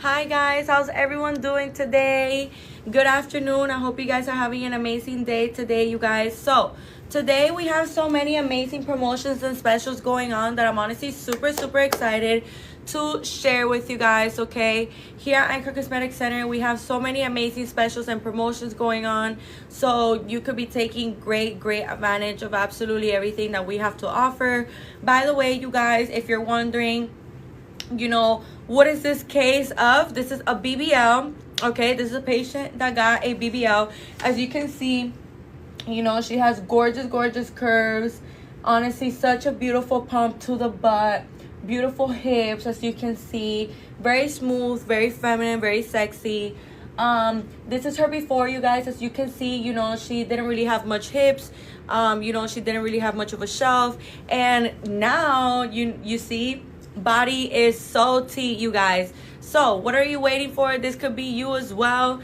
Hi guys, how's everyone doing today? Good afternoon. I hope you guys are having an amazing day today, you guys. So today we have so many amazing promotions and specials going on that I'm honestly super excited to share with you guys. Okay, here at Icon Cosmetic Center we have so many amazing specials and promotions going on, so you could be taking great advantage of absolutely everything that we have to offer. By the way, you guys, if you're wondering, what is this case of? This is a BBL. Okay, this is a patient that got a BBL. As you can see, she has gorgeous curves. Honestly, such a beautiful pump to the butt, beautiful hips, as you can see, very smooth, very feminine, very sexy. This is her before, you guys. As you can see, she didn't really have much hips. She didn't really have much of a shelf, and now you see, body is so T, you guys. So what are you waiting for? This could be you as well.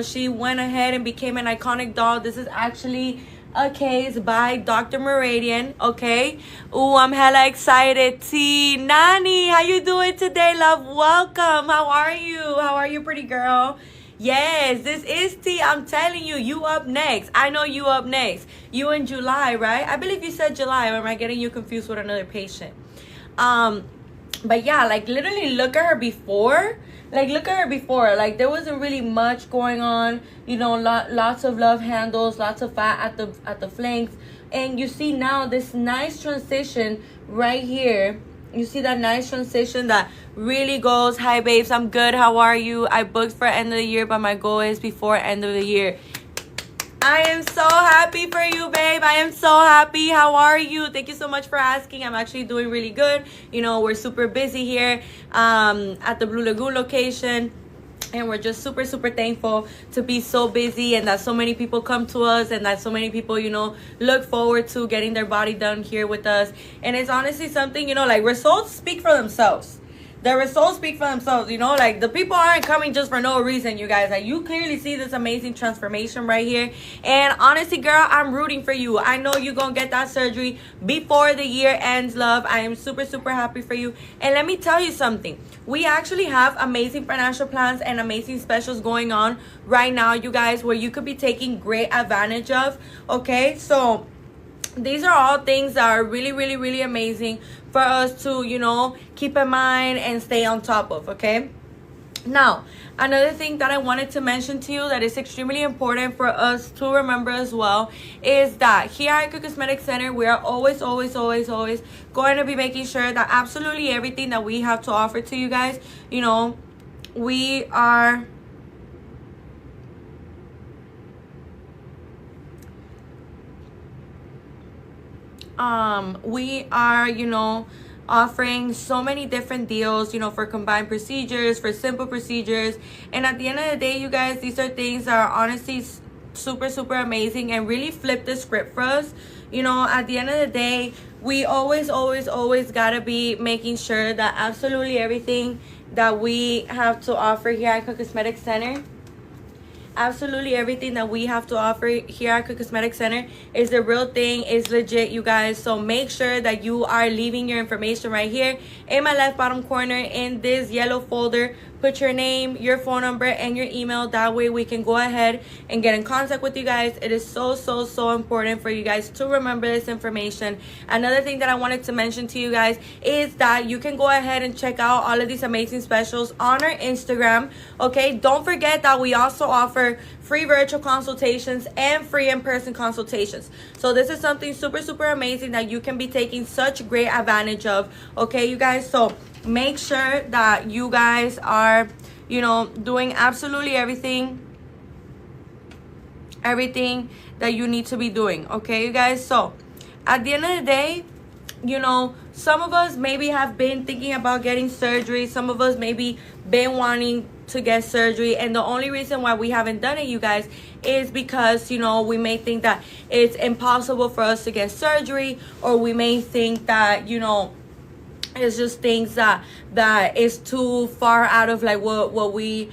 She went ahead and became an iconic doll. This is actually a case by Dr. Meridian. Okay. Ooh, I'm hella excited. T Nani, how you doing today, love? Welcome. How are you, pretty girl? Yes, this is T. I'm telling you, you up next. I know you up next. You in July, right? I believe you said July, or am I getting you confused with another patient? But yeah, like literally look at her before. Like there wasn't really much going on. Lots of love handles, lots of fat at the flanks. And you see now this nice transition right here. You see that nice transition that really goes, hi babes, I'm good, how are you? I booked for end of the year, but my goal is before end of the year. I am so happy for you, babe. I am so happy. How are you? Thank you so much for asking. I'm actually doing really good. We're super busy here at the Blue Lagoon location. And we're just super thankful to be so busy, and that so many people come to us, and that so many people, look forward to getting their body done here with us. And it's honestly something, like results speak for themselves. The results speak for themselves, like the people aren't coming just for no reason, you guys. Like, you clearly see this amazing transformation right here. And honestly, girl, I'm rooting for you. I know you're gonna get that surgery before the year ends, love. I am super happy for you. And let me tell you something. We actually have amazing financial plans and amazing specials going on right now, you guys, where you could be taking great advantage of. Okay, so these are all things that are really amazing for us to, keep in mind and stay on top of, okay? Now, another thing that I wanted to mention to you that is extremely important for us to remember as well is that here at Icon Cosmetic Center, we are always going to be making sure that absolutely everything that we have to offer to you guys, we are offering so many different deals, for combined procedures, for simple procedures. And at the end of the day, you guys, these are things that are honestly super amazing and really flip the script for us. At the end of the day, we always gotta be making sure that absolutely everything that we have to offer here at Cosmetic Center, absolutely everything that we have to offer here at Cosmetic Center is the real thing, is legit, you guys. So make sure that you are leaving your information right here in my left bottom corner in this yellow folder. Put your name, your phone number, and your email. That way we can go ahead and get in contact with you guys. It is so important for you guys to remember this information. Another thing that I wanted to mention to you guys is that you can go ahead and check out all of these amazing specials on our Instagram. Okay, don't forget that we also offer free virtual consultations and free in-person consultations. So this is something super amazing that you can be taking such great advantage of. Okay, you guys, so make sure that you guys are, doing absolutely everything that you need to be doing. Okay, you guys, so at the end of the day, some of us maybe have been thinking about getting surgery. Some of us maybe been wanting to get surgery, and the only reason why we haven't done it, you guys, is because we may think that it's impossible for us to get surgery, or we may think that it's just things that is too far out of like what we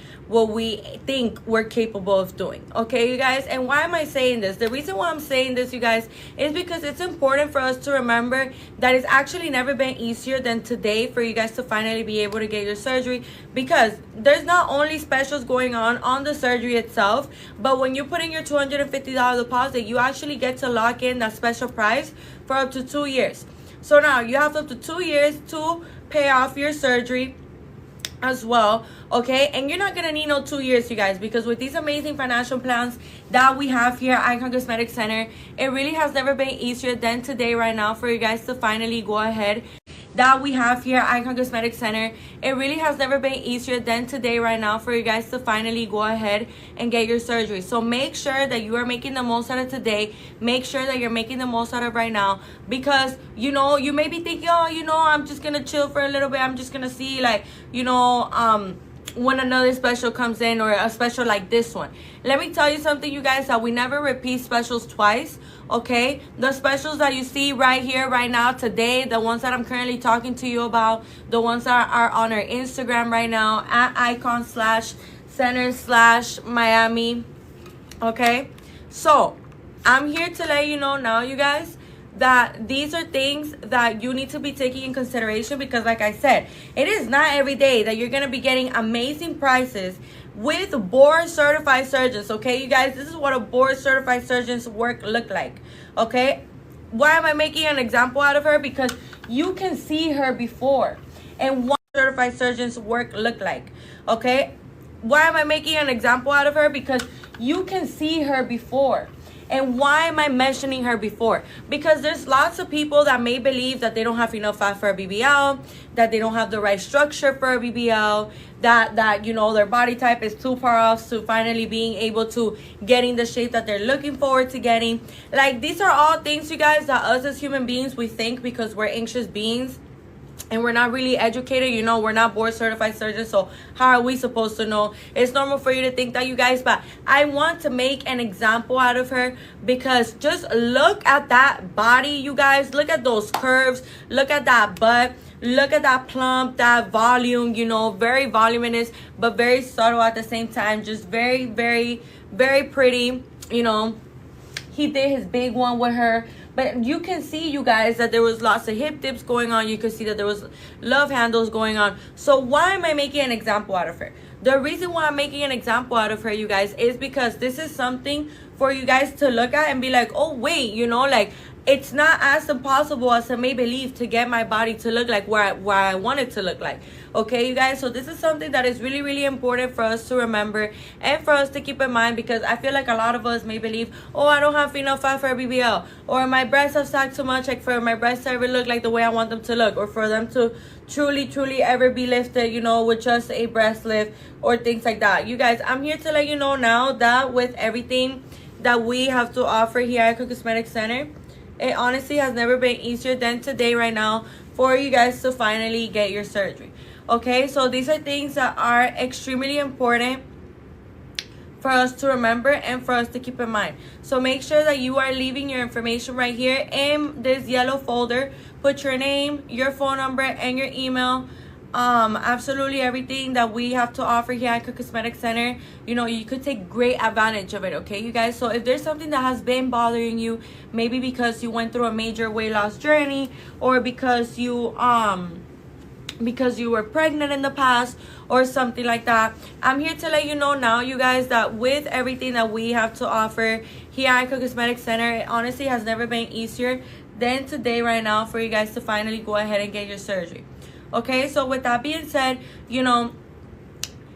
think we're capable of doing. Okay, you guys. And why am I saying this? The reason why I'm saying this, you guys, is because it's important for us to remember that it's actually never been easier than today for you guys to finally be able to get your surgery, because there's not only specials going on the surgery itself, but when you put in your $250 deposit, you actually get to lock in that special price for up to 2 years. So now you have up to 2 years to pay off your surgery as well, okay? And you're not gonna need no 2 years, you guys, because with these amazing financial plans that we have here at Icon Cosmetic Center, it really has never been easier than today right now for you guys to finally go ahead that we have here at Icon Cosmetic Center. It really has never been easier than today right now for you guys to finally go ahead and get your surgery. So make sure that you are making the most out of today. Make sure that you're making the most out of right now, because you know, you may be thinking, oh, you know, I'm just gonna chill for a little bit, I'm just gonna see, like, you know, when another special comes in, or a special like this one. Let me tell you something, you guys, that we never repeat specials twice, okay? The specials that you see right here, right now, today, the ones that I'm currently talking to you about, the ones that are on our Instagram right now, at icon/center/Miami, okay? So, I'm here to let you know now, you guys, that these are things that you need to be taking in consideration, because like I said, it is not every day that you're going to be getting amazing prices with board certified surgeons. Okay, you guys, this is what a board certified surgeon's work look like. Okay, why am I making an example out of her? Because you can see her before, and what certified surgeon's work look like. Okay, why am I making an example out of her? Because you can see her before. And why am I mentioning her before? Because there's lots of people that may believe that they don't have enough fat for a BBL, that they don't have the right structure for a BBL, that you know, their body type is too far off to finally being able to getting the shape that they're looking forward to getting. Like, these are all things, you guys, that us as human beings, we think because we're anxious beings and we're not really educated. You know, we're not board certified surgeons, so how are we supposed to know? It's normal for you to think that, you guys, but I want to make an example out of her, because just look at that body, you guys. Look at those curves, look at that butt, look at that plump, that volume, you know, very voluminous but very subtle at the same time. Just very, very, very pretty. You know, he did his big one with her. But you can see, you guys, that there was lots of hip dips going on. You can see that there was love handles going on. So why am I making an example out of her? The reason why I'm making an example out of her, you guys, is because this is something for you guys to look at and be like, oh, wait, you know, like, it's not as impossible as I may believe to get my body to look like where I want it to look like. Okay, you guys, so this is something that is really, really important for us to remember and for us to keep in mind, because I feel like a lot of us may believe, oh, I don't have enough fat for a BBL, or my breasts have sagged too much, like for my breasts to ever look like the way I want them to look, or for them to truly, truly ever be lifted, you know, with just a breast lift or things like that. You guys, I'm here to let you know now that with everything that we have to offer here at Icon Cosmetic Center, it honestly has never been easier than today right now for you guys to finally get your surgery. Okay, so these are things that are extremely important for us to remember and for us to keep in mind. So make sure that you are leaving your information right here in this yellow folder. Put your name, your phone number, and your email. Absolutely everything that we have to offer here at Cosmetic Center, you know, you could take great advantage of it. Okay, you guys, so if there's something that has been bothering you, maybe because you went through a major weight loss journey, or because you were pregnant in the past or something like that, I'm here to let you know now, you guys, that with everything that we have to offer here at Cosmetic Center, it honestly has never been easier than today right now for you guys to finally go ahead and get your surgery. Okay, so with that being said, you know,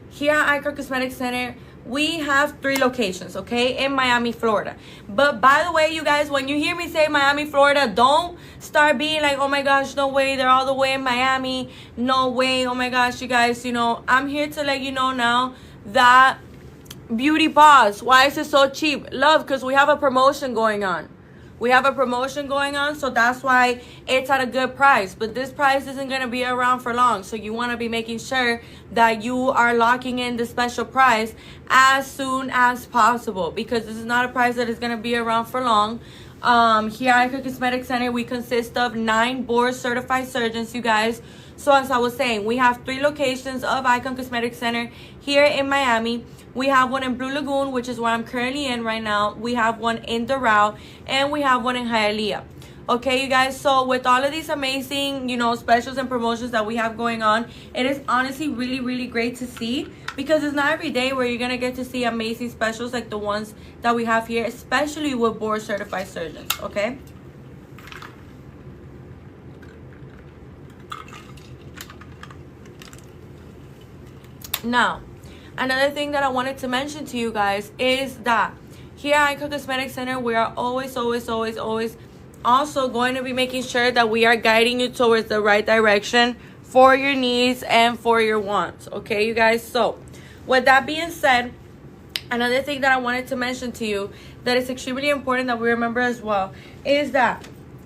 here at Icon Cosmetic Center, we have 3 locations, okay, in Miami, Florida. But by the way, you guys, when you hear me say Miami, Florida, don't start being like, oh my gosh, no way, they're all the way in Miami. No way, oh my gosh, you guys, you know, I'm here to let you know now that Beauty Pause, why is it so cheap? Love, because we have a promotion going on. We have a promotion going on, so that's why it's at a good price. But this price isn't going to be around for long, so you want to be making sure that you are locking in the special price as soon as possible, because this is not a price that is going to be around for long. Here at Icon Cosmetic Center, we consist of 9 board certified surgeons, you guys. So as I was saying, we have 3 locations of Icon Cosmetic Center here in Miami. We have one in Blue Lagoon, which is where I'm currently in right now. We have one in Doral, and we have one in Hialeah. Okay, you guys, so with all of these amazing, specials and promotions that we have going on, it is honestly really, really great to see, because it's not every day where you're going to get to see amazing specials like the ones that we have here, especially with board certified surgeons, okay? Now, another thing that I wanted to mention to you guys is that here at Icon Cosmetic Center, we are always also going to be making sure that we are guiding you towards the right direction for your needs and for your wants. Okay, you guys? So, with that being said, another thing that I wanted to mention to you that is extremely important that we remember as well is that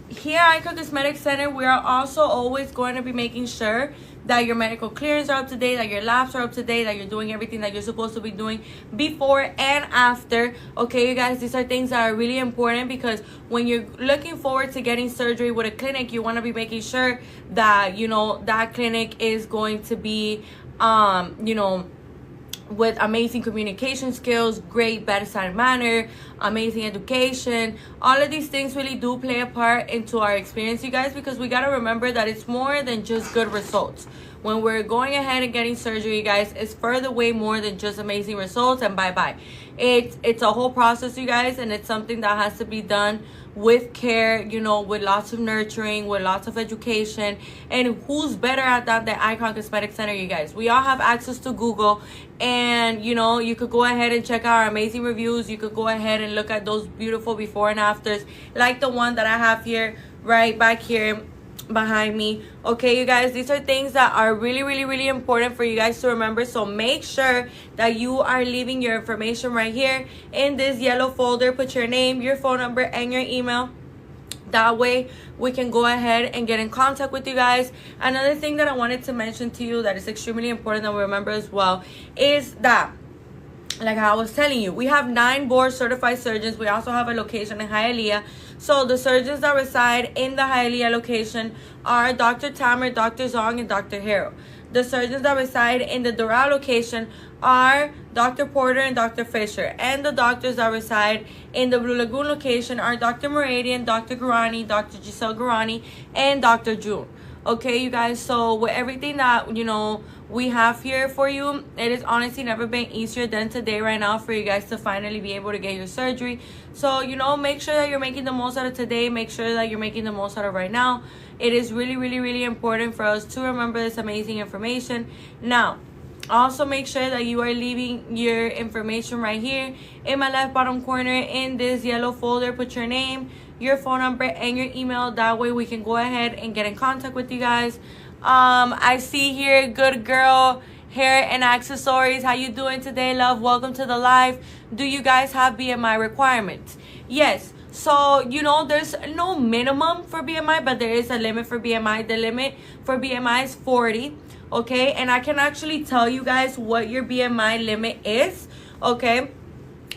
here at Icon Cosmetic Center, we are also always going to be making sure that your medical clearance are up to date, that your labs are up to date, that you're doing everything that you're supposed to be doing before and after. Okay, you guys, these are things that are really important, because when you're looking forward to getting surgery with a clinic, you want to be making sure that, that clinic is going to be, with amazing communication skills, great bedside manner, amazing education. All of these things really do play a part into our experience, you guys, because we got to remember that it's more than just good results. When we're going ahead and getting surgery, you guys, it's further way more than just amazing results and bye-bye. It's a whole process, you guys, and it's something that has to be done with care, with lots of nurturing, with lots of education. And who's better at that than Icon Cosmetic Center, you guys? We all have access to Google, and you could go ahead and check out our amazing reviews. You could go ahead and look at those beautiful before and afters, like the one that I have here, right back here behind me. Okay, you guys, these are things that are really, really, really important for you guys to remember. So make sure that you are leaving your information right here in this yellow folder. Put your name, your phone number, and your email. That way we can go ahead and get in contact with you guys. Another thing that I wanted to mention to you that is extremely important that we remember as well is that, like I was telling you, we have 9 board certified surgeons. We also have a location in Hialeah. So the surgeons that reside in the Hialeah location are Dr. Tamer, Dr. Zong, and Dr. Harrow. The surgeons that reside in the Doral location are Dr. Porter and Dr. Fisher. And the doctors that reside in the Blue Lagoon location are Dr. Meridian, Dr. Gurani, Dr. Giselle Gurani, and Dr. June. Okay, you guys, so with everything that, we have here for you, it has honestly never been easier than today right now for you guys to finally be able to get your surgery. So, make sure that you're making the most out of today. Make sure that you're making the most out of right now. It is really, really, really important for us to remember this amazing information. Now, also make sure that you are leaving your information right here in my left bottom corner in this yellow folder. Put your name, your phone number, and your email. That way we can go ahead and get in contact with you guys. I see here, good girl, hair and accessories. How you doing today, love? Welcome to the live. Do you guys have BMI requirements? Yes. So, there's no minimum for BMI, but there is a limit for BMI. The limit for BMI is 40. Okay, and I can actually tell you guys what your BMI limit is. Okay,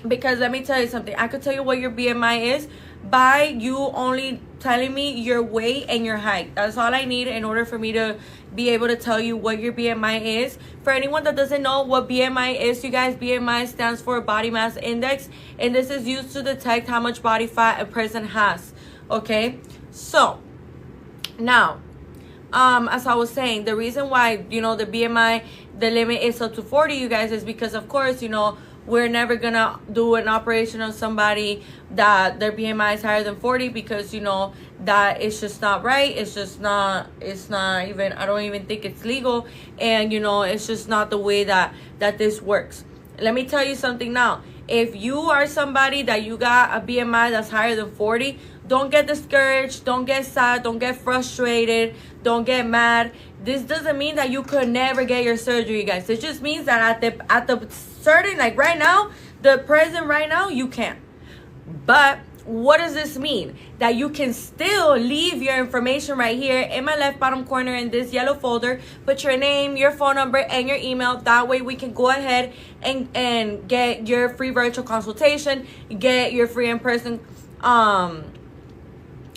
because let me tell you something. I could tell you what your BMI is by you only telling me your weight and your height. That's all I need in order for me to be able to tell you what your BMI is. For anyone that doesn't know what BMI is, you guys, BMI stands for body mass index, and this is used to detect how much body fat a person has. Okay, so now, as I was saying, the reason why, the BMI, the limit is up to 40, you guys, is because, of course, we're never gonna do an operation on somebody that their BMI is higher than 40, because, that is just not right. It's not even, I don't even think it's legal. And, it's just not the way that this works. Let me tell you something now. If you are somebody that you got a BMI that's higher than 40, don't get discouraged, don't get sad, don't get frustrated, don't get mad. This doesn't mean that you could never get your surgery, guys. It just means that at the certain, like right now, the present right now, you can't. But what does this mean? That you can still leave your information right here in my left bottom corner in this yellow folder. Put your name, your phone number, and your email. That way we can go ahead and get your free virtual consultation, get your free in-person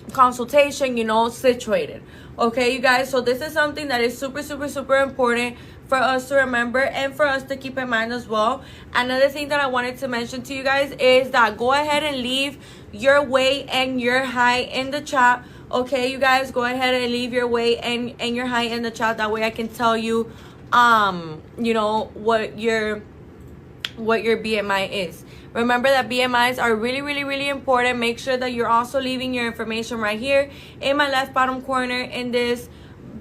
consultation, you know, situated. Okay, you guys, so this is something that is super, super, super important for us to remember and for us to keep in mind as well. Another thing that I wanted to mention to you guys is that go ahead and leave your weight and your height in the chat. Okay, you guys, go ahead and leave your weight and your height in the chat. That way I can tell you, you know, what your BMI is. Remember that BMIs are really, really, really important. Make sure that you're also leaving your information right here in my left bottom corner in this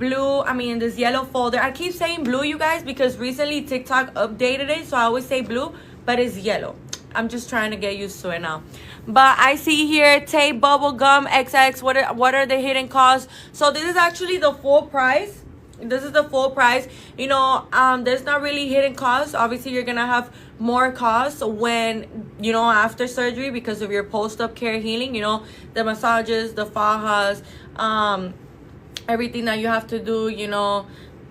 in this yellow folder. I keep saying blue, you guys, because recently TikTok updated it, so I always say blue, but it's yellow. I'm just trying to get used to it now. But I see here tape, bubble gum, XX. What are the hidden costs? So this is actually the full price. This is the full price. You know, there's not really hidden costs. Obviously, you're gonna have more costs when, you know, after surgery because of your post-op care healing. You know, the massages, the fajas, everything that you have to do. You know,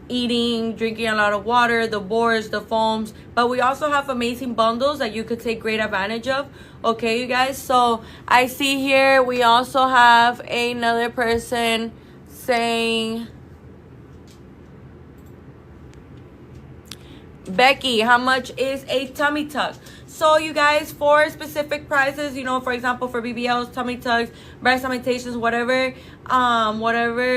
eating, drinking a lot of water, the boards, the foams. But we also have amazing bundles that you could take great advantage of. Okay, you guys. So I see here we also have another person saying, Becky, how much is a tummy tuck? So you guys, for specific prices, you know, for example, for BBLs, tummy tucks, breast augmentations, whatever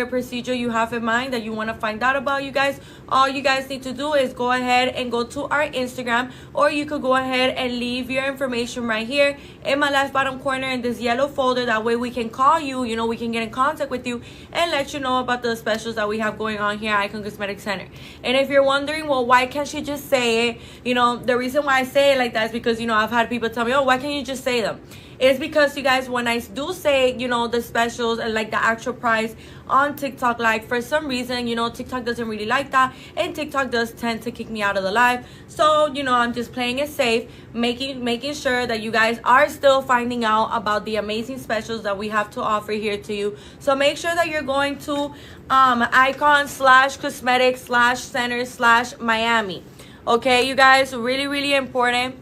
procedure you have in mind that you want to find out about, you guys, all you guys need to do is go ahead and go to our Instagram, or you could go ahead and leave your information right here in my left bottom corner in this yellow folder. That way we can call you, you know, we can get in contact with you and let you know about the specials that we have going on here at Icon Cosmetic Center. And if you're wondering, well, why can't she just say it? You know, the reason why I say it like that is because, you know, I've had people tell me, oh, why can't you just say them? It's because, you guys, when I do say, you know, the specials and like the actual price on TikTok, like for some reason, you know, TikTok doesn't really like that, and TikTok does tend to kick me out of the live. So, you know, I'm just playing it safe, making sure that you guys are still finding out about the amazing specials that we have to offer here to you. So make sure that you're going to icon/cosmetic/center/Miami. Okay, you guys, really, really important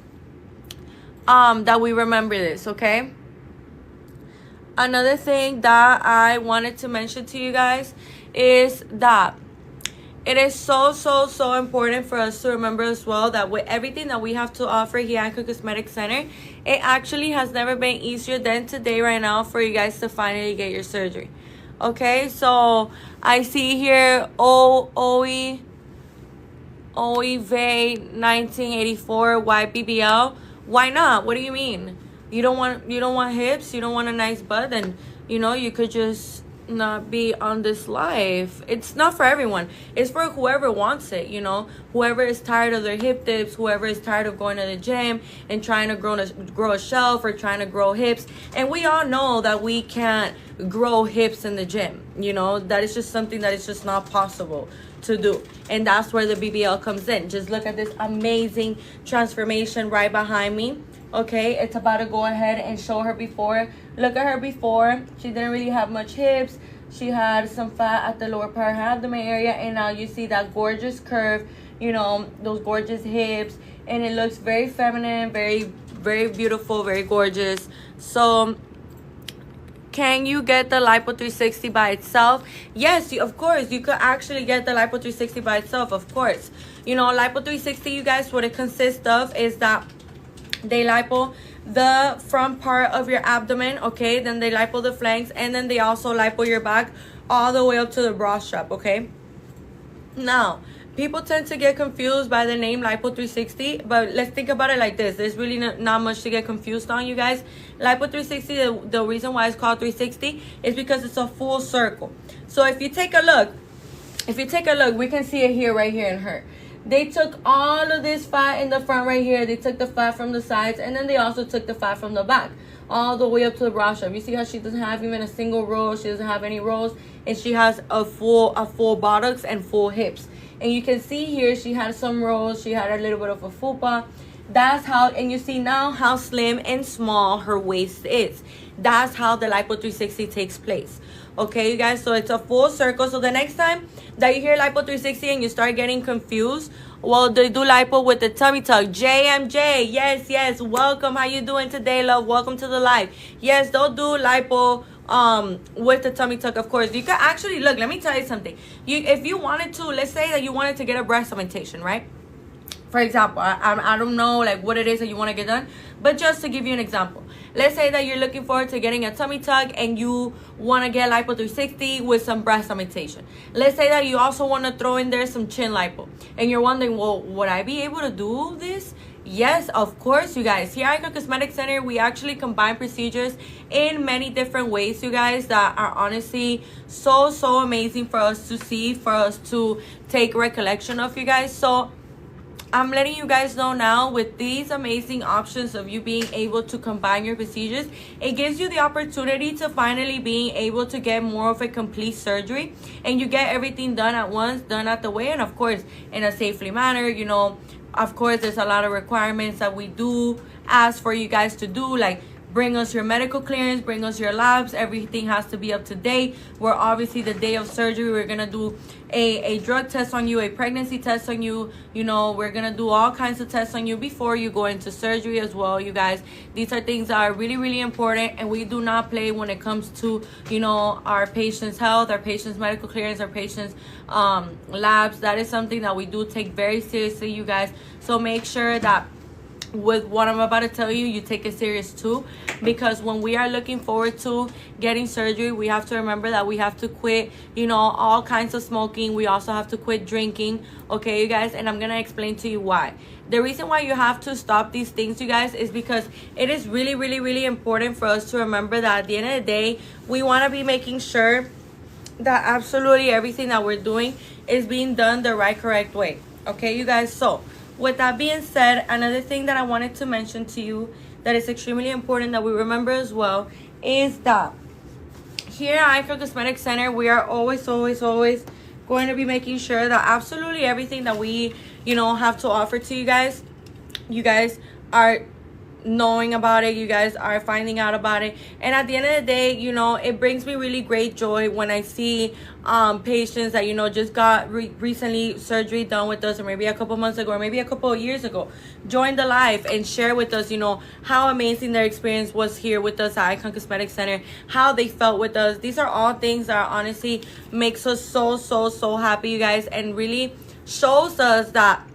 that we remember this. Okay, another thing that I wanted to mention to you guys is that it is so important for us to remember as well that with everything that we have to offer here at Icon Cosmetic Center, it actually has never been easier than today right now for you guys to finally get your surgery. Okay, so I see here Ave 1984 white BBL. Why not? What do you mean? You don't want hips? You don't want a nice butt? Then, you know, you could just not be on this life. It's not for everyone. It's for whoever wants it, you know. Whoever is tired of their hip dips, whoever is tired of going to the gym and trying to grow a shelf or trying to grow hips. And we all know that we can't grow hips in the gym, you know. That is just something that is just not possible to do, and that's where the BBL comes in. Just look at this amazing transformation right behind me. Okay, it's about to go ahead and show her before. Look at her before. She didn't really have much hips. She had some fat at the lower part of her abdomen area, and now you see that gorgeous curve, you know, those gorgeous hips, and it looks very feminine, very, very beautiful, very gorgeous. So can you get the Lipo 360 by itself? Yes, of course. You could actually get the Lipo 360 by itself, of course. You know, Lipo 360, you guys, what it consists of is that they lipo the front part of your abdomen, okay? Then they lipo the flanks, and then they also lipo your back all the way up to the bra strap, okay? Now, people tend to get confused by the name Lipo 360, but let's think about it like this. There's really not much to get confused on, you guys. Lipo 360, the reason why it's called 360 is because it's a full circle. So if you take a look, we can see it here, right here in her. They took all of this fat in the front right here. They took the fat from the sides, and then they also took the fat from the back all the way up to the bra strap. You see how she doesn't have even a single roll. She doesn't have any rolls, and she has a full buttocks and full hips. And you can see here she had some rolls. She had a little bit of a fupa. That's how, and you see now how slim and small her waist is. That's how the Lipo 360 takes place. Okay, you guys, so it's a full circle. So the next time that you hear Lipo 360 and you start getting confused, well, they do Lipo with the tummy tuck. JMJ, yes, welcome. How you doing today, love? Welcome to the live. Yes, they'll do Lipo with the tummy tuck. Of course, you can actually look. Let me tell you something. If you wanted to, let's say that you wanted to get a breast augmentation, right? For example, I don't know like what it is that you want to get done, but just to give you an example, let's say that you're looking forward to getting a tummy tuck and you want to get Lipo 360 with some breast augmentation. Let's say that you also want to throw in there some chin lipo, and you're wondering, well, would I be able to do this? Yes, of course, you guys. Here at Icon Cosmetic Center, we actually combine procedures in many different ways, you guys, that are honestly so amazing for us to see, for us to take recollection of, you guys. So I'm letting you guys know now, with these amazing options of you being able to combine your procedures, it gives you the opportunity to finally being able to get more of a complete surgery, and you get everything done at once, done at the way, and of course in a safely manner. You know, of course there's a lot of requirements that we do ask for you guys to do, like bring us your medical clearance, bring us your labs. Everything has to be up to date. We're obviously, the day of surgery, we're gonna do a drug test on you, a pregnancy test on you. You know, we're gonna do all kinds of tests on you before you go into surgery as well, you guys. These are things that are really important, and we do not play when it comes to, you know, our patients' health, our patients' medical clearance, our patients' labs. That is something that we do take very seriously, you guys. So make sure that with what I'm about to tell you, you take it serious too, because when we are looking forward to getting surgery, we have to remember that we have to quit, you know, all kinds of smoking. We also have to quit drinking, okay, you guys? And I'm gonna explain to you why. The reason why you have to stop these things, you guys, is because it is really important for us to remember that at the end of the day, we want to be making sure that absolutely everything that we're doing is being done the right, correct way, okay, you guys? So with that being said, another thing that I wanted to mention to you that is extremely important that we remember as well is that here at Icon Cosmetic Center, we are always going to be making sure that absolutely everything that we, you know, have to offer to you guys are knowing about it, you guys are finding out about it. And at the end of the day, you know, it brings me really great joy when I see patients that, you know, just got recently surgery done with us, or maybe a couple months ago, or maybe a couple of years ago, join the live and share with us, you know, how amazing their experience was here with us at Icon Cosmetic Center, how they felt with us. These are all things that honestly makes us so happy, you guys, and really shows us that,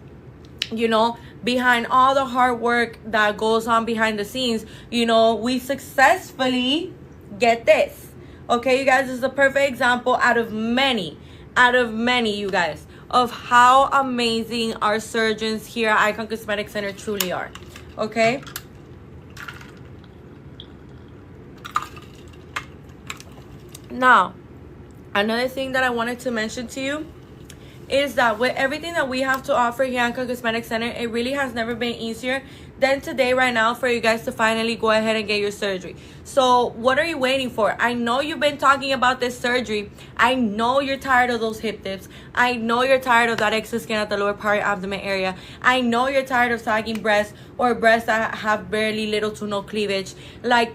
you know, behind all the hard work that goes on behind the scenes, you know, we successfully get this. Okay, you guys, this is a perfect example out of many, you guys, of how amazing our surgeons here at Icon Cosmetic Center truly are. Okay. Now, another thing that I wanted to mention to you is that with everything that we have to offer here at Icon Cosmetic Center, it really has never been easier than today, right now, for you guys to finally go ahead and get your surgery. So what are you waiting for? I know you've been talking about this surgery. I know you're tired of those hip dips. I know you're tired of that excess skin at the lower part of your abdomen area. I know you're tired of sagging breasts or breasts that have barely little to no cleavage. Like,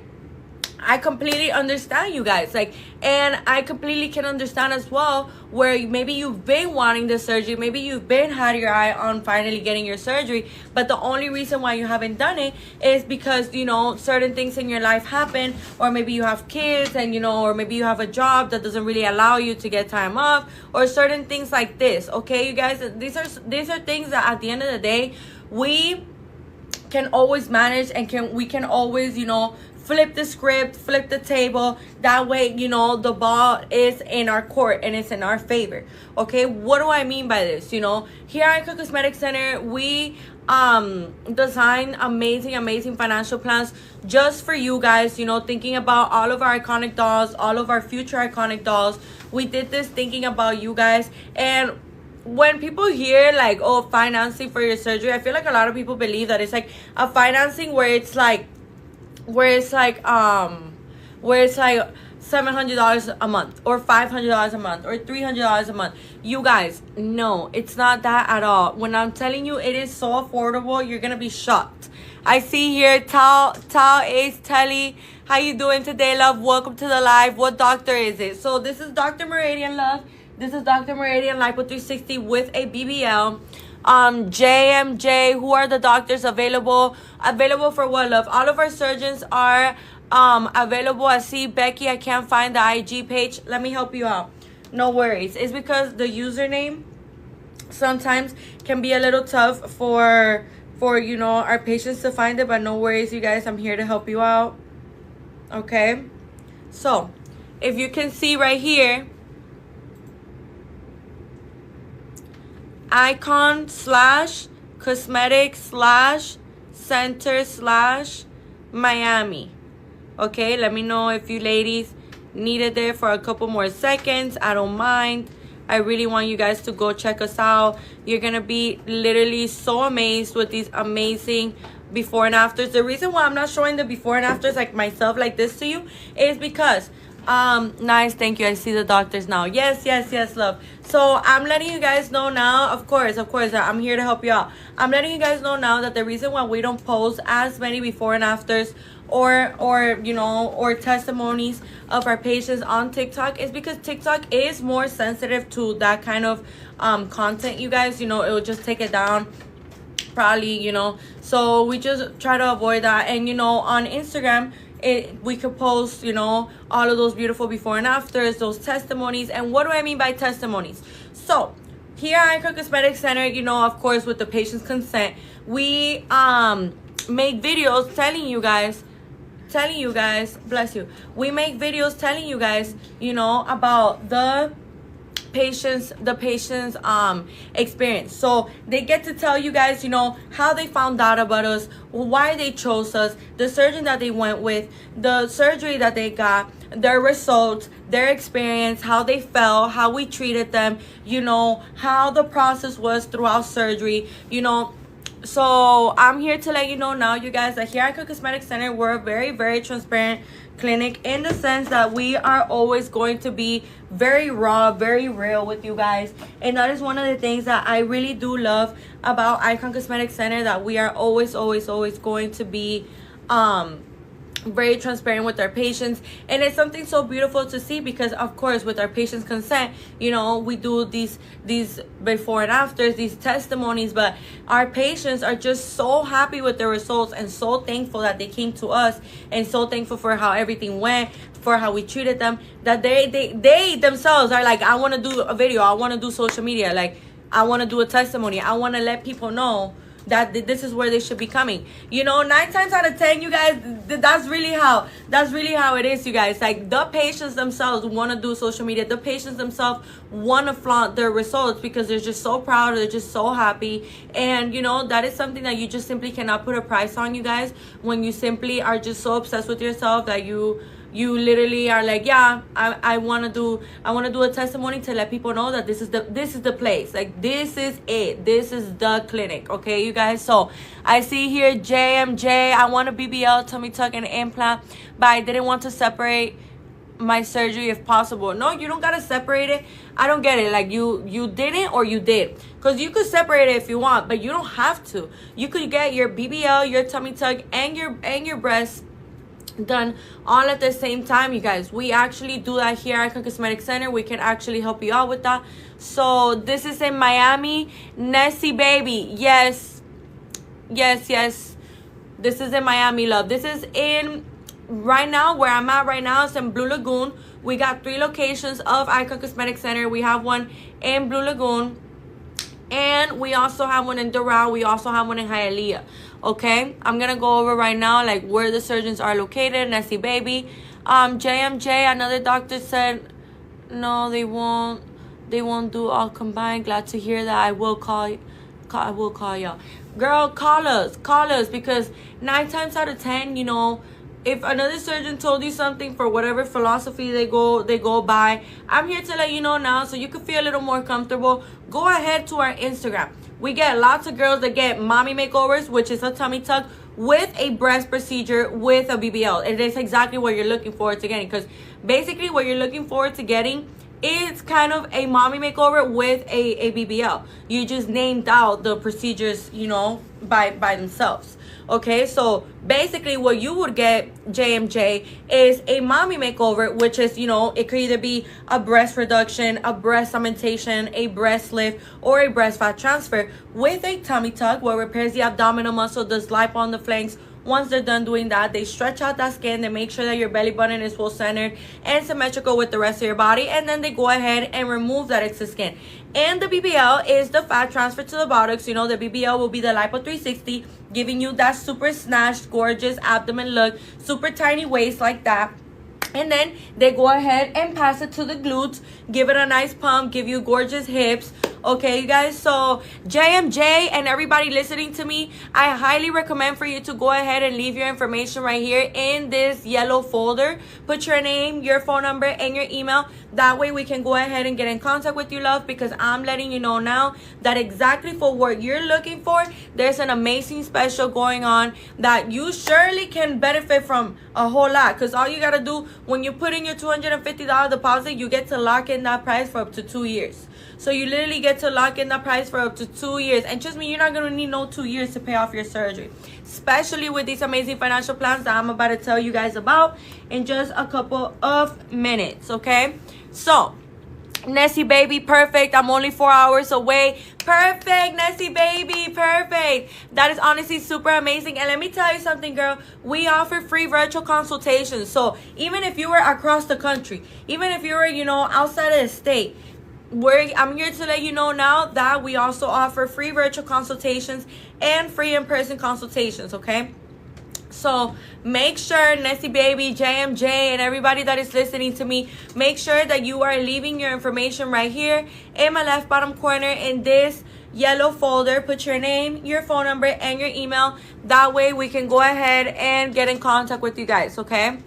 I completely understand, you guys. Like, and I completely can understand as well where maybe you've been wanting the surgery, maybe you've been had your eye on finally getting your surgery, but the only reason why you haven't done it is because, you know, certain things in your life happen, or maybe you have kids, and, you know, or maybe you have a job that doesn't really allow you to get time off, or certain things like this. Okay, you guys, these are things that at the end of the day we can always manage, and we can always, you know, flip the script, flip the table. That way, you know, the ball is in our court and it's in our favor. Okay, what do I mean by this? You know, here at Icon Cosmetic Center, we design amazing financial plans just for you guys, you know, thinking about all of our iconic dolls, all of our future iconic dolls. We did this thinking about you guys. And when people hear like, oh, financing for your surgery, I feel like a lot of people believe that it's like a financing where it's like $700 a month, or $500 a month, or $300 a month. You guys, no, it's not that at all. When I'm telling you it is so affordable, you're gonna be shocked. I see here Tal Ace Telly. How you doing today, love? Welcome to the live. What doctor is it? So this is Dr. Meridian, love. This is Dr. Meridian Lipo 360 with a BBL. JMJ, who are the doctors available for what, love? All of our surgeons are available at C. Becky, I can't find the IG page. Let me help you out. No worries. It's because the username sometimes can be a little tough for you know, our patients to find it, but no worries, you guys. I'm here to help you out. Okay? So, if you can see right here, Icon / Cosmetic / Center / Miami. Okay, let me know if you ladies need it there for a couple more seconds. I don't mind. I really want you guys to go check us out. You're gonna be literally so amazed with these amazing before and afters. The reason why I'm not showing the before and afters like myself like this to you is because nice, thank you. I see the doctors now. Yes, love. So I'm letting you guys know now, of course, I'm here to help you out. I'm letting you guys know now that the reason why we don't post as many before and afters or you know, or testimonies of our patients on TikTok is because TikTok is more sensitive to that kind of content, you guys. You know, it will just take it down probably, you know. So we just try to avoid that. And you know, on Instagram, we could post, you know, all of those beautiful before and afters, those testimonies. And what do I mean by testimonies? So here at Icon Cosmetic Center, you know, of course, with the patient's consent, we make videos telling you guys, bless you, we make videos telling you guys, you know, about the patient's experience. So they get to tell you guys, you know, how they found out about us, why they chose us, the surgeon that they went with, the surgery that they got, their results, their experience, how they felt, how we treated them, you know, how the process was throughout surgery, you know. So I'm here to let you know now, you guys, that here at Icon Cosmetic Center, we're a very, very transparent clinic in the sense that we are always going to be very raw, very real with you guys. And that is one of the things that I really do love about Icon Cosmetic Center, that we are always going to be very transparent with our patients. And it's something so beautiful to see because, of course, with our patients' consent, you know, we do these before and afters, these testimonies, but our patients are just so happy with their results and so thankful that they came to us and so thankful for how everything went, for how we treated them, that they themselves are like, I want to do a video, I want to do social media, like I want to do a testimony, I want to let people know that this is where they should be coming. You know, 9 times out of 10, you guys, that's really how it is, you guys. Like, the patients themselves want to do social media. The patients themselves want to flaunt their results because they're just so proud, they're just so happy. And you know, that is something that you just simply cannot put a price on, you guys, when you simply are just so obsessed with yourself that you literally are like, yeah, I want to do a testimony to let people know that this is the place, like this is it, this is the clinic. Okay, you guys. So I see here JMJ, I want a BBL, tummy tuck, and implant, but I didn't want to separate my surgery if possible. No, you don't gotta separate it. I don't get it. Like you didn't or you did, because you could separate it if you want, but you don't have to. You could get your BBL, your tummy tuck, and your breast done all at the same time, you guys. We actually do that here at Icon Cosmetic Center. We can actually help you out with that. So this is in Miami. Nessie baby, yes, this is in Miami, love. This is in right now where I'm at right now. It's in Blue Lagoon. We got 3 locations of Icon Cosmetic Center. We have one in Blue Lagoon, and we also have one in Doral. We also have one in Hialeah. Okay, I'm gonna go over right now like where the surgeons are located. Nessie baby, JMJ, another doctor said no, they won't do all combined. Glad to hear that. I will call y'all. Girl, call us, because 9 times out of 10, you know, if another surgeon told you something for whatever philosophy they go by, I'm here to let you know now so you can feel a little more comfortable. Go ahead to our Instagram. We get lots of girls that get mommy makeovers, which is a tummy tuck with a breast procedure with a BBL. It is exactly what you're looking forward to getting, because basically what you're looking forward to getting is kind of a mommy makeover with a BBL. You just named out the procedures, you know, by themselves. Okay, so basically what you would get, JMJ, is a mommy makeover, which is, you know, it could either be a breast reduction, a breast augmentation, a breast lift, or a breast fat transfer with a tummy tuck, where it repairs the abdominal muscle, does lipo on the flanks, once they're done doing that, they stretch out that skin. They make sure that your belly button is full centered and symmetrical with the rest of your body. And then they go ahead and remove that excess skin. And the BBL is the fat transfer to the buttocks. You know, the BBL will be the Lipo 360, giving you that super snatched, gorgeous abdomen look, super tiny waist like that. And then they go ahead and pass it to the glutes, give it a nice pump, give you gorgeous hips. Okay, you guys, so JMJ and everybody listening to me, I highly recommend for you to go ahead and leave your information right here in this yellow folder. Put your name, your phone number, and your email. That way we can go ahead and get in contact with you, love, because I'm letting you know now that exactly for what you're looking for, there's an amazing special going on that you surely can benefit from a whole lot. Because all you got to do when you put in your $250 deposit, you get to lock in that price for up to 2 years. So you literally get to lock in the price for up to 2 years. And trust me, you're not going to need no 2 years to pay off your surgery. Especially with these amazing financial plans that I'm about to tell you guys about in just a couple of minutes, okay? So, Nessie baby, perfect. I'm only 4 hours away. Perfect, Nessie baby, perfect. That is honestly super amazing. And let me tell you something, girl. We offer free virtual consultations. So even if you were across the country, even if you were, you know, outside of the state, I'm here to let you know now that we also offer free virtual consultations and free in-person consultations, okay? So make sure, Nessie baby, JMJ, and everybody that is listening to me, make sure that you are leaving your information right here in my left bottom corner in this yellow folder. Put your name, your phone number, and your email. That way we can go ahead and get in contact with you guys, okay?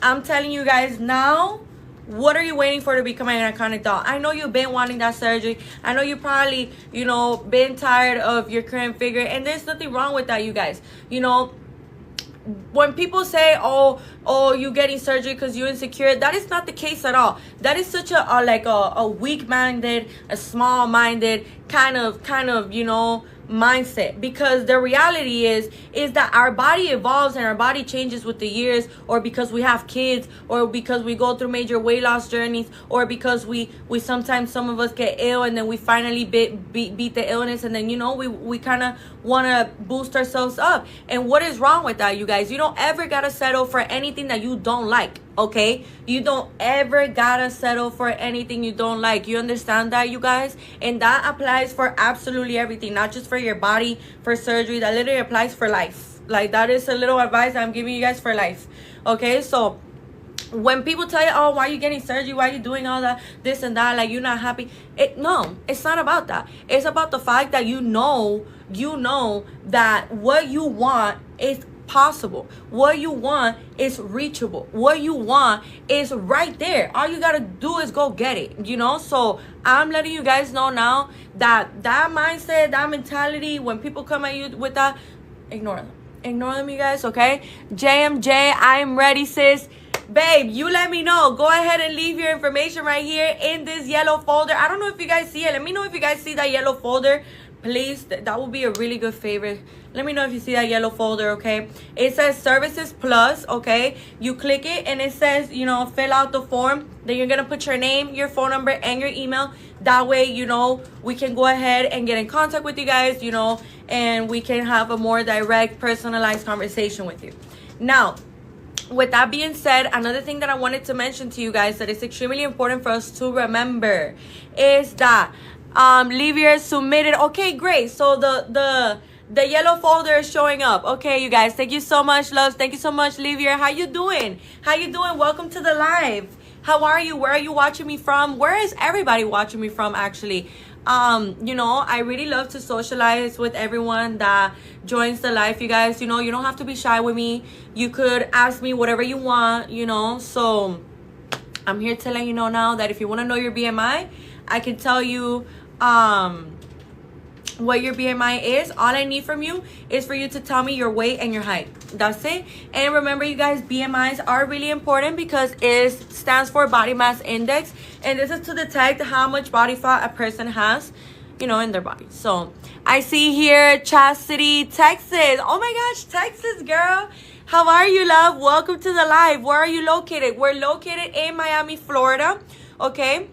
I'm telling you guys now, what are you waiting for to become an iconic doll? I know you've been wanting that surgery. I know you probably, you know, been tired of your current figure. And there's nothing wrong with that, you guys. You know, when people say, oh, you getting surgery because you're insecure, that is not the case at all. That is such a weak-minded, a small-minded kind of, you know, mindset. Because the reality is that our body evolves and our body changes with the years, or because we have kids, or because we go through major weight loss journeys, or because we sometimes, some of us get ill and then we finally beat the illness, and then, you know, we kind of want to boost ourselves up. And what is wrong with that, you guys? You don't ever gotta settle for anything that you don't like, okay? You don't ever gotta settle for anything you don't like. You understand that, you guys? And that applies for absolutely everything, not just for your body, for surgery. That literally applies for life. Like, that is a little advice I'm giving you guys for life, okay? So when people tell you, oh, why are you getting surgery? Why are you doing all that, this and that? Like, you're not happy. No, it's not about that. It's about the fact that you know that what you want is possible. What you want is reachable. What you want is right there. All you gotta do is go get it, you know? So I'm letting you guys know now that mindset, that mentality, when people come at you with that, ignore them, you guys, okay? JMJ, I'm ready, sis. Babe, you let me know. Go ahead and leave your information right here in this yellow folder. I don't know if you guys see it. Let me know if you guys see that yellow folder. Please, that would be a really good favor. Let me know if you see that yellow folder, okay? It says Services Plus, okay? You click it and it says, you know, fill out the form. Then you're going to put your name, your phone number, and your email. That way, you know, we can go ahead and get in contact with you guys, you know, and we can have a more direct, personalized conversation with you. Now, with that being said, another thing that I wanted to mention to you guys that is extremely important for us to remember is that Livia submitted. Okay, great. So the yellow folder is showing up. Okay, you guys, thank you so much, loves. Thank you so much, Livia. How you doing? Welcome to the live. How are you? Where are you watching me from? Where is everybody watching me from, actually? You know, I really love to socialize with everyone that joins the live, you guys. You know, you don't have to be shy with me. You could ask me whatever you want, you know. So I'm here to let you know now that if you want to know your BMI, I can tell you what your BMI is. All I need from you is for you to tell me your weight and your height. That's it. And remember, you guys, BMIs are really important because it stands for body mass index, and this is to detect how much body fat a person has, you know, in their body. So I see here Chastity, Texas. Oh my gosh, Texas, girl. How are you, love? Welcome to the live. Where are you located? We're located in Miami, Florida, okay?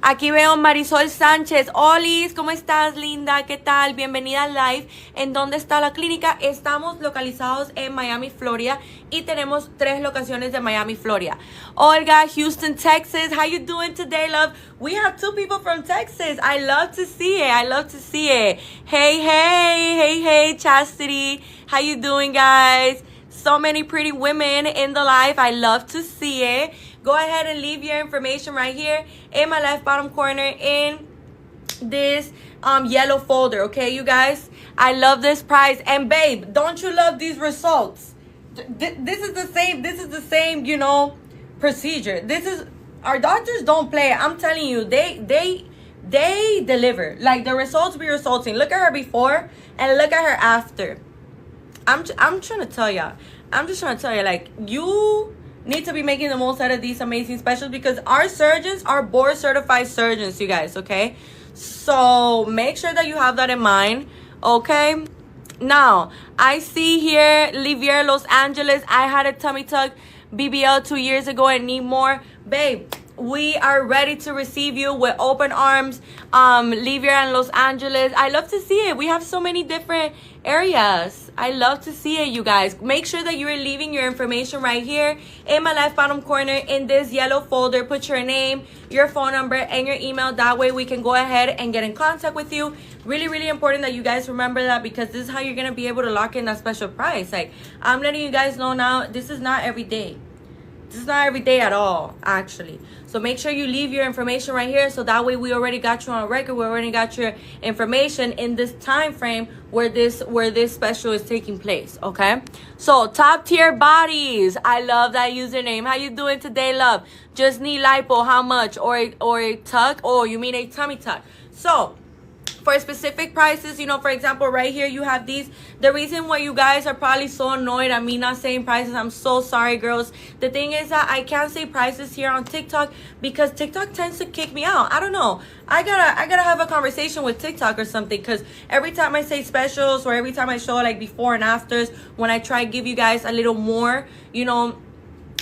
Aquí veo Marisol Sánchez. Olis, ¿cómo estás, linda? ¿Qué tal? Bienvenida al live. ¿En dónde está la clínica? Estamos localizados en Miami, Florida, y tenemos 3 locaciones de Miami, Florida. Olga, Houston, Texas. How you doing today, love? We have 2 people from Texas. I love to see it. I love to see it. Hey, Chastity. How you doing, guys? So many pretty women in the live. I love to see it. Go ahead and leave your information right here in my left bottom corner in this yellow folder, okay, you guys? I love this price. And babe, don't you love these results? This is the same, you know, procedure. This is, our doctors don't play. I'm telling you, they deliver. Like, the results be resulting. Look at her before and look at her after. I'm trying to tell y'all. I'm just trying to tell you, like, you need to be making the most out of these amazing specials, because our surgeons are board certified surgeons, you guys, okay? So make sure that you have that in mind, okay? Now, I see here, Livier, Los Angeles. I had a tummy tuck BBL 2 years ago and need more. Babe, we are ready to receive you with open arms. Livier and Los Angeles. I love to see it. We have so many different areas. I love to see it, you guys. Make sure that you are leaving your information right here in my left bottom corner in this yellow folder. Put your name, your phone number, and your email. That way we can go ahead and get in contact with you. Really, really important that you guys remember that, because this is how you're going to be able to lock in that special price. Like, I'm letting you guys know now, this is not every day. This is not every day at all, actually. So make sure you leave your information right here, so that way we already got you on record. We already got your information in this time frame where this special is taking place, okay? So top tier bodies. I love that username. How you doing today, love? Just need lipo. How much? Or a tuck? Oh, you mean a tummy tuck? So for specific prices, you know, for example, right here you have these. The reason why you guys are probably so annoyed at me not saying prices, I'm so sorry, girls. The thing is that I can't say prices here on TikTok because TikTok tends to kick me out. I don't know. I gotta have a conversation with TikTok or something, because every time I say specials or every time I show like before and afters, when I try to give you guys a little more, you know,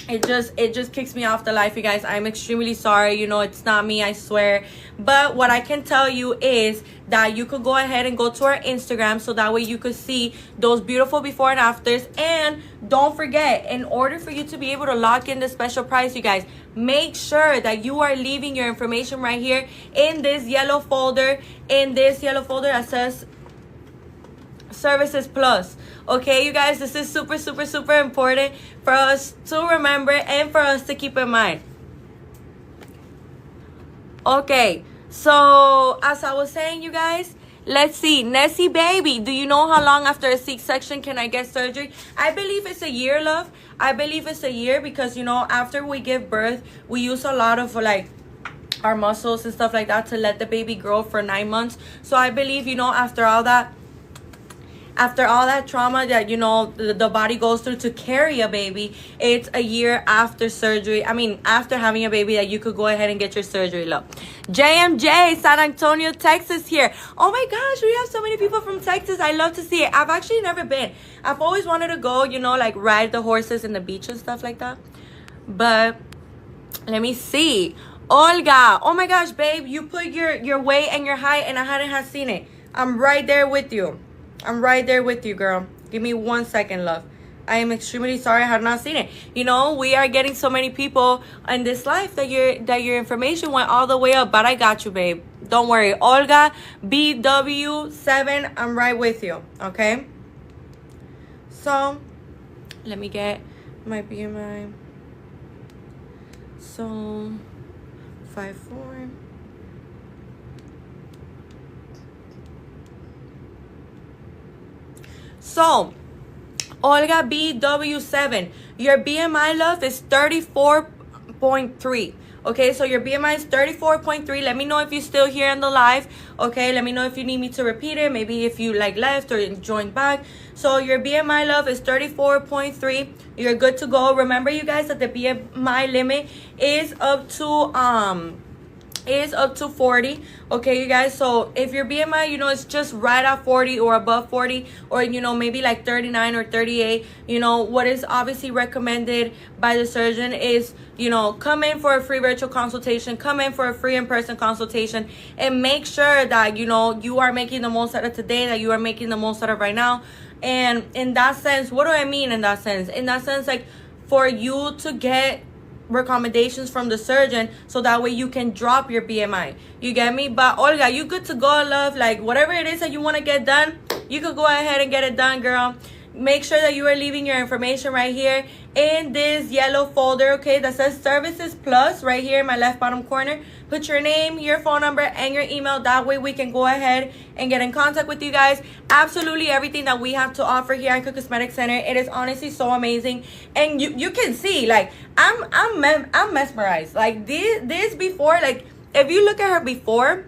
it just kicks me off the life, you guys. I'm extremely sorry. You know, it's not me, I swear. But what I can tell you is that you could go ahead and go to our Instagram, so that way you could see those beautiful before and afters. And don't forget, in order for you to be able to lock in the special price, you guys, make sure that you are leaving your information right here in this yellow folder, that says Services Plus. Okay, you guys, this is super important for us to remember and for us to keep in mind. Okay, so as I was saying, you guys, let's see. Nessie baby, do you know how long after a C-section can I get surgery? I believe it's a year, love. I believe it's a year, because, you know, after we give birth, we use a lot of like our muscles and stuff like that to let the baby grow for 9 months. So I believe, you know, after all that trauma that, you know, the body goes through to carry a baby, it's a year after surgery. I mean, after having a baby, that you could go ahead and get your surgery, love. JMJ, San Antonio, Texas here. Oh my gosh, we have so many people from Texas. I love to see it. I've actually never been. I've always wanted to go, you know, like ride the horses in the beach and stuff like that. But let me see. Olga, oh my gosh, babe, you put your weight and your height and I hadn't seen it. I'm right there with you. I'm right there with you, girl. Give me 1 second, love. I am extremely sorry I have not seen it. You know, we are getting so many people in this life that your information went all the way up, but I got you, babe. Don't worry. Olga BW7, I'm right with you, okay? So, let me get my BMI. So, 5'4". So, Olga BW7, your BMI, love, is 34.3. Okay, so your BMI is 34.3. Let me know if you're still here in the live. Okay, let me know if you need me to repeat it. Maybe if you like left or joined back. So your BMI, love, is 34.3. You're good to go. Remember, you guys, that the BMI limit is up to is up to 40. Okay, you guys, so if your BMI, you know, it's just right at 40 or above 40, or you know, maybe like 39 or 38, you know, what is obviously recommended by the surgeon is, you know, come in for a free virtual consultation, come in for a free in-person consultation, and make sure that, you know, you are making the most out of today, that you are making the most out of right now. And in that sense, what do I mean in that sense? In that sense, like, for you to get recommendations from the surgeon, so that way you can drop your BMI. You get me? But Olga, you good to go, love. Like, whatever it is that you want to get done, you could go ahead and get it done, girl. Make sure that you are leaving your information right here in this yellow folder, okay, that says Services Plus right here in my left bottom corner. Put your name, your phone number, and your email. That way we can go ahead and get in contact with you guys. Absolutely everything that we have to offer here at Icon Cosmetic Center, it is honestly so amazing. And you can see, like, I'm mesmerized. Like, this before, like, if you look at her before,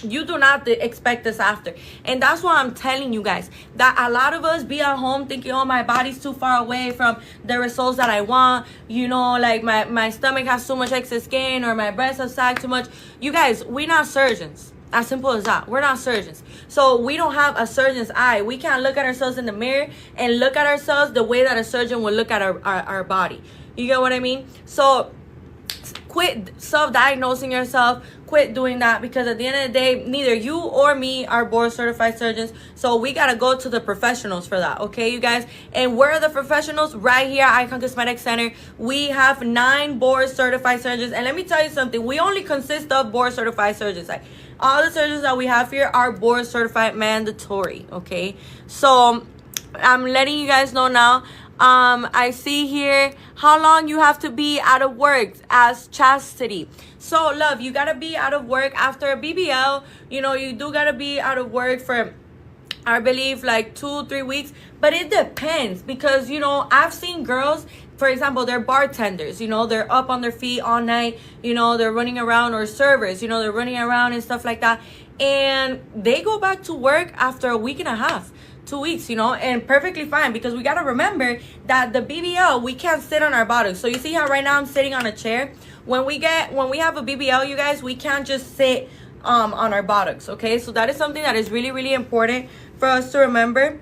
you do not expect this after. And that's why I'm telling you guys that a lot of us be at home thinking, oh, my body's too far away from the results that I want, you know, like my stomach has too much excess skin, or my breasts have sagged too much. You guys, we're not surgeons. As simple as that. We're not surgeons. So we don't have a surgeon's eye. We can't look at ourselves in the mirror and look at ourselves the way that a surgeon would look at our body. You get what I mean? So quit self-diagnosing yourself. Quit doing that, because at the end of the day, neither you or me are board certified surgeons. So we got to go to the professionals for that. Okay, you guys? And where are the professionals? Right here at Icon Cosmetic Center. We have 9 board certified surgeons. And let me tell you something. We only consist of board certified surgeons. Like, all the surgeons that we have here are board certified mandatory. Okay, so I'm letting you guys know now. I see here how long you have to be out of work as chastity. So, love, you gotta be out of work after a BBL. You know, you do gotta be out of work for, I believe, like 2-3 weeks. But it depends, because, you know, I've seen girls, for example, they're bartenders, you know, they're up on their feet all night, you know, they're running around, or servers, you know, they're running around and stuff like that. And they go back to work after a week and a half. 2 weeks, you know, and perfectly fine, because we got to remember that the BBL, we can't sit on our buttocks. So you see how right now I'm sitting on a chair? When we have a BBL, you guys, we can't just sit on our buttocks, okay? So that is something that is really, really important for us to remember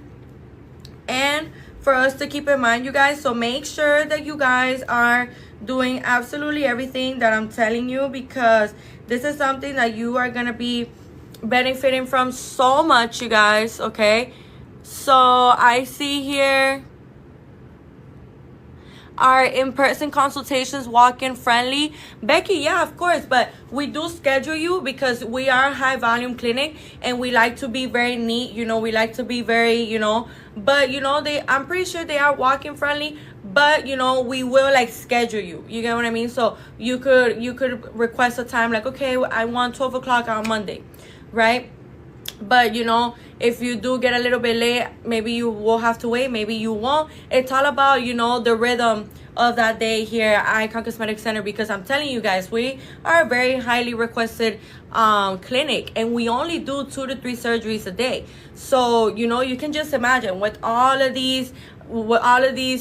and for us to keep in mind, you guys. So make sure that you guys are doing absolutely everything that I'm telling you, because this is something that you are going to be benefiting from so much, you guys, okay? So I see here, our in-person consultations walk-in friendly. Becky, yeah, of course, but we do schedule you because we are a high volume clinic and we like to be very neat, you know, we like to be very, you know, but you know, I'm pretty sure they are walk-in friendly, but you know, we will like schedule you. You get what I mean? So you could request a time like, okay, I want 12 o'clock on Monday, right? But you know, if you do get a little bit late, maybe you will have to wait, maybe you won't. It's all about, you know, the rhythm of that day here at Icon Cosmetic Center, because I'm telling you guys, we are a very highly requested clinic, and we only do 2 to 3 surgeries a day. So you know, you can just imagine with all of these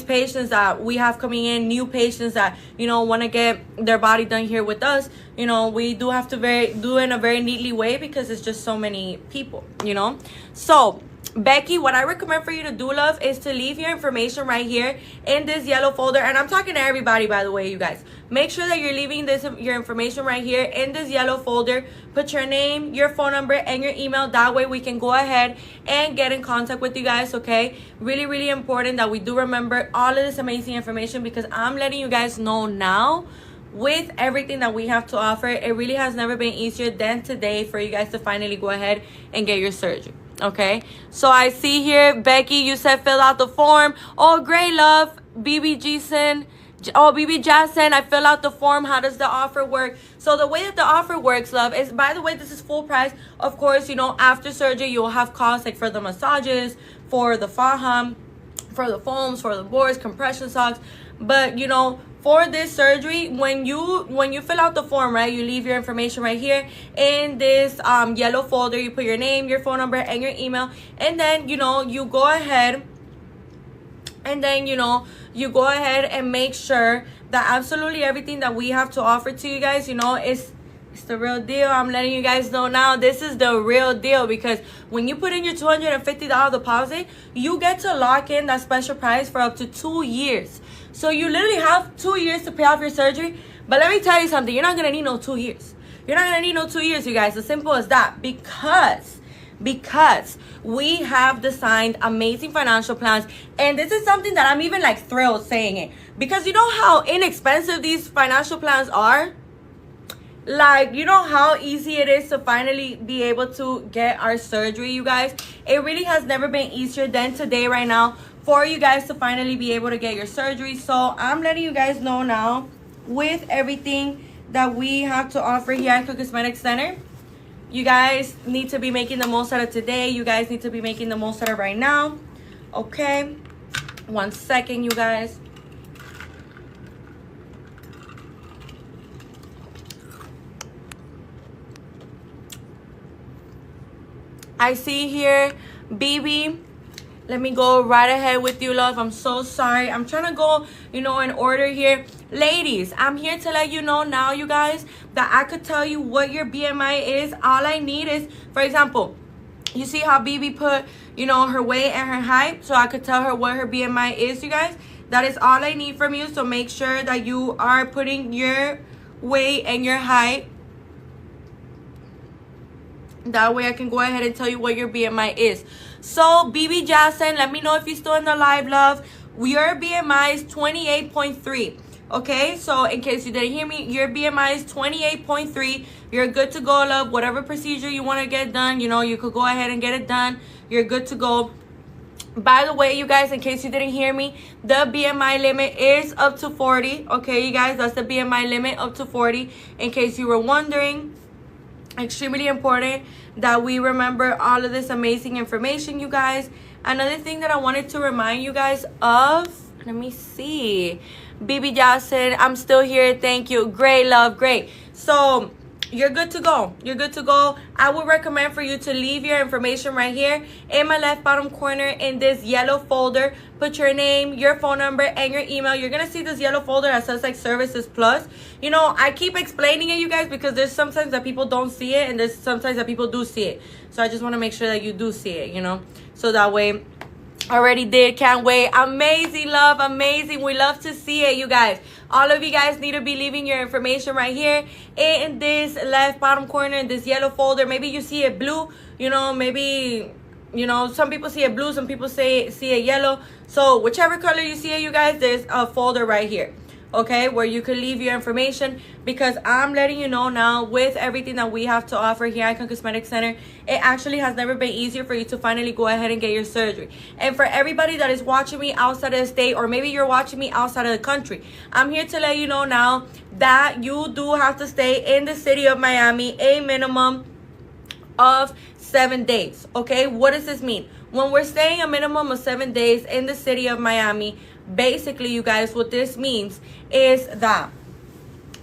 patients that we have coming in, new patients that, you know, want to get their body done here with us, you know, we do have to do in a very neatly way, because it's just so many people, you know. So Becky, what I recommend for you to do, love, is to leave your information right here in this yellow folder. And I'm talking to everybody, by the way, you guys. Make sure that you're leaving your information right here in this yellow folder. Put your name, your phone number, and your email. That way we can go ahead and get in contact with you guys, okay? Really, really important that we do remember all of this amazing information, because I'm letting you guys know now, with everything that we have to offer, it really has never been easier than today for you guys to finally go ahead and get your surgery. Okay, so I see here, Becky, you said fill out the form. Oh, great, love. BB Jason, I fill out the form. How does the offer work? So the way that the offer works, love, is, by the way, this is full price. Of course, you know, after surgery, you'll have costs like for the massages, for the faja, for the foams, for the boards, compression socks. But, you know, for this surgery, when you fill out the form, right, you leave your information right here in this yellow folder. You put your name, your phone number, and your email, and then, you know, you go ahead and make sure that absolutely everything that we have to offer to you guys, you know, is It's the real deal. I'm letting you guys know now. This is the real deal, because when you put in your $250 deposit, you get to lock in that special price for up to 2 years. So you literally have 2 years to pay off your surgery. But let me tell you something. You're not going to need no 2 years. You're not going to need no 2 years, you guys. As simple as that. Because we have designed amazing financial plans. And this is something that I'm even like thrilled saying it. Because you know how inexpensive these financial plans are? Like, you know how easy it is to finally be able to get our surgery, you guys? It really has never been easier than today right now for you guys to finally be able to get your surgery. So I'm letting you guys know now, with everything that we have to offer here at Icon Cosmetic Center, you guys need to be making the most out of today. You guys need to be making the most out of right now. Okay? 1 second, you guys. I see here, BB. Let me go right ahead with you, love. I'm so sorry. I'm trying to go, in order here. Ladies, I'm here to let you know now, you guys, that I could tell you what your BMI is. All I need is, for example, you see how BB put, her weight and her height? So I could tell her what her BMI is, you guys. That is all I need from you. So make sure that you are putting your weight and your height. That way I can go ahead and tell you what your BMI is. So, BB Jackson, let me know if you're still in the live, love. Your BMI is 28.3. Okay, so in case you didn't hear me, your BMI is 28.3. You're good to go, love. Whatever procedure you want to get done, you could go ahead and get it done. You're good to go. By the way, you guys, in case you didn't hear me, the BMI limit is up to 40. Okay, you guys, that's the BMI limit, up to 40. In case you were wondering. Extremely important that we remember all of this amazing information, you guys. Another thing that I wanted to remind you guys of, let me see. BB Johnson, I'm still here. Thank you. Great, love. Great. So you're good to go. You're good to go. I would recommend for you to leave your information right here in my left bottom corner in this yellow folder. Put your name, your phone number, and your email. You're going to see this yellow folder that says like Services Plus. I keep explaining it, you guys, because there's sometimes that people don't see it, and there's sometimes that people do see it. So I just want to make sure that you do see it, So that way, already did. Can't wait. Amazing, love. Amazing. We love to see it, you guys. All of you guys need to be leaving your information right here in this left bottom corner in this yellow folder. Maybe you see it blue, maybe, some people see it blue, some people see it yellow. So whichever color you see it, you guys, there's a folder right here. Okay, where you can leave your information, because I'm letting you know now, with everything that we have to offer here at Icon Cosmetic Center, it actually has never been easier for you to finally go ahead and get your surgery. And for everybody that is watching me outside of the state, or maybe you're watching me outside of the country, I'm here to let you know now that you do have to stay in the city of Miami a minimum of 7 days. Okay, what does this mean? When we're staying a minimum of 7 days in the city of Miami, basically, you guys, what this means is that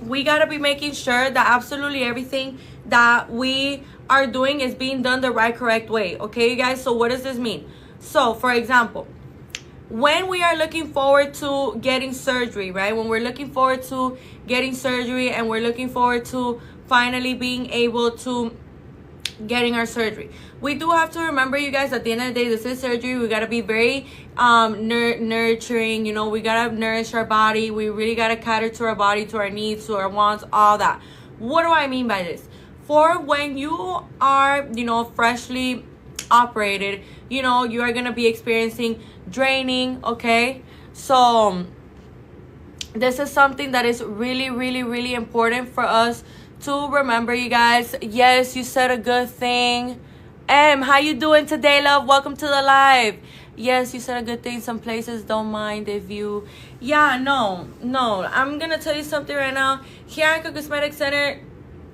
we got to be making sure that absolutely everything that we are doing is being done the right, correct way. Okay, you guys? So what does this mean? So, for example, when we are looking forward to getting surgery, right? When we're looking forward to getting surgery and we're looking forward to finally being able to getting our surgery, we do have to remember, you guys, at the end of the day, this is surgery. We got to be very nurturing. We got to nourish our body. We really got to cater to our body, to our needs, to our wants, all that. What do I mean by this? For when you are, freshly operated, you are going to be experiencing draining. Okay, so this is something that is really, really, really important for us to remember, you guys. Yes, you said a good thing. How you doing today, love? Welcome to the live. Yes, you said a good thing. Some places don't mind if you... Yeah, no. I'm going to tell you something right now. Here at Icon Cosmetic Center,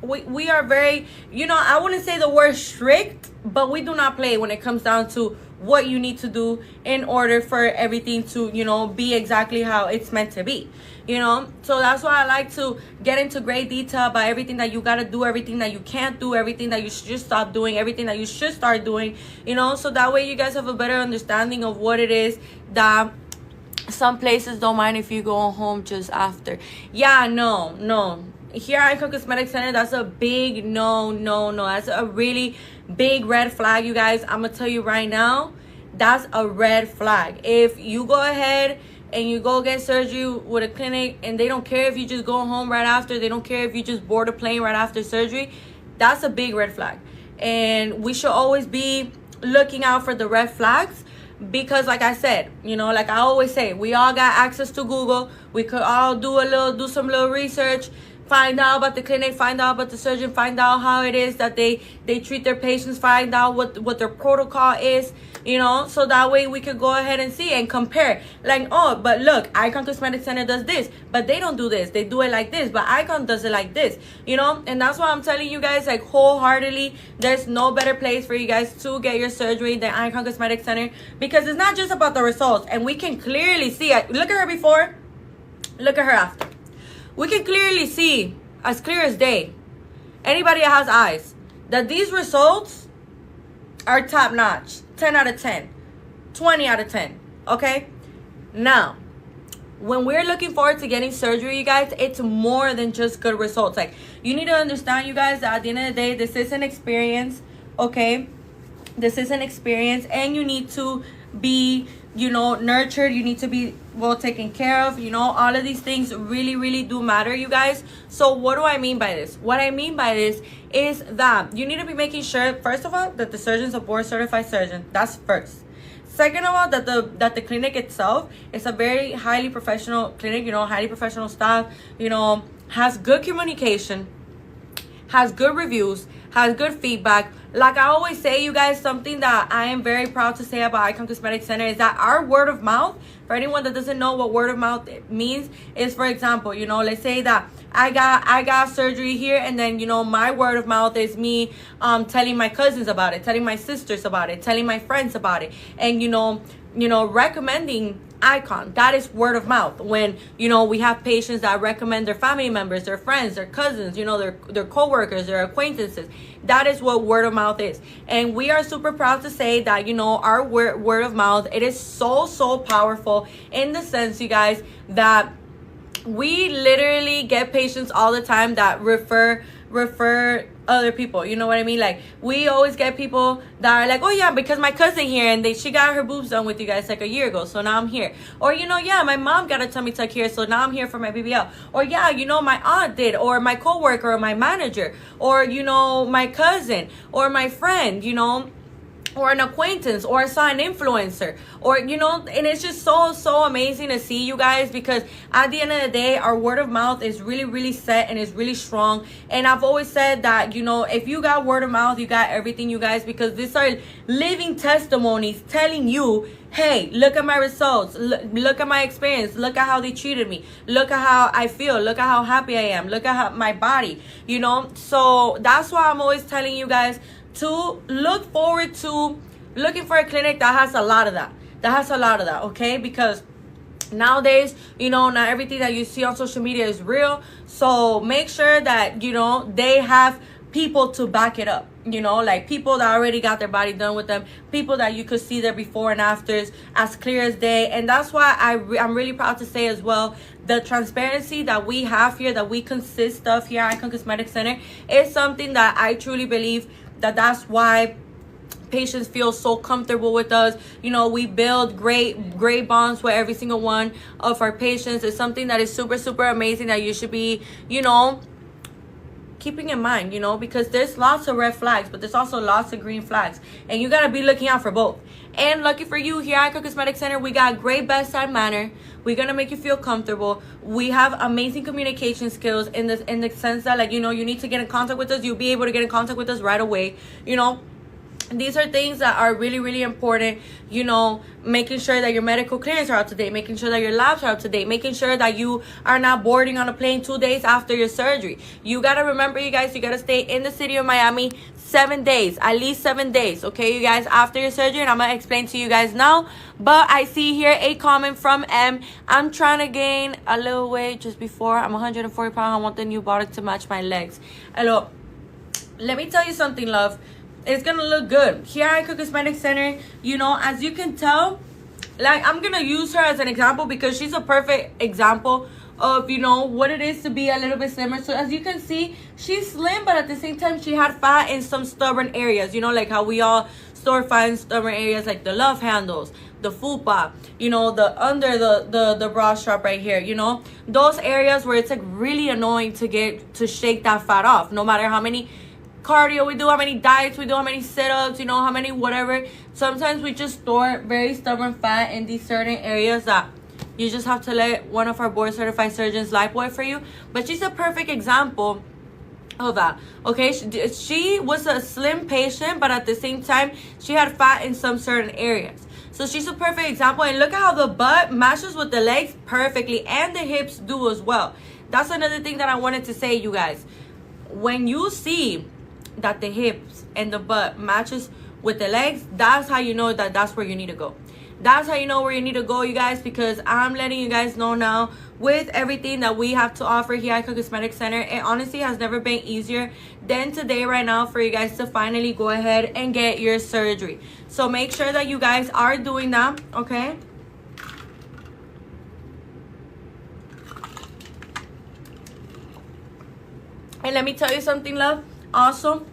we are very... I wouldn't say the word strict, but we do not play when it comes down to what you need to do in order for everything to, be exactly how it's meant to be. So that's why I like to get into great detail about everything that you got to do, everything that you can't do, everything that you should stop doing, everything that you should start doing, so that way you guys have a better understanding of what it is that some places don't mind if you go home just after. Yeah, no. here at Icon Cosmetic Center, that's a big no. That's a really big red flag, you guys. I'm gonna tell you right now, that's a red flag. If you go ahead and you go get surgery with a clinic and they don't care if you just go home right after, they don't care if you just board a plane right after surgery, that's a big red flag. And we should always be looking out for the red flags, because like I said, you know, like I always say, we all got access to Google. We could all do some little research, find out about the clinic, find out about the surgeon, find out how it is that they treat their patients, find out what their protocol is, you know, so that way we could go ahead and see and compare. Like, oh, but look, Icon Cosmetic Center does this, but they don't do this. They do it like this, but Icon does it like this, you know. And that's why I'm telling you guys, like, wholeheartedly, there's no better place for you guys to get your surgery than Icon Cosmetic Center, because it's not just about the results. And we can clearly see it. Look at her before, look at her after. We can clearly see, as clear as day, anybody that has eyes, that these results are top notch. 10 out of 10, 20 out of 10. Okay, now when we're looking forward to getting surgery, you guys, it's more than just good results. Like, you need to understand, you guys, that at the end of the day, this is an experience. Okay, this is an experience, and you need to be, you know, nurtured. You need to be well taken care of. You know, all of these things really do matter, you guys. So what do I mean by this? What I mean by this is that you need to be making sure, first of all, that the surgeon's a board certified surgeon. That's first. Second of all, that the clinic itself is a very highly professional clinic, you know, highly professional staff, you know, has good communication, has good reviews, has good feedback. Like I always say, you guys, something that I am very proud to say about Icon Cosmetic Center is that our word of mouth, for anyone that doesn't know what word of mouth means, is, for example, you know, let's say that I got surgery here, and then, you know, my word of mouth is me telling my cousins about it, telling my sisters about it, telling my friends about it, and you know, recommending Icon. That is word of mouth. When, you know, we have patients that recommend their family members, their friends, their cousins, you know, their co-workers, their acquaintances. That is what word of mouth is. And we are super proud to say that, you know, our word of mouth, it is so powerful, in the sense, you guys, that we literally get patients all the time that refer other people. You know what I mean? Like, we always get people that are like, oh yeah, because my cousin here, and she got her boobs done with you guys like a year ago, so now I'm here. Or, you know, yeah, my mom got a tummy tuck here, so now I'm here for my BBL. Or, yeah, you know, my aunt did, or my coworker, or my manager, or, you know, my cousin, or my friend, you know, or an acquaintance, or I saw an influencer, or, you know, and it's just so amazing to see, you guys, because at the end of the day, our word of mouth is really set and is really strong. And I've always said that, you know, if you got word of mouth, you got everything, you guys, because these are living testimonies telling you, hey, look at my results, look at my experience, look at how they treated me, look at how I feel, look at how happy I am, look at how my body, you know. So that's why I'm always telling you guys to look forward to looking for a clinic that has a lot of that, okay? Because nowadays, you know, not everything that you see on social media is real. So make sure that, you know, they have people to back it up, you know, like people that already got their body done with them, people that you could see their before and afters as clear as day. And that's why I'm really proud to say as well, the transparency that we have here, that we consist of here at Icon Cosmetic Center, is something that I truly believe that's why patients feel so comfortable with us. You know, we build great bonds with every single one of our patients. It's something that is super amazing that you should be, you know, keeping in mind, you know, because there's lots of red flags, but there's also lots of green flags, and you got to be looking out for both. And lucky for you, here at Icon Cosmetic Center, we got great bedside manner. We're gonna make you feel comfortable. We have amazing communication skills in the sense that, like, you know, you need to get in contact with us, you'll be able to get in contact with us right away. You know, these are things that are really important. You know, making sure that your medical clearance are up to date, making sure that your labs are up to date, making sure that you are not boarding on a plane 2 days after your surgery. You got to remember, you guys, you got to stay in the city of Miami 7 days, at least 7 days, okay, you guys, after your surgery. And I'm going to explain to you guys now. But I see here a comment from M. I'm trying to gain a little weight just before. I'm 140 pounds. I want the new body to match my legs. Hello. Let me tell you something, love. It's gonna look good here at Icon Cosmetic Center. You know, as you can tell, like, I'm gonna use her as an example because she's a perfect example of, you know, what it is to be a little bit slimmer. So as you can see, she's slim, but at the same time she had fat in some stubborn areas, you know, like how we all store fat in stubborn areas, like the love handles, the fupa, you know, the under the bra strap right here, you know, those areas where it's like really annoying to shake that fat off, no matter how many cardio we do, how many diets we do, how many sit-ups, you know, how many whatever. Sometimes we just store very stubborn fat in these certain areas that you just have to let one of our board certified surgeons lipo it for you. But she's a perfect example of that. Okay, she was a slim patient, but at the same time she had fat in some certain areas. So she's a perfect example. And look at how the butt matches with the legs perfectly, and the hips do as well. That's another thing that I wanted to say, you guys. When you see that the hips and the butt matches with the legs, that's how you know that that's where you need to go. That's how you know where you need to go, you guys, because I'm letting you guys know now with everything that we have to offer here at Icon Cosmetic Center. It honestly has never been easier than today right now for you guys to finally go ahead and get your surgery. So make sure that you guys are doing that, okay? And let me tell you something, love. Also,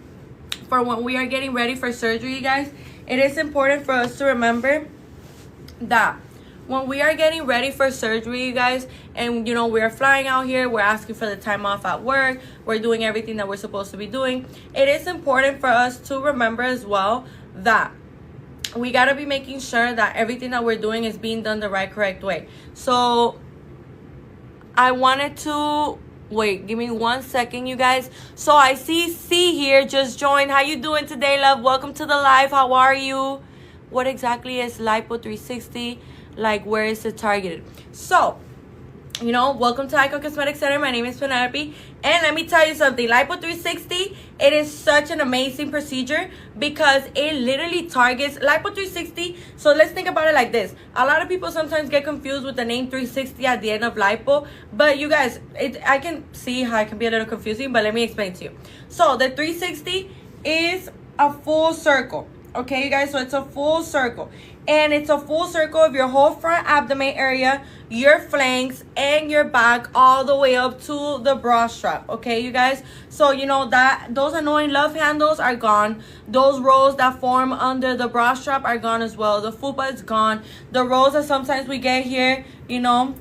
for when we are getting ready for surgery, you guys, it is important for us to remember that when we are getting ready for surgery, you guys, and you know, we're flying out here, we're asking for the time off at work, we're doing everything that we're supposed to be doing, it is important for us to remember as well that we got to be making sure that everything that we're doing is being done the right, correct way. So I wanted to wait, give me 1 second, you guys. So I see C here just joined. How you doing today, love? Welcome to the live. How are you? What exactly is Lipo 360? Like, where is it targeted? So, you know, welcome to Icon Cosmetic Center. My name is Penelope. And let me tell you something. Lipo 360, it is such an amazing procedure because it literally targets Lipo 360. So let's think about it like this. A lot of people sometimes get confused with the name 360 at the end of Lipo. But you guys, I can see how it can be a little confusing, but let me explain to you. So the 360 is a full circle. Okay, you guys, so it's a full circle. And it's a full circle of your whole front abdomen area, your flanks, and your back, all the way up to the bra strap. Okay, you guys? So, you know, that those annoying love handles are gone. Those rolls that form under the bra strap are gone as well. The fupa is gone. The rolls that sometimes we get here, you know,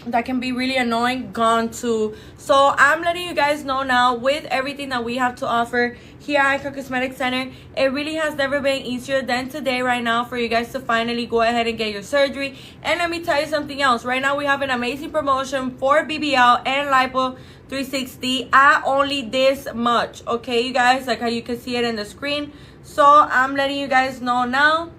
that can be really annoying, gone too. So I'm letting you guys know now with everything that we have to offer here at Icon Cosmetic Center, it really has never been easier than today right now for you guys to finally go ahead and get your surgery. And let me tell you something else. Right now we have an amazing promotion for BBL and Lipo 360 at only this much. Okay, you guys, like how you can see it in the screen. So I'm letting you guys know now.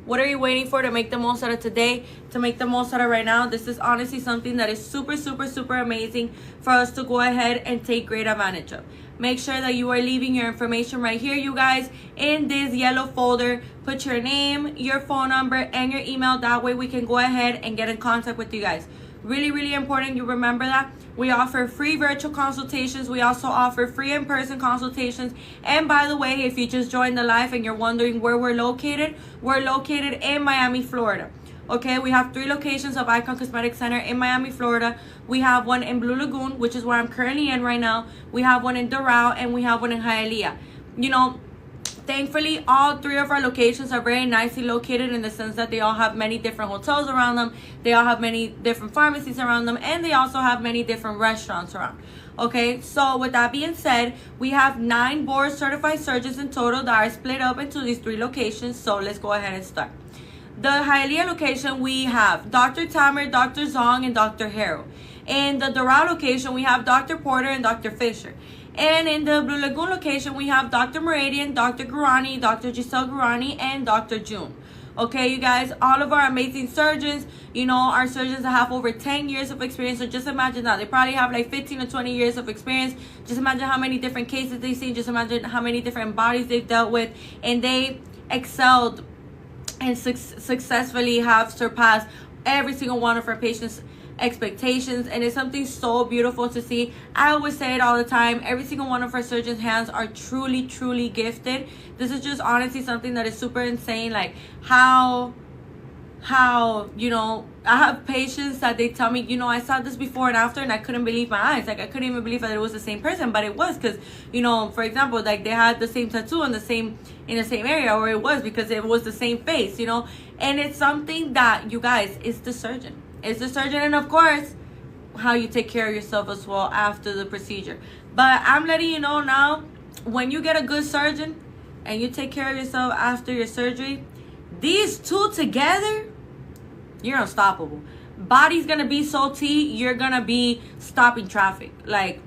What are you waiting for to make the most out of today, to make the most out of right now? This is honestly something that is super, super, super amazing for us to go ahead and take great advantage of. Make sure that you are leaving your information right here, you guys, in this yellow folder. Put your name, your phone number, and your email. That way we can go ahead and get in contact with you guys. Really, really important you remember that. We offer free virtual consultations. We also offer free in-person consultations. And by the way, if you just joined the live and you're wondering where we're located in Miami, Florida. Okay, we have 3 locations of Icon Cosmetic Center in Miami, Florida. We have one in Blue Lagoon, which is where I'm currently in right now. We have one in Doral, and we have one in Hialeah. You know, thankfully, all 3 of our locations are very nicely located in the sense that they all have many different hotels around them. They all have many different pharmacies around them. And they also have many different restaurants around. Okay, so with that being said, we have 9 board certified surgeons in total that are split up into these 3 locations. So let's go ahead and start. The Hialeah location, we have Dr. Tamer, Dr. Zong, and Dr. Harrow. In the Doral location, we have Dr. Porter and Dr. Fisher. And in the Blue Lagoon location, we have Dr. Meridian, Dr. Gurani, Dr. Giselle Gurani, and Dr. June. Okay, you guys, all of our amazing surgeons, you know, our surgeons that have over 10 years of experience. So just imagine that. They probably have like 15 to 20 years of experience. Just imagine how many different cases they've seen. Just imagine how many different bodies they've dealt with. And they excelled and successfully have surpassed every single one of our patients' expectations, and it's something so beautiful to see. I always say it all the time, every single one of our surgeons' hands are truly, truly gifted. This is just honestly something that is super insane, like how how, you know, I have patients that they tell me, you know, I saw this before and after and I couldn't believe my eyes. Like, I couldn't even believe that it was the same person, but it was, because, you know, for example, like they had the same tattoo in the same area, or it was because it was the same face, you know. And it's something that, you guys, it's the surgeon. It's the surgeon, and of course, how you take care of yourself as well after the procedure. But I'm letting you know now, when you get a good surgeon and you take care of yourself after your surgery, these two together, you're unstoppable. Body's gonna be so T, you're gonna be stopping traffic. Like,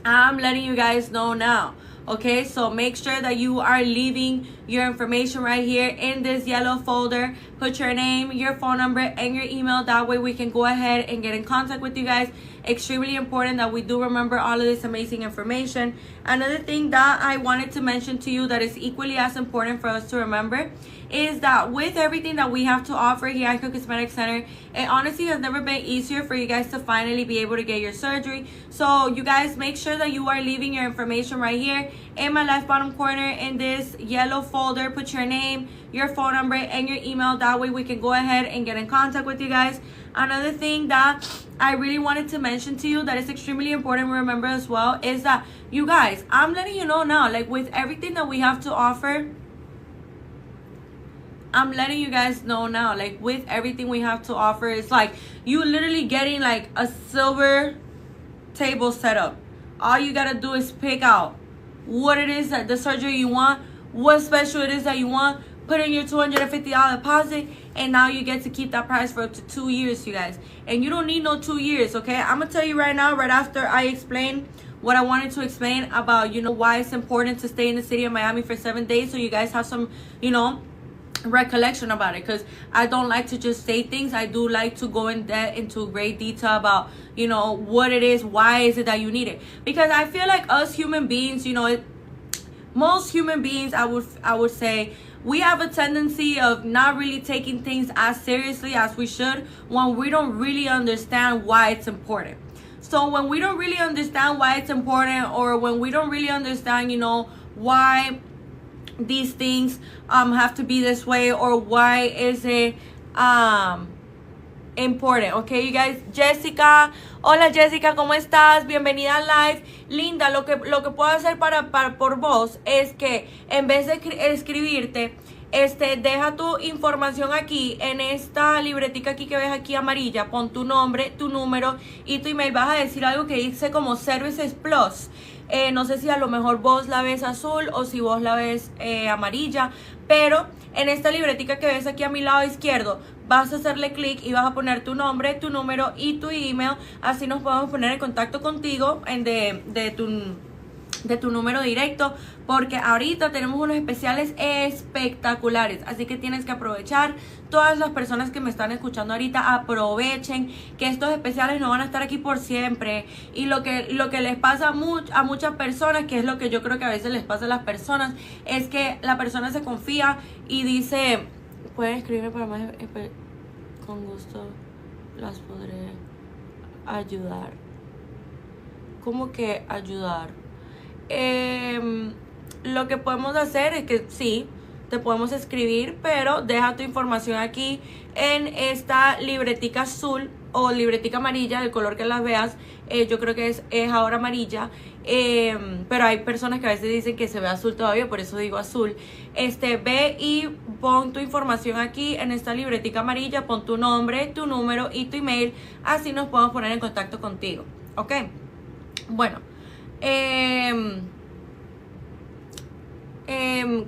I'm letting you guys know now. Okay, so make sure that you are leaving your information right here in this yellow folder. Put your name, your phone number, and your email. That way we can go ahead and get in contact with you guys. Extremely important that we do remember all of this amazing information. Another thing that I wanted to mention to you that is equally as important for us to remember is that with everything that we have to offer here at Icon Cosmetic Center, it honestly has never been easier for you guys to finally be able to get your surgery. So you guys make sure that you are leaving your information right here in my left bottom corner in this yellow folder. Put your name, your phone number, and your email. That way we can go ahead and get in contact with you guys. Another thing that I really wanted to mention to you that is extremely important to remember as well is that, you guys, I'm letting you know now, like with everything that we have to offer, I'm letting you guys know now, like with everything we have to offer, it's like you literally getting like a silver table setup. All you gotta do is pick out what it is that the surgery you want, what special it is that you want, put in your $250 deposit, and now you get to keep that price for up to 2 years, you guys. And you don't need no 2 years, okay? I'm gonna tell you right now, right after I explain what I wanted to explain about, you know, why it's important to stay in the city of Miami for 7 days, so you guys have some, you know, recollection about it, because I don't like to just say things. I do like to go into great detail about, you know, what it is, why is it that you need it. Because I feel like us human beings, you know, most human beings, I would say, we have a tendency of not really taking things as seriously as we should when we don't really understand why it's important. So when we don't really understand why it's important, or when we don't really understand, you know, why these things have to be this way, or why is it important, okay, you guys. Jessica, hola Jessica, ¿cómo estás? Bienvenida al live. Linda, lo que puedo hacer por vos es que en vez de escribirte, deja tu información aquí en esta libretica aquí que ves aquí amarilla. Pon tu nombre, tu número y tu email. Vas a decir algo que dice como Services Plus. No sé si a lo mejor vos la ves azul o si vos la ves amarilla, pero en esta libretica que ves aquí a mi lado izquierdo vas a hacerle clic y vas a poner tu nombre, tu número y tu email. Así nos podemos poner en contacto contigo de tu número directo, porque ahorita tenemos unos especiales espectaculares, así que tienes que aprovechar. Todas las personas que me están escuchando ahorita, aprovechen que estos especiales no van a estar aquí por siempre. Y lo que les pasa a muchas personas, que es lo que yo creo que a veces les pasa a las personas, es que la persona se confía y dice, pueden escribirme para más, con gusto las podré ayudar. ¿Cómo que ayudar? Lo que podemos hacer es que sí, te podemos escribir, pero deja tu información aquí en esta libretica azul o libretica amarilla, del color que las veas. Yo creo que es ahora amarilla, pero hay personas que a veces dicen que se ve azul todavía, por eso digo azul. Ve y pon tu información aquí en esta libretica amarilla, pon tu nombre, tu número y tu email, así nos podemos poner en contacto contigo, ¿ok? Bueno,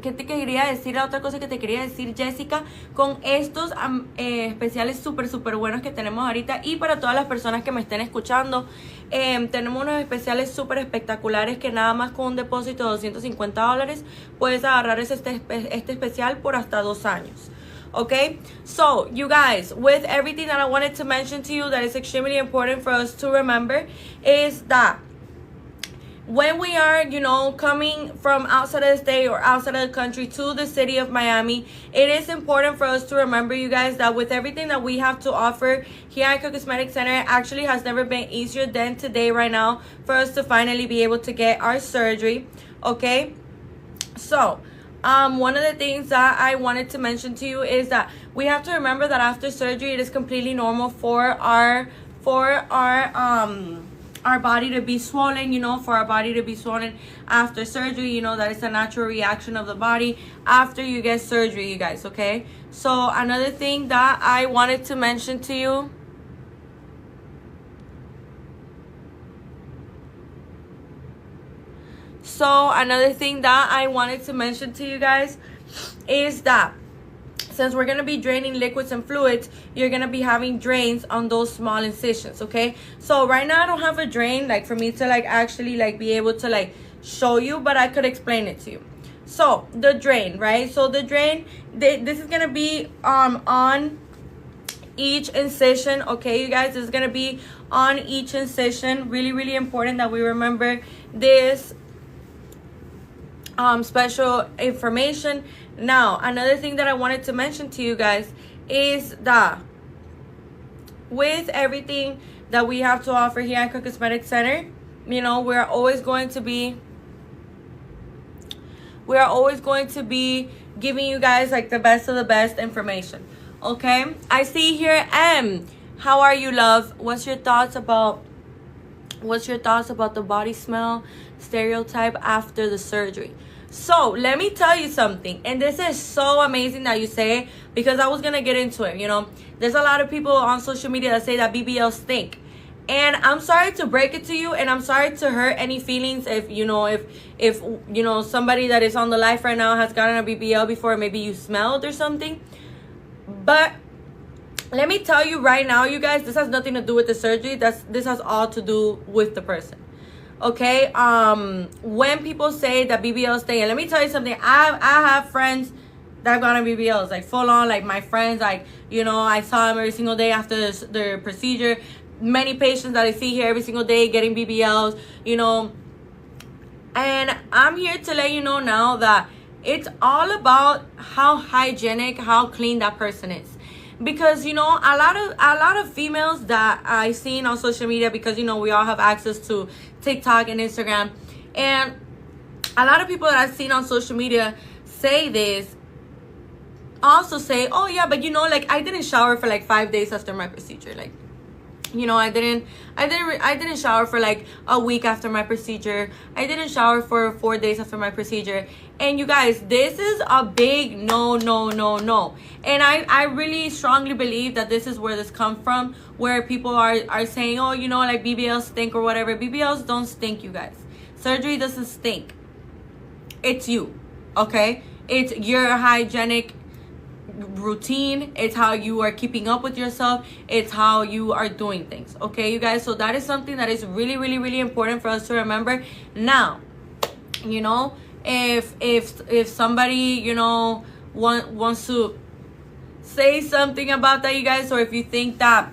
¿qué te quería decir? La otra cosa que te quería decir, Jessica, con estos especiales súper buenos que tenemos ahorita, y para todas las personas que me estén escuchando, tenemos unos especiales súper espectaculares que nada más con un depósito de $250 puedes agarrar este especial por hasta 2 años. Okay, so you guys, with everything that I wanted to mention to you that is extremely important for us to remember is that when we are, you know, coming from outside of the state or outside of the country to the city of Miami, it is important for us to remember, you guys, that with everything that we have to offer here at Icon Cosmetic Center, it actually has never been easier than today right now for us to finally be able to get our surgery, okay? So one of the things that I wanted to mention to you is that we have to remember that after surgery, it is completely normal for our body to be swollen, you know, for our body to be swollen after surgery. You know, that is a natural reaction of the body after you get surgery, you guys, okay? So another thing that I wanted to mention to you, guys is that since we're going to be draining liquids and fluids, you're going to be having drains on those small incisions, okay? So right now I don't have a drain like for me to like actually like be able to like show you, but I could explain it to you. So the drain, right? So the drain, this is going to be on each incision, okay, you guys? This is going to be on each incision. Really, really important that we remember this special information. Now, another thing that I wanted to mention to you guys is that with everything that we have to offer here at Icon Cosmetic Center, you know, we're always going to be giving you guys like the best of the best information, okay? I see here M. How are you, love? What's your thoughts about the body smell stereotype after the surgery? So let me tell you something, and this is so amazing that you say it, because I was gonna get into it. You know, there's a lot of people on social media that say that BBLs stink, and I'm sorry to break it to you, and I'm sorry to hurt any feelings if you know somebody that is on the live right now has gotten a BBL before, maybe you smelled or something. But let me tell you right now, you guys, this has nothing to do with the surgery. This has all to do with the person. Okay, when people say that BBLs stink, and let me tell you something, I have friends that have gone on BBLs, like full on, like my friends, like, you know, I saw them every single day after their procedure. Many patients that I see here every single day getting BBLs, you know, and I'm here to let you know now that it's all about how hygienic, how clean that person is. Because, you know, a lot of females that I've seen on social media, because, you know, we all have access to TikTok and Instagram, and a lot of people that I've seen on social media say this, also say, oh yeah, but you know, like, I didn't shower for like 5 days after my procedure. Like, you know, I didn't shower for like a week after my procedure. I didn't shower for 4 days after my procedure. And you guys, this is a big no. And I really strongly believe that this is where this comes from, where people are saying, oh, you know, like BBLs stink or whatever. BBLs don't stink, you guys. Surgery doesn't stink. It's you, okay? It's your hygienic routine. It's how you are keeping up with yourself. It's how you are doing things, okay, you guys? So that is something that is really, really, really important for us to remember. Now, you know, if somebody, you know, wants to say something about that, you guys, or if you think that,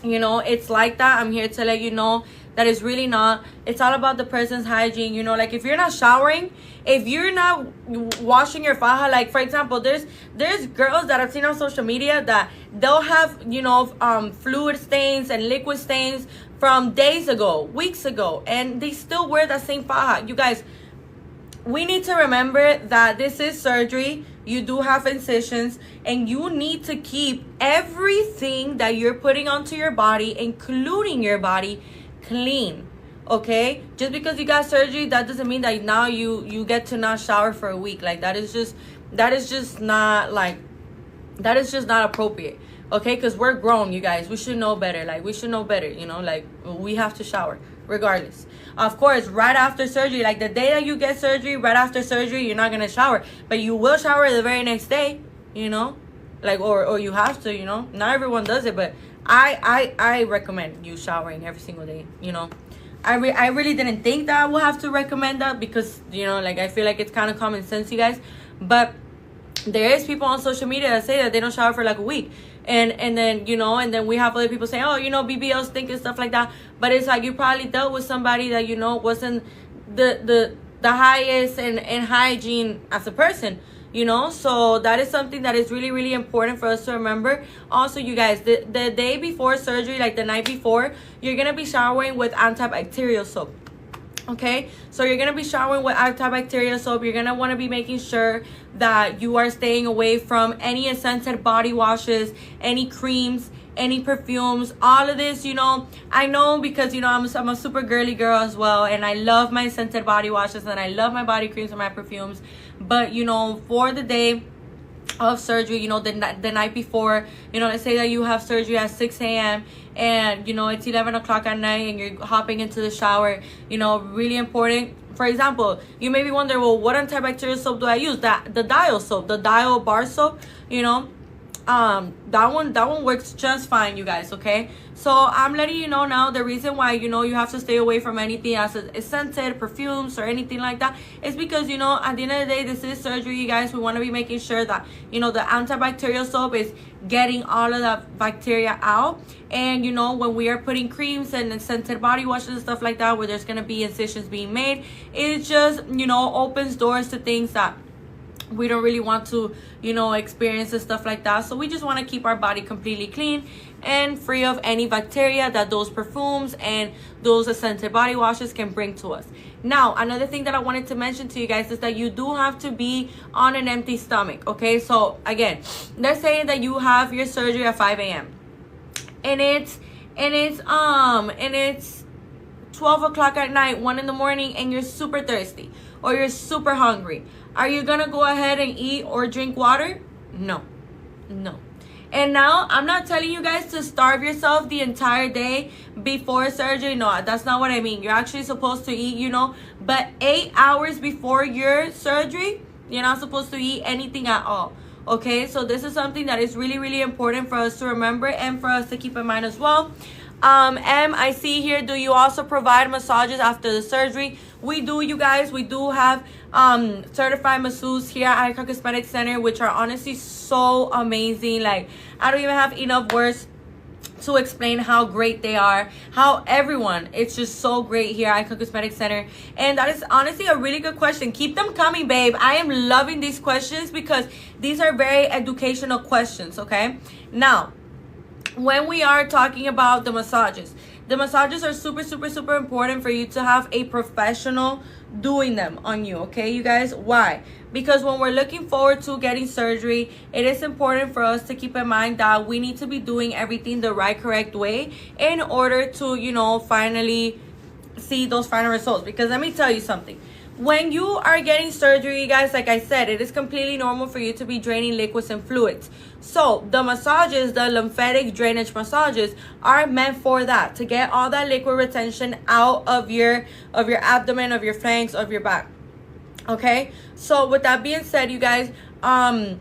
you know, it's like that, I'm here to let you know that it's really not. It's all about the person's hygiene. You know, like, if you're not showering, if you're not washing your faja, like, for example, there's girls that I've seen on social media that they'll have, you know, fluid stains and liquid stains from days ago, weeks ago, and they still wear that same faja. You guys, we need to remember that this is surgery. You do have incisions, and you need to keep everything that you're putting onto your body, including your body, clean, okay? Just because you got surgery, that doesn't mean that now you get to not shower for a week. Like, that is just not appropriate, okay? Because we're grown, you guys. We should know better. Like, we should know better, you know? Like, we have to shower regardless. Of course, right after surgery, like the day that you get surgery, right after surgery, you're not gonna shower, but you will shower the very next day, you know? Like, or you have to, you know? Not everyone does it, but I recommend you showering every single day, you know? I really didn't think that I would have to recommend that, because, you know, like, I feel like it's kind of common sense, you guys. But there is people on social media that say that they don't shower for like a week. And then, you know, and then we have other people saying, oh, you know, BBLs stink and stuff like that. But it's like, you probably dealt with somebody that, you know, wasn't the highest in hygiene as a person, you know? So that is something that is really, really important for us to remember. Also, you guys, the day before surgery, like the night before, you're going to be showering with antibacterial soap. Okay, so you're going to be showering with antibacterial soap. You're going to want to be making sure that you are staying away from any scented body washes, any creams, any perfumes, all of this. I know because I'm a super girly girl as well, and I love my scented body washes, and I love my body creams and my perfumes. But for the day of surgery, the night before, let's say that you have surgery at 6 a.m. and it's 11 o'clock at night and you're hopping into the shower, really important. For example, you may be wondering, well, what antibacterial soap do I use? The Dial soap, the Dial bar soap, that one works just fine, you guys. Okay, so I'm letting you know now the reason why you have to stay away from anything as scented perfumes or anything like that is because at the end of the day, this is surgery, you guys. We want to be making sure that the antibacterial soap is getting all of that bacteria out. And when we are putting creams and scented body washes and stuff like that, where there's going to be incisions being made, it just opens doors to things that we don't really want to experience and stuff like that. So we just want to keep our body completely clean and free of any bacteria that those perfumes and those scented body washes can bring to us. Now, another thing that I wanted to mention to you guys is that you do have to be on an empty stomach. Okay, so again, let's say that you have your surgery at 5 a.m. and it's 12 o'clock at night, 1 in the morning, and you're super thirsty or you're super hungry. Are you gonna go ahead and eat or drink water? No. And now, I'm not telling you guys to starve yourself the entire day before surgery. No, that's not what I mean. You're actually supposed to eat, but 8 hours before your surgery, you're not supposed to eat anything at all. Okay, so this is something that is really, really important for us to remember and for us to keep in mind as well. I see here, do you also provide massages after the surgery? We do, you guys. We do have certified masseuses here at Icon Cosmetic Center, which are honestly so amazing. Like, I don't even have enough words to explain how great they are, how everyone, it's just so great here at Icon Cosmetic Center. And that is honestly a really good question. Keep them coming, babe. I am loving these questions because these are very educational questions. Okay, now when we are talking about the massages are super, super, super important for you to have a professional doing them on you. Okay, you guys. Why? Because when we're looking forward to getting surgery, it is important for us to keep in mind that we need to be doing everything the right, correct way in order to, finally see those final results. Because let me tell you something. When you are getting surgery, you guys, like I said, it is completely normal for you to be draining liquids and fluids. So the massages, the lymphatic drainage massages, are meant for that, to get all that liquid retention out of your abdomen, of your flanks, of your back. Okay, so with that being said, you guys, 9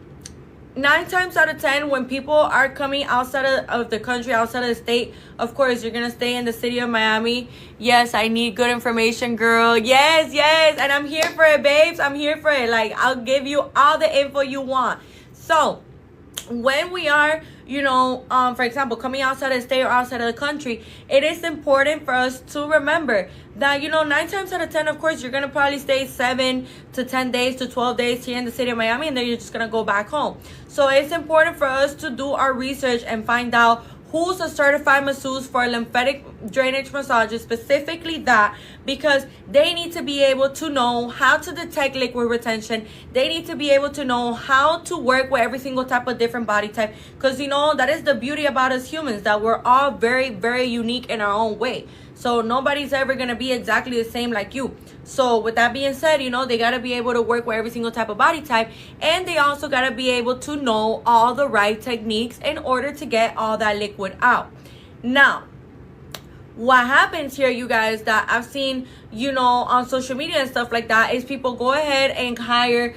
times out of 10, when people are coming outside of the country, outside of the state, of course, you're going to stay in the city of Miami. Yes, I need good information, girl. Yes. And I'm here for it, babes. I'm here for it. Like, I'll give you all the info you want. So when we are, for example, coming outside of the state or outside of the country, it is important for us to remember that, 9 times out of 10, of course, you're going to probably stay 7 to 10 days to 12 days here in the city of Miami, and then you're just going to go back home. So it's important for us to do our research and find out who's a certified masseuse for lymphatic drainage massages, specifically that, because they need to be able to know how to detect liquid retention. They need to be able to know how to work with every single type of different body type, because that is the beauty about us humans, that we're all very, very unique in our own way. So nobody's ever going to be exactly the same like you. So with that being said, they got to be able to work with every single type of body type. And they also got to be able to know all the right techniques in order to get all that liquid out. Now, what happens here, you guys, that I've seen, on social media and stuff like that, is people go ahead and hire,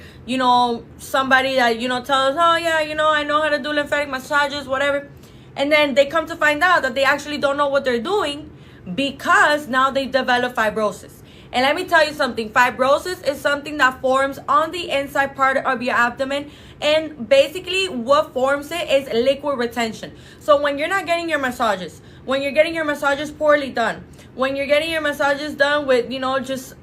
somebody that, tells us, oh yeah, I know how to do lymphatic massages, whatever. And then they come to find out that they actually don't know what they're doing, because now they develop fibrosis. And let me tell you something. Fibrosis is something that forms on the inside part of your abdomen. And basically what forms it is liquid retention. So when you're not getting your massages, when you're getting your massages poorly done, when you're getting your massages done with, just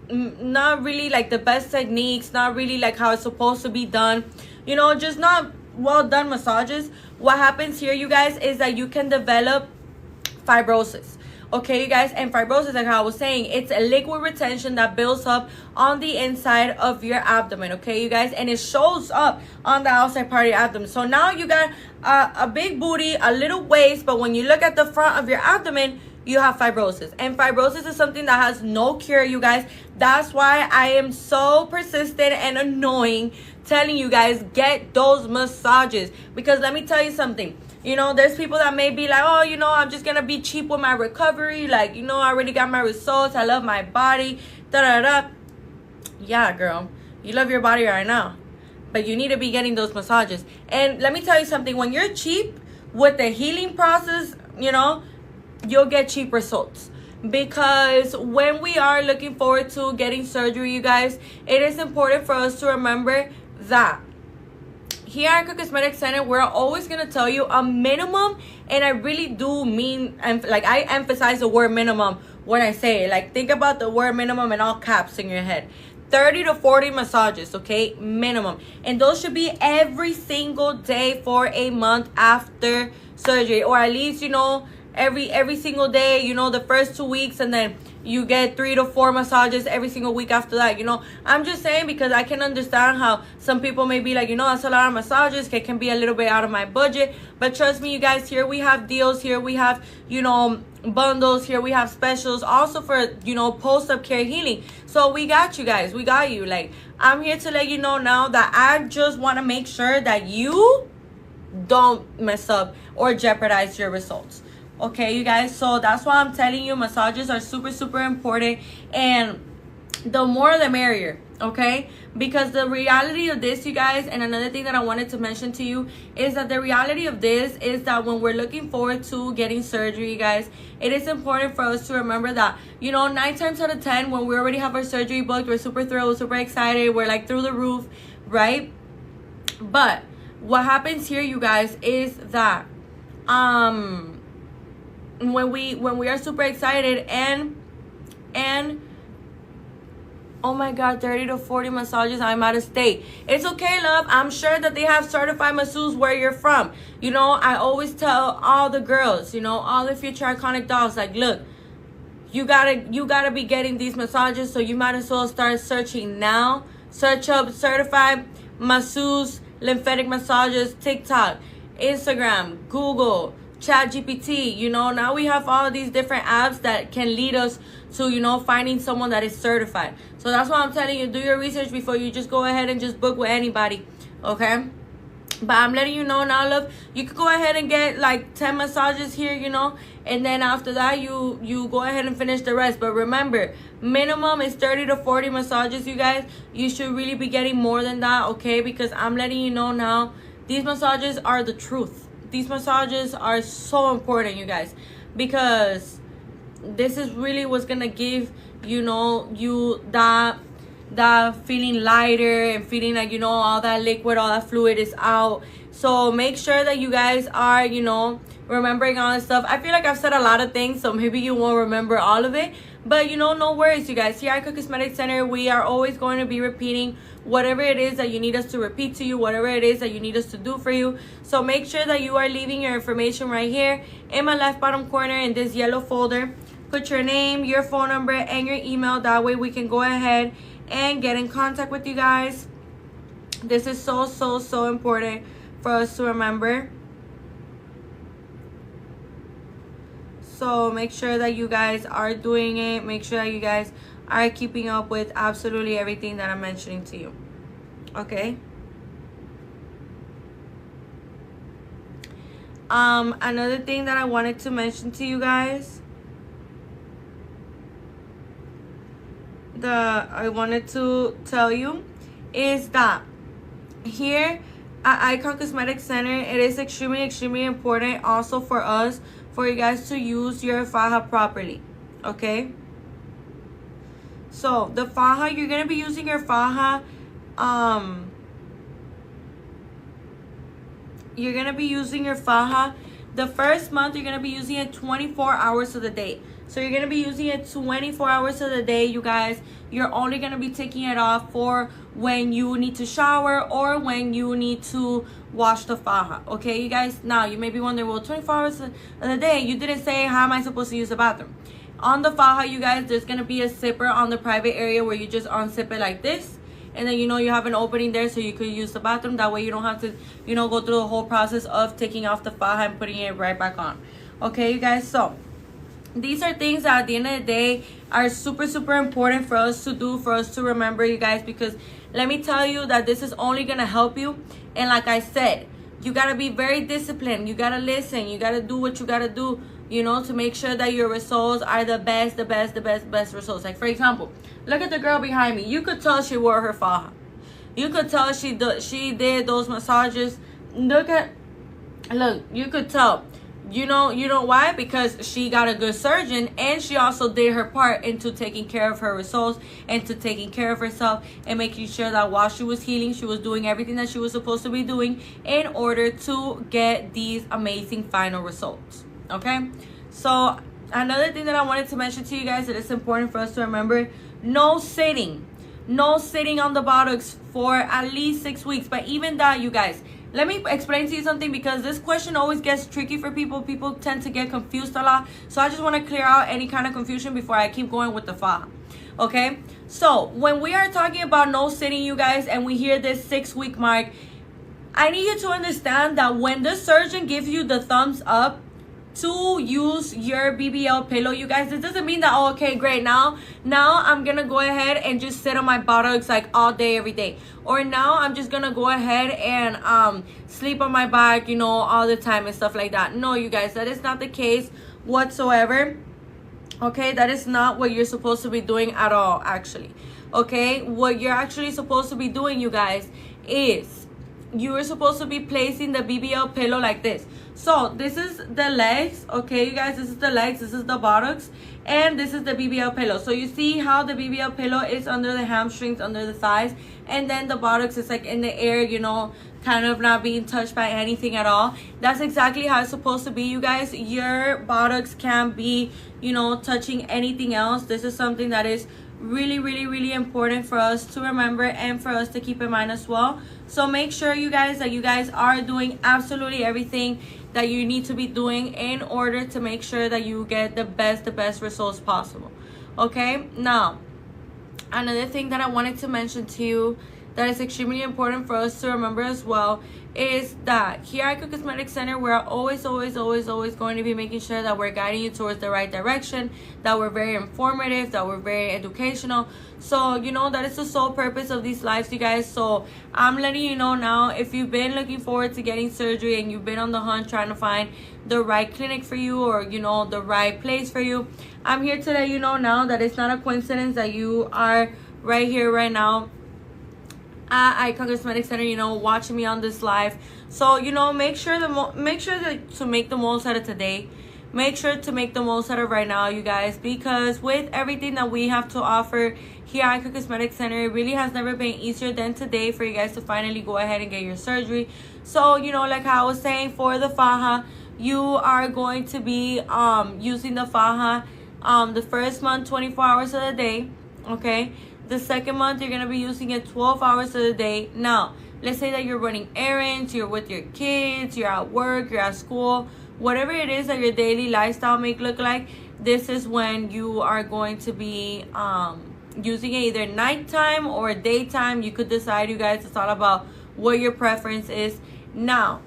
not really like the best techniques, not really like how it's supposed to be done, just not well done massages, what happens here, you guys, is that you can develop fibrosis. Okay, you guys, and fibrosis, like how I was saying, it's a liquid retention that builds up on the inside of your abdomen. Okay, you guys, and it shows up on the outside part of your abdomen. So now you got a big booty, a little waist, but when you look at the front of your abdomen, you have fibrosis. And fibrosis is something that has no cure, you guys. That's why I am so persistent and annoying telling you guys, get those massages. Because let me tell you something. You know, there's people that may be like, oh, you know, I'm just gonna be cheap with my recovery. Like, you know, I already got my results. I love my body. Da-da-da. Yeah, girl. You love your body right now. But you need to be getting those massages. And let me tell you something. When you're cheap with the healing process, you know, you'll get cheap results. Because when we are looking forward to getting surgery, you guys, it is important for us to remember that here at Icon Cosmetic Center, we're always going to tell you a minimum, and I really do mean, like, I emphasize the word minimum when I say it. Like, think about the word minimum in all caps in your head. 30 to 40 massages, okay? Minimum. And those should be every single day for a month after surgery, or at least, you know, every single day, you know, the first 2 weeks, and then you get 3 to 4 massages every single week after that. You know, I'm just saying, because I can understand how some people may be like, you know, that's a lot of massages, it can be a little bit out of my budget. But trust me, you guys, here we have deals, here we have, you know, bundles, here we have specials also for, you know, post-up care healing. So we got you guys, we got you. Like, I'm here to let you know now that I just want to make sure that you don't mess up or jeopardize your results. Okay, you guys, so that's why I'm telling you, massages are super, super important, and the more the merrier, okay? Because the reality of this, you guys, and another thing that I wanted to mention to you is that the reality of this is that when we're looking forward to getting surgery, you guys, it is important for us to remember that, you know, 9 times out of 10, when we already have our surgery booked, we're super thrilled, super excited, we're like through the roof, right? But what happens here, you guys, is that when we are super excited and oh my god, 30 to 40 massages, I'm out of state. It's okay, love. I'm sure that they have certified masseuses where you're from. You know, I always tell all the girls, you know, all the future iconic dolls, like, look, you gotta be getting these massages, so you might as well start searching now. Search up certified masseuse lymphatic massages, TikTok, Instagram, Google, ChatGPT. You know, now we have all of these different apps that can lead us to, you know, finding someone that is certified. So that's why I'm telling you, do your research before you just go ahead and just book with anybody, okay? But I'm letting you know now, love, you could go ahead and get like 10 massages here, you know, and then after that you go ahead and finish the rest. But remember, minimum is 30 to 40 massages, you guys. You should really be getting more than that, okay? Because I'm letting you know now, these massages are the truth. These massages are so important, you guys, because this is really what's gonna give, you know, you that feeling lighter and feeling like, you know, all that liquid, all that fluid is out. So make sure that you guys are, you know, remembering all this stuff. I feel like I've said a lot of things, so maybe you won't remember all of it, but you know, no worries, you guys. Here at Icon Cosmetic Center, we are always going to be repeating whatever it is that you need us to repeat to you, whatever it is that you need us to do for you. So make sure that you are leaving your information right here in my left bottom corner in this yellow folder. Put your name, your phone number, and your email. That way we can go ahead and get in contact with you guys. This is so, so, so important for us to remember. So make sure that you guys are doing it. Make sure that you guys are keeping up with absolutely everything that I'm mentioning to you. Okay? Another thing that I wanted to mention to you guys, I wanted to tell you, is that here at Icon Cosmetic Center, it is extremely, extremely important also for us, for you guys to use your faja properly, okay? So the faja, you're gonna be using your faja, you're gonna be using your faja The first month, you're going to be using it 24 hours of the day. So you're going to be using it 24 hours of the day, you guys. You're only going to be taking it off for when you need to shower or when you need to wash the faja. Okay, you guys? Now, you may be wondering, well, 24 hours of the day, you didn't say, how am I supposed to use the bathroom? On the faja, you guys, there's going to be a zipper on the private area where you just unzip it like this. And then, you have an opening there so you could use the bathroom. That way you don't have to, go through the whole process of taking off the faja and putting it right back on. Okay, you guys? So these are things that at the end of the day are super, super important for us to do, for us to remember, you guys, because let me tell you that this is only going to help you. And like I said, you got to be very disciplined. You got to listen. You got to do what you got to do, to make sure that your results are the best results. Like, for example, look at the girl behind me. You could tell she wore her faja. You could tell she did those massages. Look, you could tell. You know why? Because she got a good surgeon, and she also did her part into taking care of her results and to taking care of herself and making sure that while she was healing, she was doing everything that she was supposed to be doing in order to get these amazing final results. Okay? So another thing that I wanted to mention to you guys that it's important for us to remember, no sitting on the buttocks for at least 6 weeks. But even that, you guys, let me explain to you something, because this question always gets tricky for people. People tend to get confused a lot. So I just want to clear out any kind of confusion before I keep going with the faja. Okay? So when we are talking about no sitting, you guys, and we hear this 6-week mark, I need you to understand that when the surgeon gives you the thumbs up to use your BBL pillow, you guys, this doesn't mean that, oh, okay, great, now I'm gonna go ahead and just sit on my buttocks like all day every day, or now I'm just gonna go ahead and sleep on my back, all the time and stuff like that. No, you guys, that is not the case whatsoever. Okay, that is not what you're supposed to be doing at all, actually. Okay, what you're actually supposed to be doing, you guys, is you are supposed to be placing the BBL pillow like this. So this is the legs, okay, you guys, this is the legs, this is the buttocks, and this is the BBL pillow. So you see how the BBL pillow is under the hamstrings, under the thighs, and then the buttocks is like in the air, kind of not being touched by anything at all. That's exactly how it's supposed to be, you guys. Your buttocks can't be, touching anything else. This is something that is really, really, really important for us to remember and for us to keep in mind as well. So make sure, you guys, that you guys are doing absolutely everything that you need to be doing in order to make sure that you get the best results possible. Okay, now another thing that I wanted to mention to you that is extremely important for us to remember as well is that here at Icon Cosmetic Center, we're always going to be making sure that we're guiding you towards the right direction, that we're very informative, that we're very educational. So, that is the sole purpose of these lives, you guys. So I'm letting you know now, if you've been looking forward to getting surgery and you've been on the hunt trying to find the right clinic for you or, the right place for you, I'm here to let you know now that it's not a coincidence that you are right here, right now, at Icon Cosmetic Center, watching me on this live. So, make sure to make the most out of today. Make sure to make the most out of right now, you guys, because with everything that we have to offer here at Icon Cosmetic Center, it really has never been easier than today for you guys to finally go ahead and get your surgery. So, like how I was saying, for the faja, you are going to be using the faja the first month 24 hours of the day, okay? The second month, you're going to be using it 12 hours of the day. Now, let's say that you're running errands, you're with your kids, you're at work, you're at school, whatever it is that your daily lifestyle may look like, this is when you are going to be using it either nighttime or daytime. You could decide, you guys. It's all about what your preference is. Now,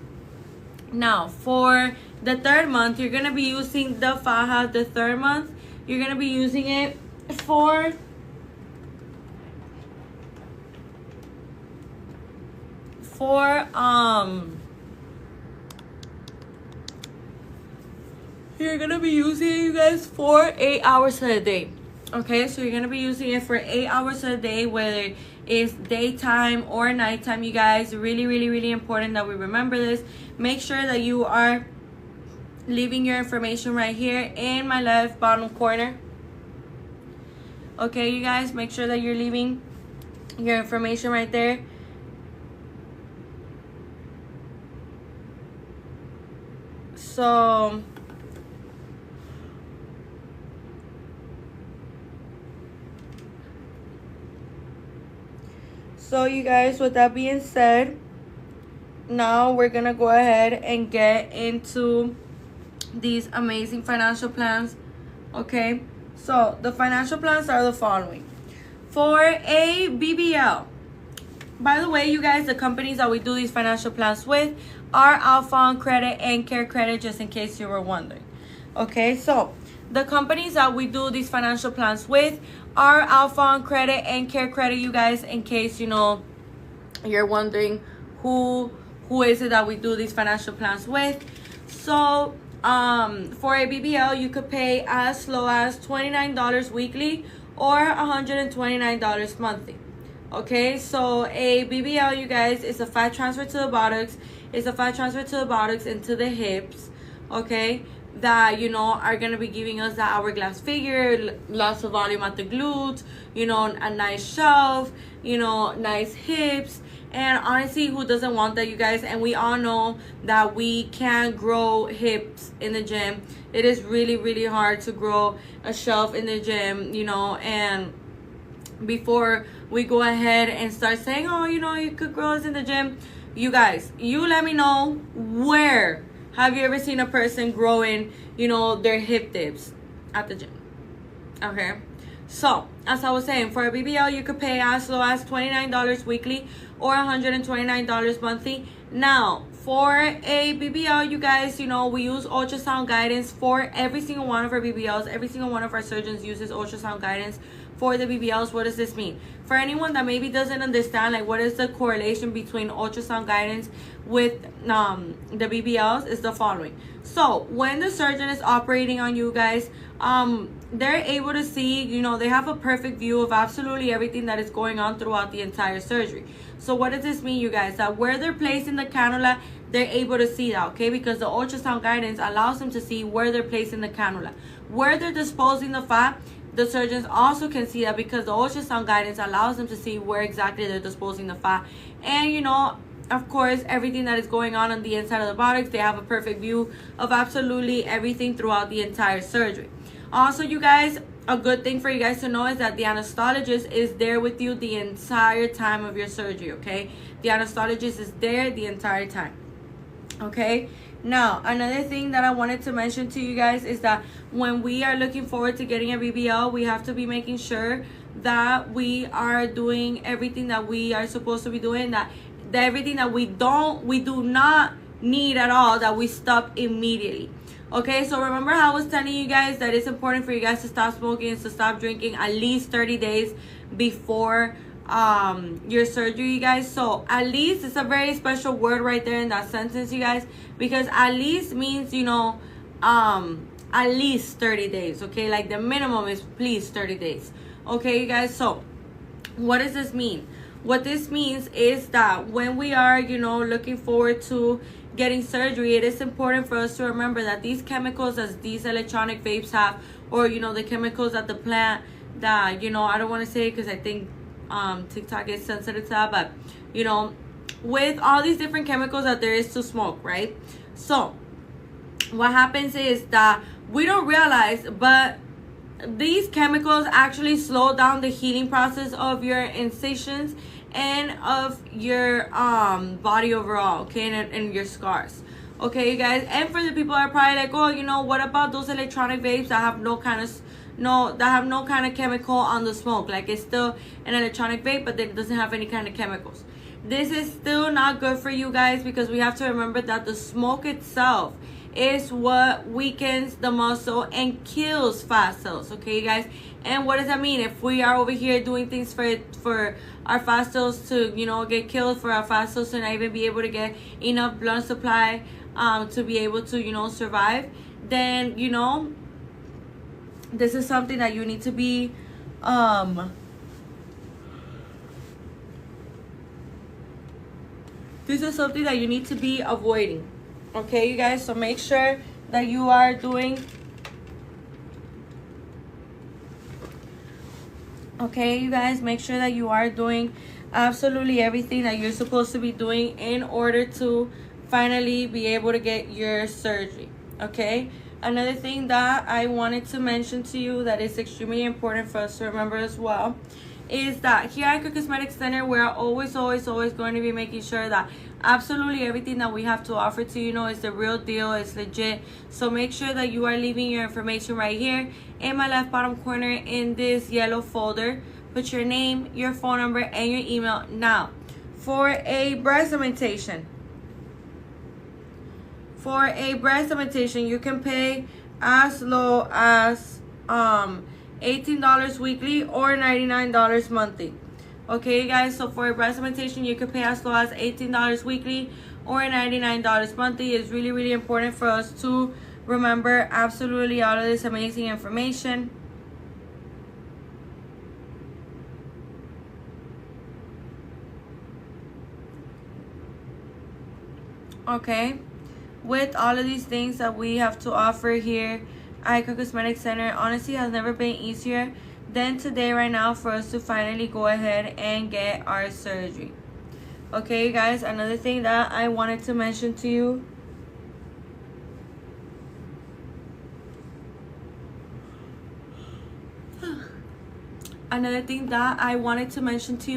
for the third month, you're going to be using the faja. The third month, you're going to be using it for you're gonna be using it, you guys, for 8 hours a day. Okay, so you're gonna be using it for 8 hours a day, whether it's daytime or nighttime, you guys. Really, really, really important that we remember this. Make sure that you are leaving your information right here in my left bottom corner. Okay, you guys, make sure that you're leaving your information right there. So you guys, with that being said, now we're gonna go ahead and get into these amazing financial plans. Okay, so the financial plans are the following. For a BBL, by the way, you guys, the companies that we do these financial plans with are Alpha on Credit and Care Credit, just in case you were wondering. Okay, so the companies that we do these financial plans with are Alpha on Credit and Care Credit, you guys, in case you're wondering who is it that we do these financial plans with. So for a BBL, you could pay as low as $29 weekly or $129 monthly. Okay, so a BBL, you guys, is a fat transfer to the buttocks. It's a fat transfer to the buttocks into the hips. Okay, that are gonna be giving us that hourglass figure, lots of volume at the glutes, a nice shelf, nice hips. And honestly, who doesn't want that, you guys? And we all know that we can't grow hips in the gym. It is really, really hard to grow a shelf in the gym, and before we go ahead and start saying, oh, you could grow this in the gym, you guys, you let me know, where have you ever seen a person growing, their hip dips at the gym? Okay. So, as I was saying, for a BBL, you could pay as low as $29 weekly or $129 monthly. Now, for a BBL, you guys, we use ultrasound guidance for every single one of our BBLs. Every single one of our surgeons uses ultrasound guidance for the BBLs. What does this mean? For anyone that maybe doesn't understand, like, what is the correlation between ultrasound guidance with the BBLs, is the following. So, when the surgeon is operating on you guys, they're able to see, they have a perfect view of absolutely everything that is going on throughout the entire surgery. So what does this mean, you guys? That where they're placing the cannula, they're able to see that, okay? Because the ultrasound guidance allows them to see where they're placing the cannula. Where they're disposing the fat, the surgeons also can see that, because the ultrasound guidance allows them to see where exactly they're disposing the fat. And, of course, everything that is going on the inside of the buttocks, they have a perfect view of absolutely everything throughout the entire surgery. Also, you guys, a good thing for you guys to know is that the anesthesiologist is there with you the entire time of your surgery, okay? The anesthesiologist is there the entire time, okay? Now, another thing that I wanted to mention to you guys is that when we are looking forward to getting a BBL, we have to be making sure that we are doing everything that we are supposed to be doing, that everything that we do not need at all, that we stop immediately. Okay, so remember how I was telling you guys that it's important for you guys to stop smoking and to stop drinking at least 30 days before your surgery, you guys. So at least is a very special word right there in that sentence, you guys, because at least means, at least 30 days, okay? Like the minimum is please 30 days. Okay, you guys, so what does this mean? What this means is that when we are, looking forward to getting surgery, it is important for us to remember that these chemicals that these electronic vapes have, or the chemicals at the plant that I don't want to say because I think TikTok is sensitive to that, but with all these different chemicals that there is to smoke, right? So what happens is that we don't realize, but these chemicals actually slow down the healing process of your incisions and of your body overall, okay, and your scars, okay, you guys. And for the people that are probably like, oh, what about those electronic vapes that have no kind of chemical on the smoke? Like, it's still an electronic vape, but it doesn't have any kind of chemicals. This is still not good for you guys, because we have to remember that the smoke itself is what weakens the muscle and kills fat cells, okay, you guys. And what does that mean? If we are over here doing things for our fat cells to get killed, for our fat cells to not even be able to get enough blood supply to be able to survive, then this is something that you need to be avoiding. Okay, you guys, so make sure that you are doing absolutely everything that you're supposed to be doing in order to finally be able to get your surgery. Okay, another thing that I wanted to mention to you that is extremely important for us to remember as well is that here at Icon Cosmetic Center, we're always going to be making sure that absolutely everything that we have to offer to you know is the real deal, it's legit. So make sure that you are leaving your information right here in my left bottom corner in this yellow folder. Put your name, your phone number, and your email. Now, for a breast augmentation, you can pay as low as $18 weekly or $99 monthly. Okay, guys, so for a breast augmentation, you can pay as low as $18 weekly or $99 monthly. It's really important for us to remember absolutely all of this amazing information. Okay, with all of these things that we have to offer here, Icon Cosmetic Center honestly has never been easier than today right now for us to finally go ahead and get our surgery. Okay, you guys, another thing that I wanted to mention to you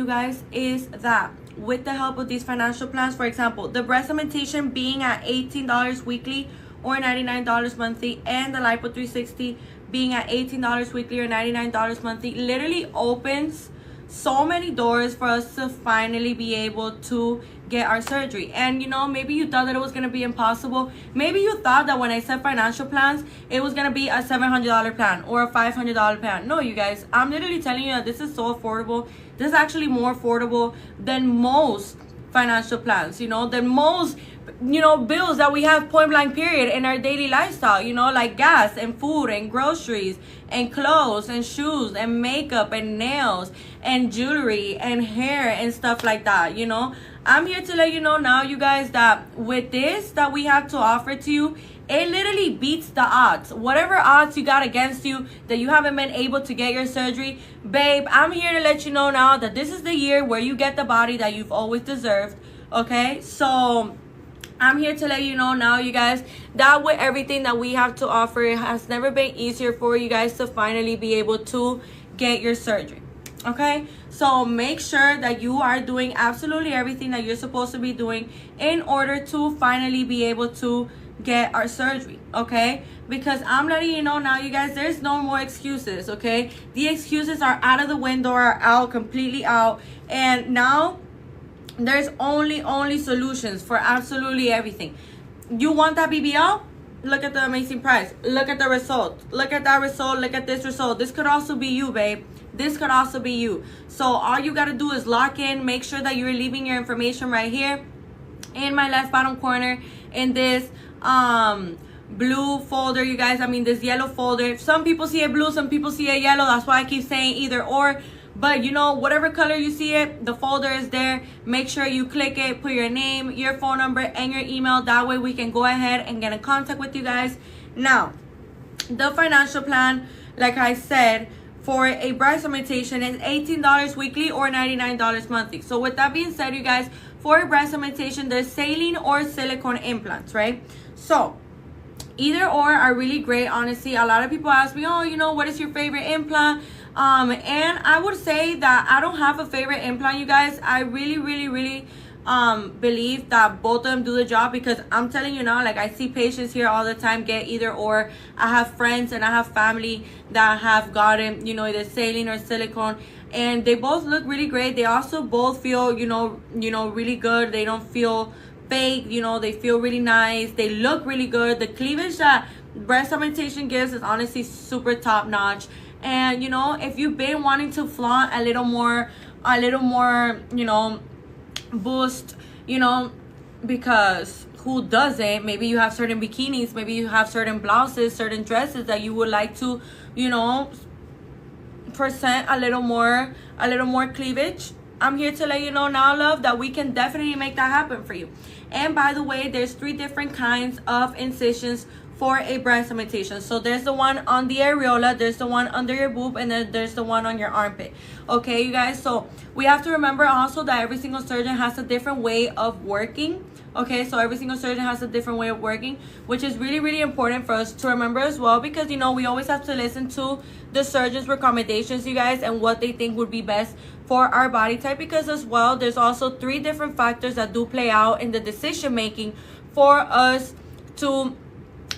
guys is that with the help of these financial plans, for example, the breast augmentation being at $18 weekly or $99 monthly, and the Lipo 360 being at $18 weekly or $99 monthly, literally opens so many doors for us to finally be able to get our surgery. And you know, maybe you thought that it was going to be impossible. Maybe you thought that when I said financial plans, it was going to be a $700 plan or a $500 plan. No, you guys, I'm literally telling you that this is so affordable. This is actually more affordable than most financial plans, you know, than most, you know, bills that we have point blank period in our daily lifestyle, you know, like gas and food and groceries and clothes and shoes and makeup and nails and jewelry and hair and stuff like that. You know, I'm here to let you know now, you guys, that with this that we have to offer to you, it literally beats the odds. Whatever odds you got against you that you haven't been able to get your surgery, babe, I'm here to let you know now that this is the year where you get the body that you've always deserved. Okay, so I'm here to let you know now, you guys, that with everything that we have to offer, it has never been easier for you guys to finally be able to get your surgery. Okay, so make sure that you are doing absolutely everything that you're supposed to be doing in order to finally be able to get our surgery. Okay, because I'm letting you know now, you guys, there's no more excuses. Okay, the excuses are out of the window, are out, completely out, and now there's only solutions for absolutely everything. You want that BBL? Look at the amazing price. Look at the result. Look at that result. Look at this result. This could also be you, babe. This could also be you. So all you got to do is lock in. Make sure that you're leaving your information right here in my left bottom corner in this blue folder, you guys. I mean, this yellow folder. Some people see it blue, some people see it yellow. That's why I keep saying either or. But you know, whatever color you see it, the folder is there. Make sure you click it, put your name, your phone number, and your email. That way we can go ahead and get in contact with you guys. Now, the financial plan, like I said, for a breast augmentation is $18 weekly or $99 monthly. So with that being said, you guys, for a breast augmentation, there's saline or silicone implants, right? So either or are really great, honestly. A lot of people ask me, oh, you know, what is your favorite implant? And I would say that I don't have a favorite implant, you guys. I really believe that both of them do the job, because I'm telling you now, like, I see patients here all the time get either or. I have friends and I have family that have gotten, you know, either saline or silicone, and they both look really great. They also both feel, you know, really good. They don't feel fake, you know, they feel really nice. They look really good. The cleavage that breast augmentation gives is honestly super top notch. And you know, if you've been wanting to flaunt a little more, you know, boost, you know, because who doesn't? Maybe you have certain bikinis, maybe you have certain blouses, certain dresses that you would like to, you know, present a little more cleavage. I'm here to let you know now, love, that we can definitely make that happen for you. And by the way, there's 3 different kinds of incisions for a breast augmentation. So there's the one on the areola, there's the one under your boob, and then there's the one on your armpit. Okay, you guys, so we have to remember also that every single surgeon has a different way of working. Okay, so every single surgeon has a different way of working, which is really, really important for us to remember as well, because, you know, we always have to listen to the surgeon's recommendations, you guys, and what they think would be best for our body type, because as well, there's also 3 different factors that do play out in the decision making for us to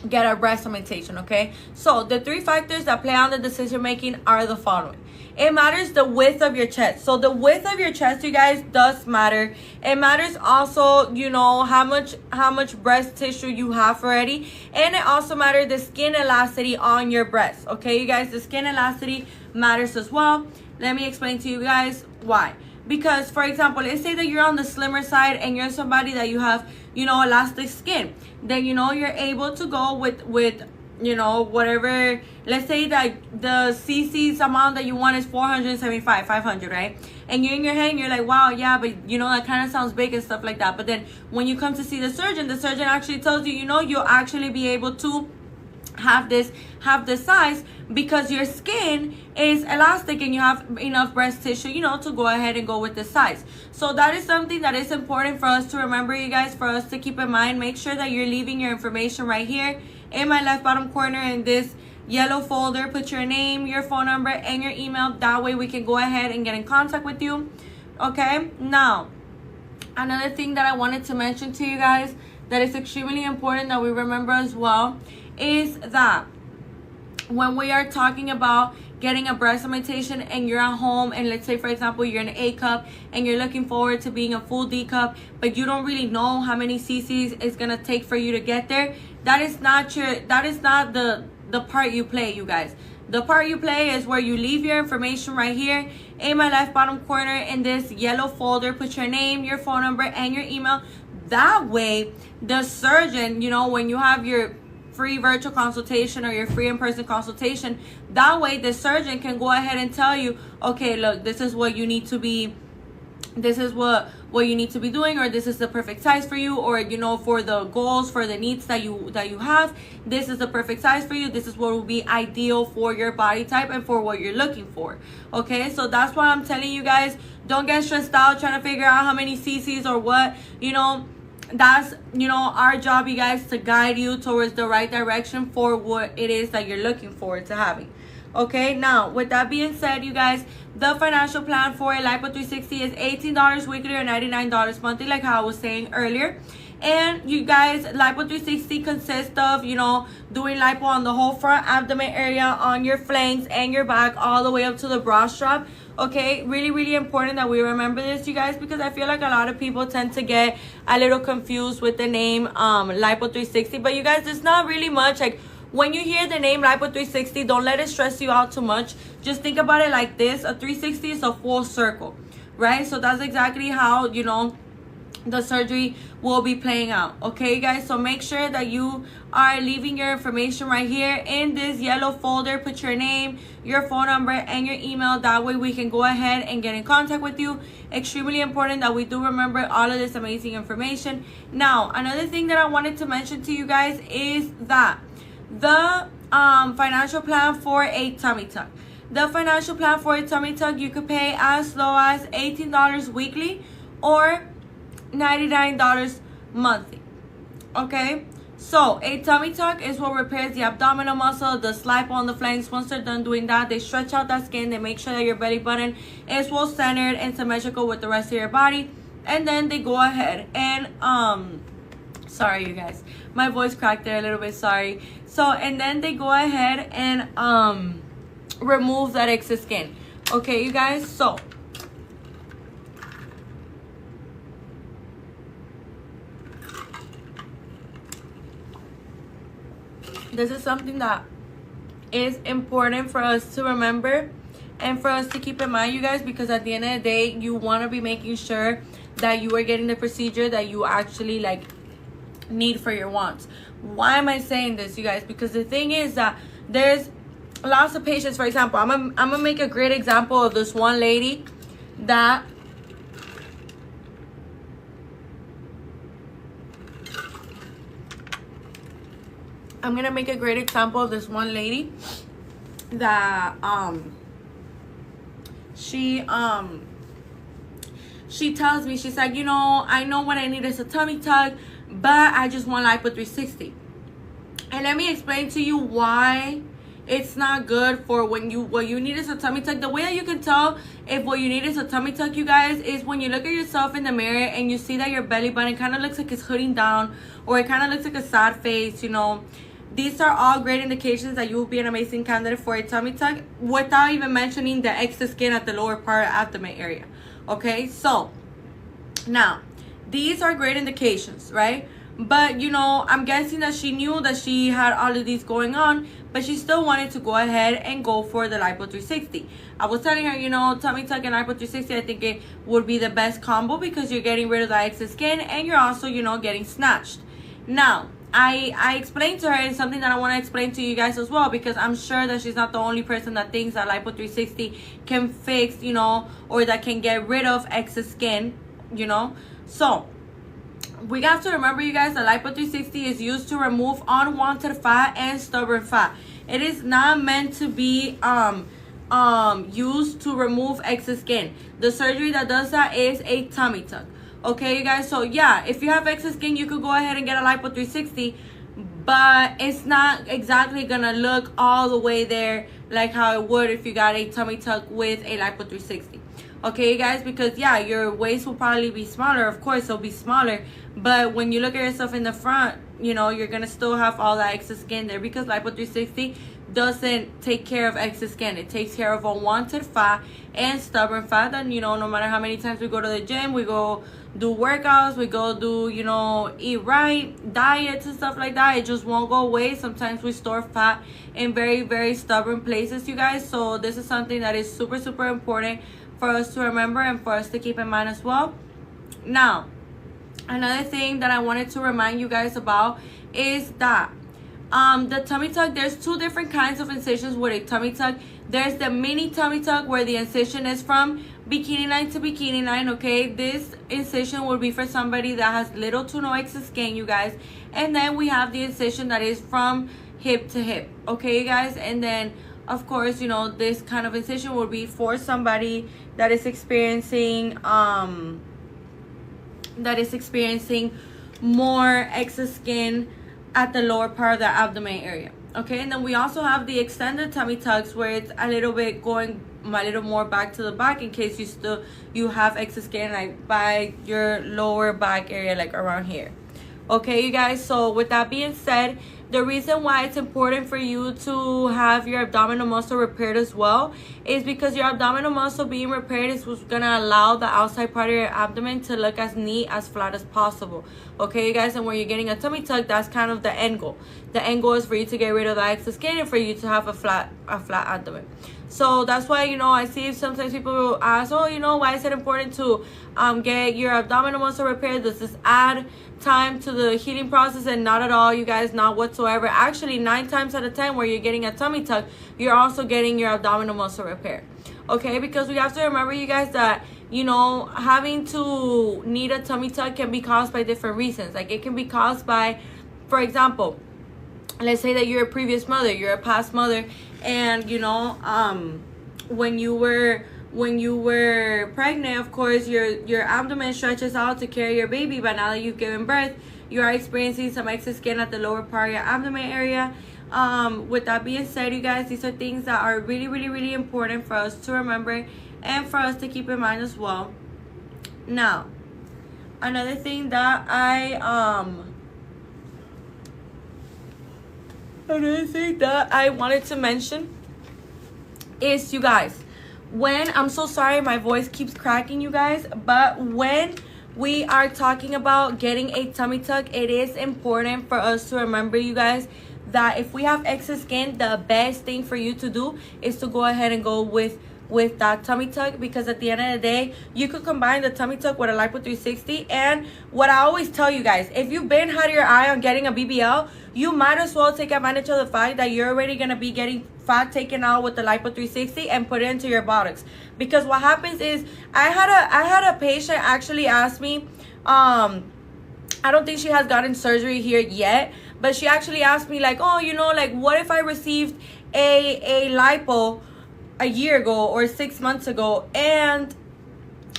get our breast augmentation. Okay, so the 3 factors that play on the decision making are the following. It matters the width of your chest. So the width of your chest, you guys, does matter. It matters also, you know, how much breast tissue you have already, and it also matters the skin elasticity on your breast. Okay, you guys, the skin elasticity matters as well. Let me explain to you guys why. Because, for example, let's say that you're on the slimmer side and you're somebody that you have, you know, elastic skin. Then, you know, you're able to go with you know, whatever. Let's say that the cc's amount that you want is 475, 500, right? And you're in your head and you're like, wow, yeah, but, you know, that kind of sounds big and stuff like that. But then when you come to see the surgeon actually tells you, you know, you'll actually be able to have this size because your skin is elastic and you have enough breast tissue, you know, to go ahead and go with the size. So that is something that is important for us to remember, you guys, for us to keep in mind. Make sure that you're leaving your information right here in my left bottom corner in this yellow folder. Put your name, your phone number, and your email. That way we can go ahead and get in contact with you. Okay, now another thing that I wanted to mention to you guys that is extremely important that we remember as well is that when we are talking about getting a breast augmentation and you're at home, and let's say, for example, you're in an A cup and you're looking forward to being a full D cup, but you don't really know how many cc's it's gonna take for you to get there, that is not the part you play, you guys. The part you play is where you leave your information right here in my left bottom corner in this yellow folder. Put your name, your phone number, and your email. That way the surgeon, you know, when you have your free virtual consultation or your free in-person consultation, that way the surgeon can go ahead and tell you, okay, look, this is what you need to be, this is what you need to be doing, or this is the perfect size for you, or, you know, for the goals, for the needs that you have, this is the perfect size for you. This is what will be ideal for your body type and for what you're looking for. Okay, so that's why I'm telling you guys, don't get stressed out trying to figure out how many cc's or what, you know. That's, you know, our job, you guys, to guide you towards the right direction for what it is that you're looking forward to having. Okay, now with that being said, you guys, the financial plan for a Lipo 360 is $18 weekly or $99 monthly, like how I was saying earlier. And you guys, Lipo 360 consists of, you know, doing lipo on the whole front abdomen area, on your flanks and your back, all the way up to the bra strap. Okay, really, really important that we remember this, you guys, because I feel like a lot of people tend to get a little confused with the name Lipo 360. But you guys, it's not really much. Like, when you hear the name Lipo 360, don't let it stress you out too much. Just think about it like this. A 360 is a full circle, right? So that's exactly how, you know, the surgery will be playing out. Okay, guys, so make sure that you are leaving your information right here in this yellow folder. Put your name, your phone number, and your email. That way we can go ahead and get in contact with you. Extremely important that we do remember all of this amazing information. Now, another thing that I wanted to mention to you guys is that the financial plan for a tummy tuck. The financial plan for a tummy tuck, you could pay as low as $18 weekly or $99 monthly. Okay, so a tummy tuck is what repairs the abdominal muscle, the Lipo on the flanks. Once they're done doing that, they stretch out that skin, they make sure that your belly button is well centered and symmetrical with the rest of your body, and then they go ahead and sorry, you guys, my voice cracked there a little bit, sorry. So, and then they go ahead and remove that excess skin. Okay, you guys, so this is something that is important for us to remember and for us to keep in mind, you guys, because at the end of the day, you want to be making sure that you are getting the procedure that you actually like need for your wants. Why am I saying this, you guys? Because the thing is that there's lots of patients. For example, I'm gonna make a great example of this one lady that she tells me, she's like, you know, I know what I need is a tummy tuck, but I just want Lipo 360. And let me explain to you why it's not good for when what you need is a tummy tuck. The way that you can tell if what you need is a tummy tuck, you guys, is when you look at yourself in the mirror and you see that your belly button kind of looks like it's hooding down, or it kind of looks like a sad face, you know. These are all great indications that you will be an amazing candidate for a tummy tuck, without even mentioning the excess skin at the lower part of the abdomen area. Okay, so now these are great indications, right? But, you know, I'm guessing that she knew that she had all of these going on, but she still wanted to go ahead and go for the Lipo 360. I was telling her, you know, tummy tuck and Lipo 360, I think it would be the best combo, because you're getting rid of the excess skin and you're also, you know, getting snatched. Now, I explained to her, and something that I want to explain to you guys as well, because I'm sure that she's not the only person that thinks that Lipo 360 can fix, you know, or that can get rid of excess skin, you know. So we have to remember, you guys, that Lipo 360 is used to remove unwanted fat and stubborn fat. It is not meant to be used to remove excess skin. The surgery that does that is a tummy tuck. Okay, you guys, so yeah, if you have excess skin, you could go ahead and get a Lipo 360, but it's not exactly gonna look all the way there like how it would if you got a tummy tuck with a Lipo 360. Okay, you guys, because yeah, your waist will probably be smaller. Of course, it'll be smaller, but when you look at yourself in the front, you know, you're gonna still have all that excess skin there, because Lipo 360 doesn't take care of excess skin. It takes care of unwanted fat and stubborn fat. And, you know, no matter how many times we go to the gym, we go do workouts, we go do, you know, eat right, diets and stuff like that, it just won't go away. Sometimes we store fat in very, very stubborn places, you guys. So this is something that is super, super important for us to remember and for us to keep in mind as well. Now, another thing that I wanted to remind you guys about is that the tummy tuck, there's two different kinds of incisions with a tummy tuck. There's the mini tummy tuck, where the incision is from bikini line to bikini line. Okay, this incision will be for somebody that has little to no excess skin, you guys. And then we have the incision that is from hip to hip. Okay, you guys. And then, of course, you know, this kind of incision will be for somebody that is experiencing more excess skin at the lower part of the abdomen area. Okay, and then we also have the extended tummy tucks, where it's a little bit going a little more back to the back, in case you have excess skin like by your lower back area, like around here. Okay, you guys, so with that being said, the reason why it's important for you to have your abdominal muscle repaired as well is because your abdominal muscle being repaired is what's going to allow the outside part of your abdomen to look as neat, as flat as possible. Okay, you guys, and when you're getting a tummy tuck, that's kind of the end goal. The end goal is for you to get rid of the excess skin and for you to have a flat abdomen. So that's why, you know, I see sometimes people ask, oh, you know, why is it important to get your abdominal muscle repaired? Does this add time to the healing process? And not at all, you guys, not whatsoever. Actually, 9 times out of 10 where you're getting a tummy tuck, you're also getting your abdominal muscle repair. Okay, because we have to remember, you guys, that, you know, having to need a tummy tuck can be caused by different reasons. Like, it can be caused by, for example, let's say that you're a previous mother, you're a past mother, and, you know, when you were pregnant, of course, your abdomen stretches out to carry your baby, but now that you've given birth, you are experiencing some excess skin at the lower part of your abdomen area. With that being said, you guys, these are things that are really, really, really important for us to remember and for us to keep in mind as well. Now, another thing that I wanted to mention is, you guys, when, I'm so sorry, my voice keeps cracking, you guys, but when we are talking about getting a tummy tuck, it is important for us to remember, you guys, that if we have excess skin, the best thing for you to do is to go ahead and go with that tummy tuck, because at the end of the day, you could combine the tummy tuck with a Lipo 360. And what I always tell you guys, if you've been had your eye on getting a BBL, you might as well take advantage of the fact that you're already going to be getting fat taken out with the Lipo 360 and put it into your buttocks. Because what happens is, I had a patient actually ask me, I don't think she has gotten surgery here yet, but she actually asked me, like, oh, you know, like, what if I received a lipo a year ago or 6 months ago, and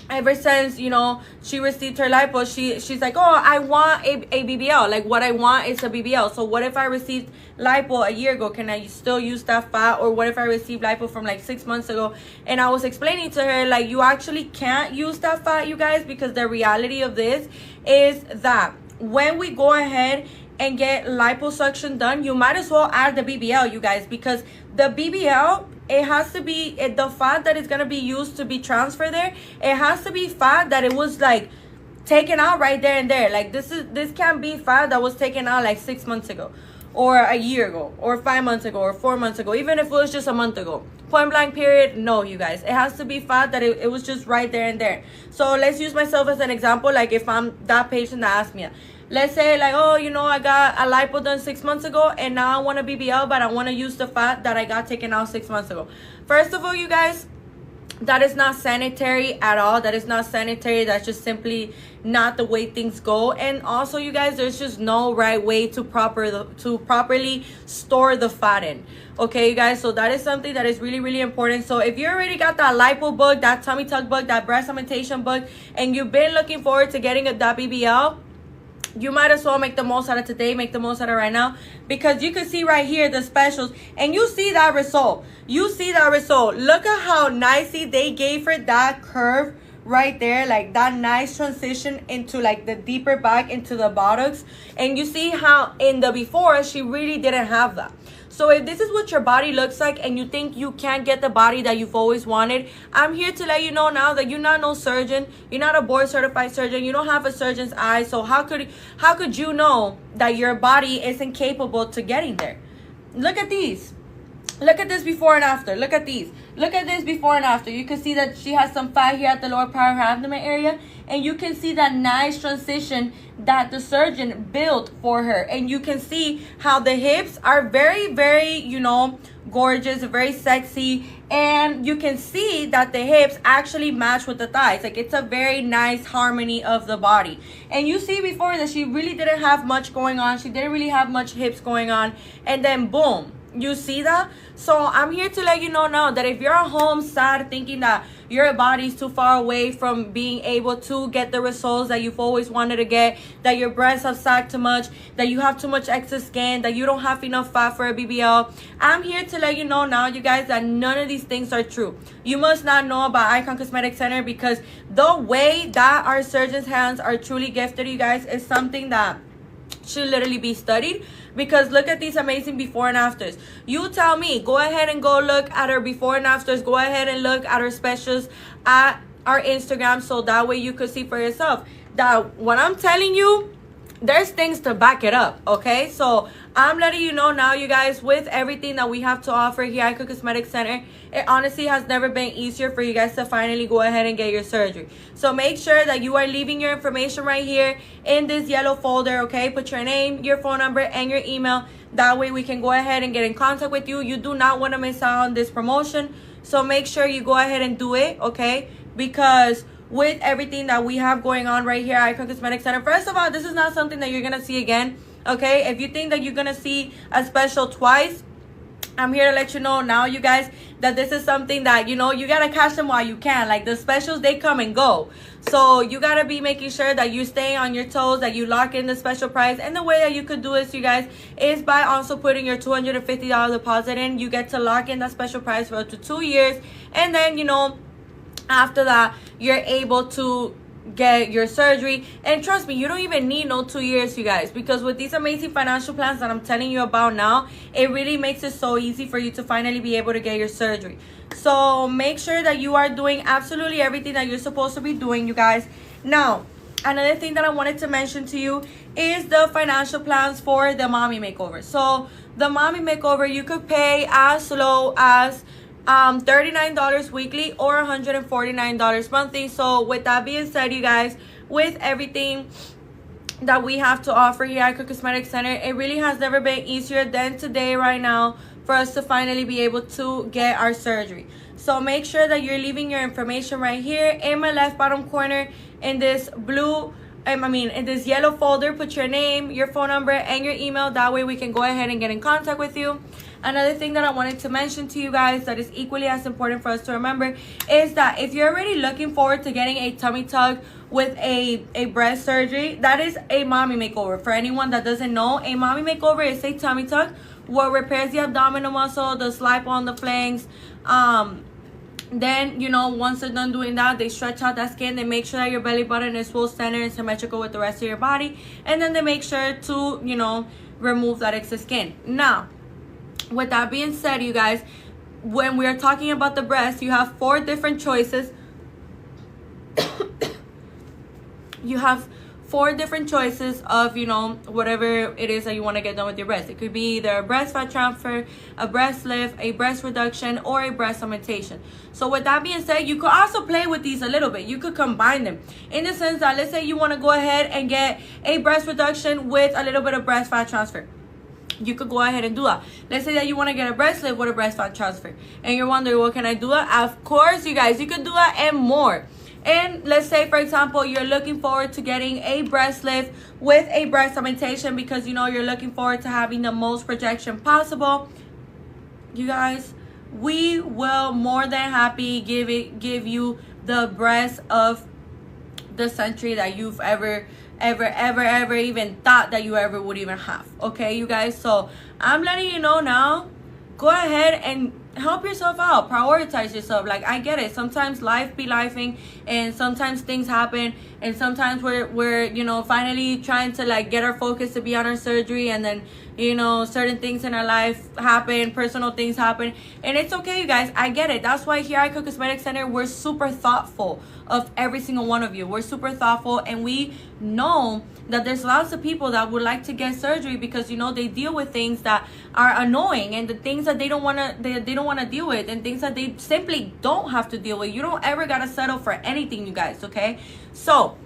ever since, you know, she received her lipo, she's like, oh, I want a BBL. Like, what I want is a BBL. So what if I received lipo a year ago? Can I still use that fat? Or what if I received lipo from like 6 months ago? And I was explaining to her, like, you actually can't use that fat, you guys, because the reality of this is that when we go ahead and get liposuction done, you might as well add the BBL, you guys, because the BBL, it has to be the fat that is going to be used to be transferred there. It has to be fat that it was like taken out right there and there. Like, this can't be fat that was taken out like 6 months ago, or a year ago, or 5 months ago, or 4 months ago, even if it was just a month ago. Point blank period. No, you guys, it has to be fat that it was just right there and there. So let's use myself as an example. Like, if I'm that patient that asked me, let's say, like, oh, you know, I got a lipo done 6 months ago, and now I want a BBL, but I want to use the fat that I got taken out 6 months ago. First of all, you guys, that is not sanitary at all. That is not sanitary. That's just simply not the way things go. And also, you guys, there's just no right way to properly store the fat in. Okay, you guys, so that is something that is really, really important. So if you already got that lipo book, that tummy tuck book, that breast augmentation book, and you've been looking forward to getting that BBL, you might as well make the most out of today, make the most out of right now, because you can see right here the specials, and you see that result. You see that result. Look at how nicely they gave her that curve right there, like that nice transition into like the deeper back into the buttocks. And you see how in the before she really didn't have that. So if this is what your body looks like and you think you can't get the body that you've always wanted, I'm here to let you know now that you're not no surgeon. You're not a board certified surgeon. You don't have a surgeon's eye. So how could you know that your body isn't capable to getting there? Look at these. Look at this before and after. Look at these. Look at this before and after. You can see that she has some fat here at the lower part of her abdomen area. And you can see that nice transition that the surgeon built for her. And you can see how the hips are very, very, you know, gorgeous, very sexy. And you can see that the hips actually match with the thighs. Like, it's a very nice harmony of the body. And you see before that she really didn't have much going on. She didn't really have much hips going on. And then boom. You see that? So I'm here to let you know now that if you're at home sad thinking that your body's too far away from being able to get the results that you've always wanted to get, that your breasts have sagged too much, that you have too much excess skin, that you don't have enough fat for a BBL, I'm here to let you know now, you guys, that none of these things are true. You must not know about Icon Cosmetic Center, because the way that our surgeons' hands are truly gifted, you guys, is something that should literally be studied. Because look at these amazing before and afters. You tell me, go ahead and go look at our before and afters. Go ahead and look at our specials at our Instagram, so that way you could see for yourself that what I'm telling you, there's things to back it up. Okay, so I'm letting you know now, you guys, with everything that we have to offer here at Icon Cosmetic Center, it honestly has never been easier for you guys to finally go ahead and get your surgery. So make sure that you are leaving your information right here in this yellow folder. Okay, put your name, your phone number, and your email. That way we can go ahead and get in contact with you. You do not want to miss out on this promotion, so make sure you go ahead and do it. Okay, because with everything that we have going on right here at Icon Cosmetic Center, first of all, this is not something that you're gonna see again. Okay, if you think that you're gonna see a special twice, I'm here to let you know now, you guys, that this is something that, you know, you gotta catch them while you can. Like, the specials, they come and go. So you gotta be making sure that you stay on your toes, that you lock in the special price. And the way that you could do this, you guys, is by also putting your $250 deposit in. You get to lock in that special price for up to 2 years. And then, you know, after that, you're able to get your surgery. And trust me, you don't even need no 2 years, you guys, because with these amazing financial plans that I'm telling you about now, it really makes it so easy for you to finally be able to get your surgery. So make sure that you are doing absolutely everything that you're supposed to be doing, you guys. Now, another thing that I wanted to mention to you is the financial plans for the mommy makeover. So the mommy makeover, you could pay as low as $39 weekly or $149 monthly. So with that being said, you guys, with everything that we have to offer here at Icon Cosmetic Center, it really has never been easier than today right now for us to finally be able to get our surgery. So make sure that you're leaving your information right here in my left bottom corner in this blue, in this yellow folder. Put your name, your phone number, and your email. That way we can go ahead and get in contact with you. Another thing that I wanted to mention to you guys that is equally as important for us to remember is that if you're already looking forward to getting a tummy tuck with a breast surgery, that is a mommy makeover. For anyone that doesn't know, a mommy makeover is a tummy tuck what repairs the abdominal muscle, the Lipo on the flanks. Then, you know, once they're done doing that, they stretch out that skin. They make sure that your belly button is full centered and symmetrical with the rest of your body. And then they make sure to, you know, remove that excess skin. Now, with that being said, you guys, when we're talking about the breast, you have 4 different choices. You have 4 different choices of, you know, whatever it is that you want to get done with your breast. It could be either a breast fat transfer, a breast lift, a breast reduction, or a breast augmentation. So with that being said, you could also play with these a little bit. You could combine them in the sense that, let's say you want to go ahead and get a breast reduction with a little bit of breast fat transfer. You could go ahead and do that. Let's say that you want to get a breast lift with a breast fat transfer, and you're wondering, well, can I do that? Of course, you guys, you could do that and more. And let's say, for example, you're looking forward to getting a breast lift with a breast augmentation because, you know, you're looking forward to having the most projection possible. You guys, we will more than happy give you the breast of the century that you've ever even thought that you ever would even have. Okay, you guys? So I'm letting you know now, go ahead and help yourself out. Prioritize yourself. Like, I get it. Sometimes life be lifing, and sometimes things happen, and sometimes we're you know, finally trying to like get our focus to be on our surgery, and then, you know, certain things in our life happen, personal things happen, and it's okay, you guys. I get it. That's why here at Icon Cosmetic Center, we're super thoughtful of every single one of you. We're super thoughtful, and we know that there's lots of people that would like to get surgery because, you know, they deal with things that are annoying, and the things that they don't want to deal with, and things that they simply don't have to deal with. You don't ever gotta settle for anything, you guys. Okay, so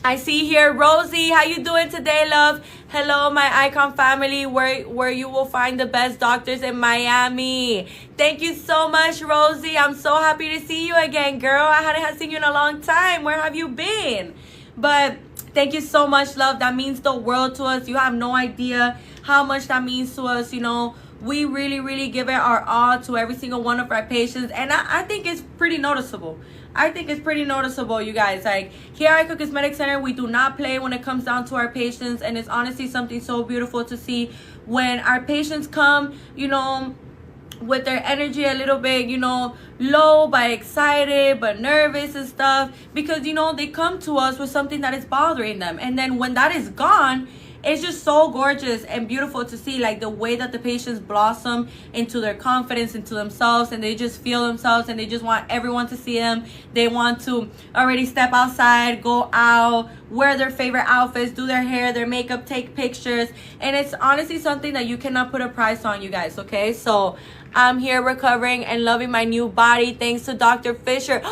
I see here Rosie. How you doing today, love? Hello, my Icon family, where you will find the best doctors in Miami. Thank you so much, Rosie. I'm so happy to see you again, girl. I hadn't seen you in a long time. Where have you been? But thank you so much, love. That means the world to us. You have no idea how much that means to us. You know, we really give it our all to every single one of our patients, and I think it's pretty noticeable. I think it's pretty noticeable, you guys. Like, here at Icon Cosmetic Center, we do not play when it comes down to our patients, and it's honestly something so beautiful to see when our patients come, you know, with their energy a little bit, you know, low, but excited, but nervous and stuff, because, you know, they come to us with something that is bothering them, and then when that is gone, it's just so gorgeous and beautiful to see, like, the way that the patients blossom into their confidence, into themselves, and they just feel themselves, and they just want everyone to see them. They want to already step outside, go out, wear their favorite outfits, do their hair, their makeup, take pictures, and it's honestly something that you cannot put a price on, you guys. Okay, so I'm here recovering and loving my new body thanks to Dr. Fisher.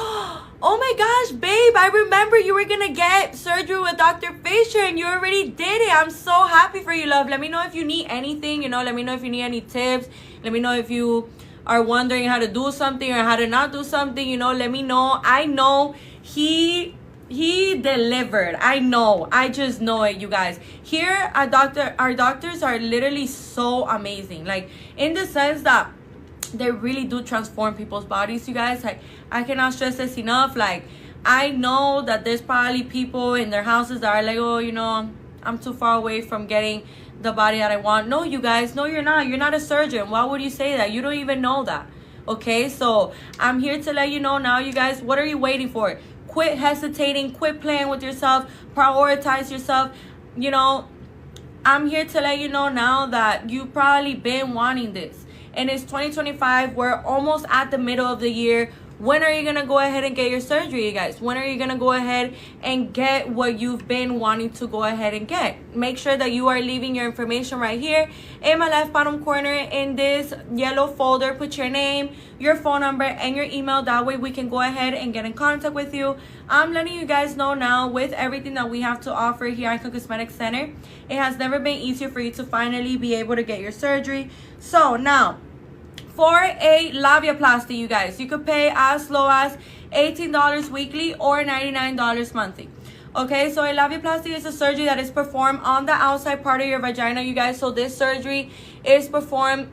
Oh my gosh, babe, I remember you were gonna get surgery with Dr. Fisher, and you already did it. I'm so happy for you, love. Let me know if you need anything, you know. Let me know if you need any tips. Let me know if you are wondering how to do something or how to not do something, you know. Let me know. I know he delivered. I know. I just know it, you guys. Here our doctors are literally so amazing. Like, in the sense that they really do transform people's bodies, you guys. Like, I cannot stress this enough. Like, I know that there's probably people in their houses that are like, oh, you know, I'm too far away from getting the body that I want. No, you guys, no, you're not. You're not a surgeon. Why would you say that? You don't even know that. Okay, so I'm here to let you know now, you guys. What are you waiting for? Quit hesitating. Quit playing with yourself. Prioritize yourself. You know, I'm here to let you know now that you've probably been wanting this. And it's 2025. We're almost at the middle of the year. When are you going to go ahead and get your surgery, you guys? When are you going to go ahead and get what you've been wanting to go ahead and get? Make sure that you are leaving your information right here in my left bottom corner in this yellow folder. Put your name, your phone number, and your email. That way we can go ahead and get in contact with you. I'm letting you guys know now, with everything that we have to offer here at Icon Cosmetic Center, it has never been easier for you to finally be able to get your surgery. So now, for a labiaplasty, you guys, you could pay as low as $18 weekly or $99 monthly. Okay, so a labiaplasty is a surgery that is performed on the outside part of your vagina, you guys. So this surgery is performed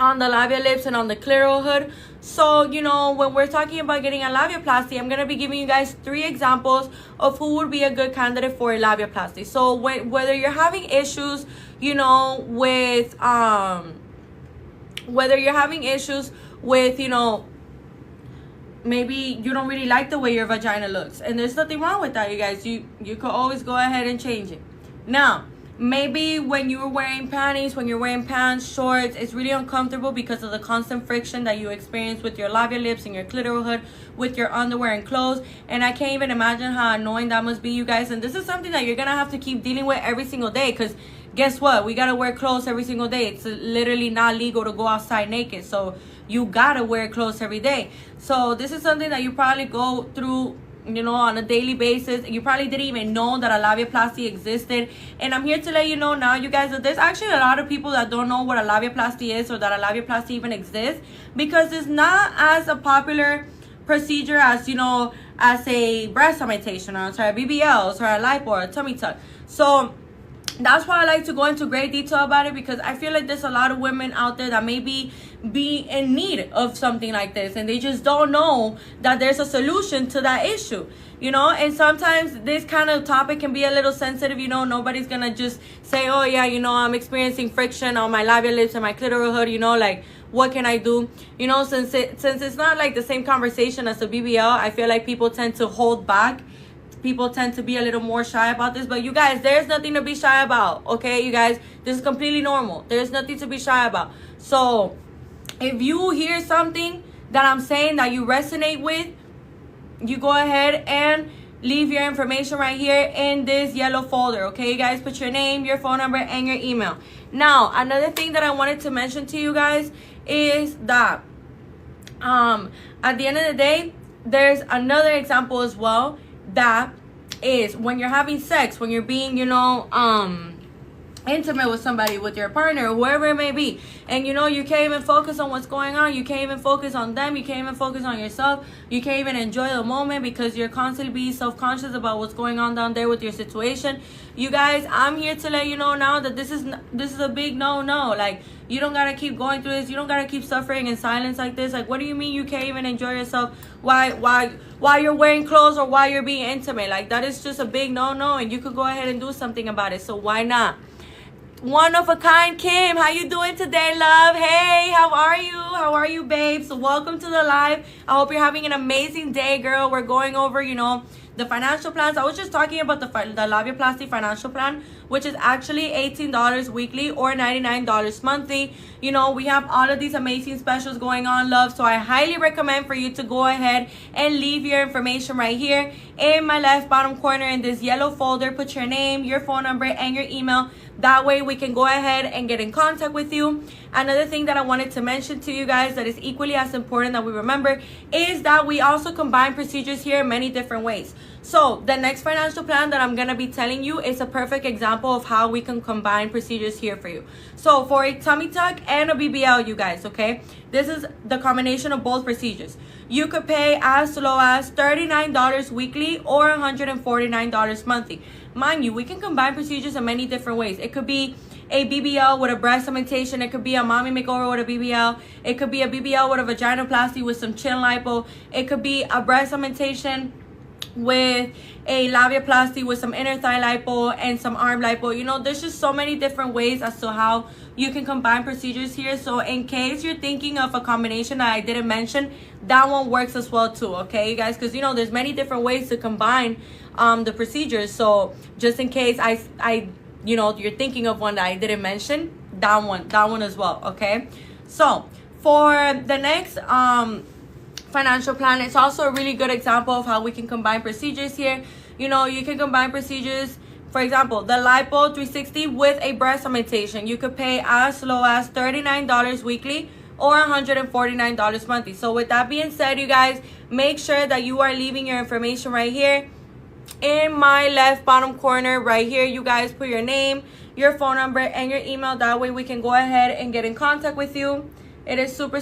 on the labia lips and on the clitoral hood. So, you know, when we're talking about getting a labiaplasty, I'm going to be giving you guys 3 examples of who would be a good candidate for a labiaplasty. So whether you're having issues, you know, with, you know, maybe you don't really like the way your vagina looks. And there's nothing wrong with that, you guys. You could always go ahead and change it. Now, maybe when you're wearing panties, when you're wearing pants, shorts, it's really uncomfortable because of the constant friction that you experience with your labia lips and your clitoral hood, with your underwear and clothes. And I can't even imagine how annoying that must be, you guys. And this is something that you're going to have to keep dealing with every single day, because guess what? We got to wear clothes every single day. It's literally not legal to go outside naked. So you got to wear clothes every day. So this is something that you probably go through, you know, on a daily basis. You probably didn't even know that a labiaplasty existed. And I'm here to let you know now, you guys, that there's actually a lot of people that don't know what a labiaplasty is, or that a labiaplasty even exists, because it's not as a popular procedure as, you know, as a breast augmentation, or sorry, BBLs, or a lipo, or a tummy tuck. So that's why I like to go into great detail about it, because I feel like there's a lot of women out there that maybe be in need of something like this, and they just don't know that there's a solution to that issue, you know. And sometimes this kind of topic can be a little sensitive, you know. Nobody's gonna just say, oh yeah, you know, I'm experiencing friction on my labia lips and my clitoral hood, you know, like, what can I do? You know, since it's not like the same conversation as a BBL, I feel like people tend to hold back. People tend to be a little more shy about this. But you guys, there's nothing to be shy about, okay? You guys, this is completely normal. There's nothing to be shy about. So if you hear something that I'm saying that you resonate with, you go ahead and leave your information right here in this yellow folder, okay? You guys, put your name, your phone number, and your email. Now, another thing that I wanted to mention to you guys is that at the end of the day, there's another example as well. That is when you're having sex, when you're being, you know, intimate with somebody, with your partner, or whoever it may be, and you know, you can't even focus on what's going on. You can't even focus on them. You can't even focus on yourself. You can't even enjoy the moment because you're constantly being self-conscious about what's going on down there with your situation. You guys, I'm here to let you know now that this is a big no-no. Like, you don't gotta keep going through this. You don't gotta keep suffering in silence like this. Like, what do you mean you can't even enjoy yourself while you're wearing clothes or while you're being intimate? Like, that is just a big no-no, and you could go ahead and do something about it. So why not? One of a kind Kim, how you doing today, love? Hey, how are you? How are you, babes? So welcome to the live. I hope you're having an amazing day, girl. We're going over, you know, the financial plans. I was just talking about the labiaplasty financial plan, which is actually $18 weekly or $99 monthly. You know, we have all of these amazing specials going on, love. So I highly recommend for you to go ahead and leave your information right here in my left bottom corner in this yellow folder. Put your name, your phone number, and your email. That way we can go ahead and get in contact with you. Another thing that I wanted to mention to you guys that is equally as important that we remember is that we also combine procedures here in many different ways. So the next financial plan that I'm going to be telling you is a perfect example of how we can combine procedures here for you. So for a tummy tuck and a BBL, you guys, okay? This is the combination of both procedures. You could pay as low as $39 weekly or $149 monthly. Mind you, we can combine procedures in many different ways. It could be a BBL with a breast augmentation. It could be a mommy makeover with a BBL. It could be a BBL with a vaginoplasty with some chin lipo. It could be a breast augmentation with a labiaplasty with some inner thigh lipo and some arm lipo. You know, there's just so many different ways as to how you can combine procedures here. So in case you're thinking of a combination that I didn't mention, that one works as well too, okay, you guys? Because, you know, there's many different ways to combine the procedures. So just in case I you know, you're thinking of one that I didn't mention, that one as well, okay? So for the next financial plan, it's also a really good example of how we can combine procedures here. You know, you can combine procedures, for example, the Lipo 360 with a breast augmentation. You could pay as low as $39 weekly or $149 monthly. So with that being said, you guys, make sure that you are leaving your information right here in my left bottom corner right here. You guys put your name, your phone number, and your email. That way we can go ahead and get in contact with you. It is super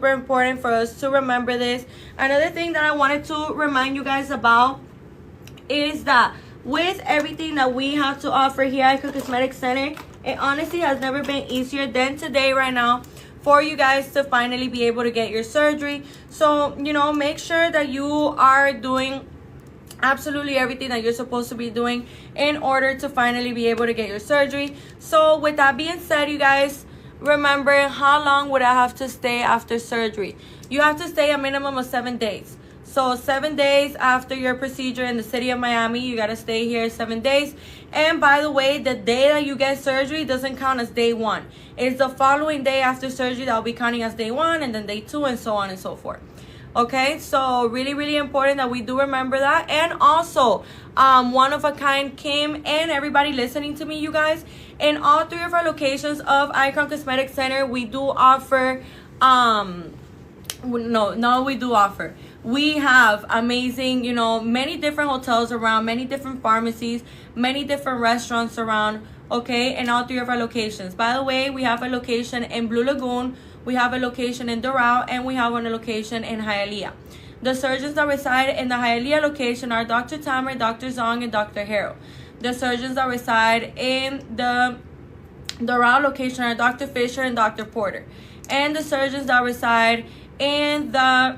important for us to remember this. Another thing that I wanted to remind you guys about is that with everything that we have to offer here at Icon Cosmetic Center, it honestly has never been easier than today right now for you guys to finally be able to get your surgery. So, you know, make sure that you are doing absolutely everything that you're supposed to be doing in order to finally be able to get your surgery. So with that being said, you guys, remember, how long would I have to stay after surgery? You have to stay a minimum of 7 days. So 7 days after your procedure in the city of Miami, you got to stay here 7 days. And by the way, the day that you get surgery doesn't count as day one. It's the following day after surgery that will be counting as day one, and then day two, and so on and so forth. Okay, so really, really important that we do remember that. And also, One of a Kind came, and everybody listening to me, you guys, in all 3 of our locations of Icon Cosmetic Center, we do offer, we have amazing, you know, many different hotels around, many different pharmacies, many different restaurants around, okay, in all 3 of our locations. By the way, we have a location in Blue Lagoon, we have a location in Doral, and we have a location in Hialeah. The surgeons that reside in the Hialeah location are Dr. Tamer, Dr. Zong, and Dr. Harrell. The surgeons that reside in the Doral location are Dr. Fisher and Dr. Porter. And the surgeons that reside in the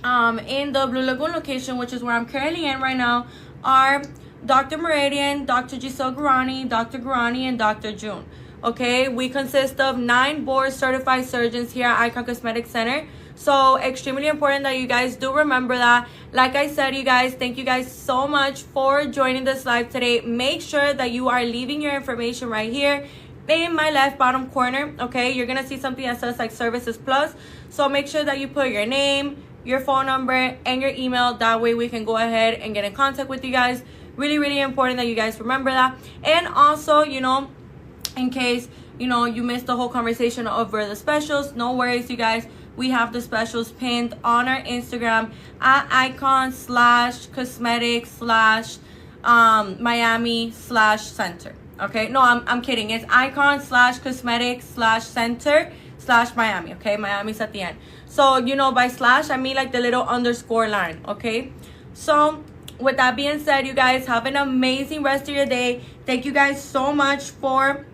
Blue Lagoon location, which is where I'm currently in right now, are Dr. Meridian, Dr. Giselle Gurani, Dr. Gurani, and Dr. June. Okay, we consist of 9 board certified surgeons here at Icon Cosmetic Center. So extremely important that you guys do remember that. Like I said, you guys, thank you guys so much for joining this live today. Make sure that you are leaving your information right here in my left bottom corner. Okay, you're gonna see something that says like Services Plus. So make sure that you put your name, your phone number, and your email. That way we can go ahead and get in contact with you guys. Really, really important that you guys remember that. And also, you know, in case, you know, you missed the whole conversation over the specials, no worries, you guys. We have the specials pinned on our Instagram at icon/cosmetic/Miami/center. Okay, no, I'm kidding. It's icon/cosmetic/center/Miami. Okay, Miami's at the end. So, you know, by slash, I mean like the little underscore line. Okay, so with that being said, you guys, have an amazing rest of your day. Thank you guys so much for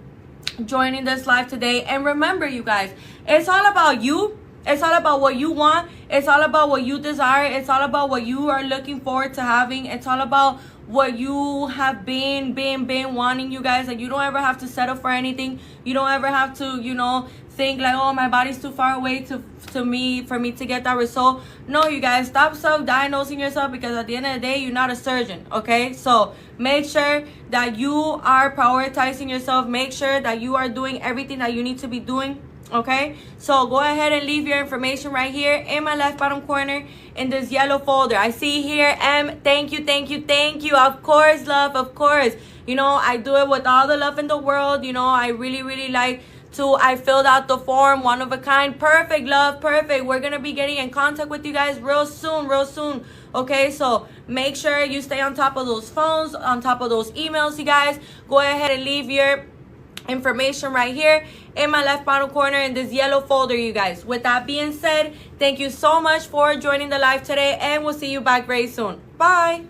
joining this live today. And remember, you guys, it's all about you. It's all about what you want. It's all about what you desire. It's all about what you are looking forward to having. It's all about what you have been wanting, you guys. Like, you don't ever have to settle for anything. You don't ever have to, you know, think like, oh, my body's too far away for me to get that result. No, you guys, stop self-diagnosing yourself, because at the end of the day, you're not a surgeon. Okay, so make sure that you are prioritizing yourself. Make sure that you are doing everything that you need to be doing. Okay, so go ahead and leave your information right here in my left bottom corner in this yellow folder. I see here, thank you. Of course, love, of course. You know, I do it with all the love in the world. You know, I really like to, I filled out the form, One of a Kind. Perfect, love, perfect. We're going to be getting in contact with you guys real soon. Okay, so make sure you stay on top of those phones, on top of those emails, you guys. Go ahead and leave your information right here in my left bottom corner in this yellow folder, you guys. With that being said, thank you so much for joining the live today, and we'll see you back very soon. Bye.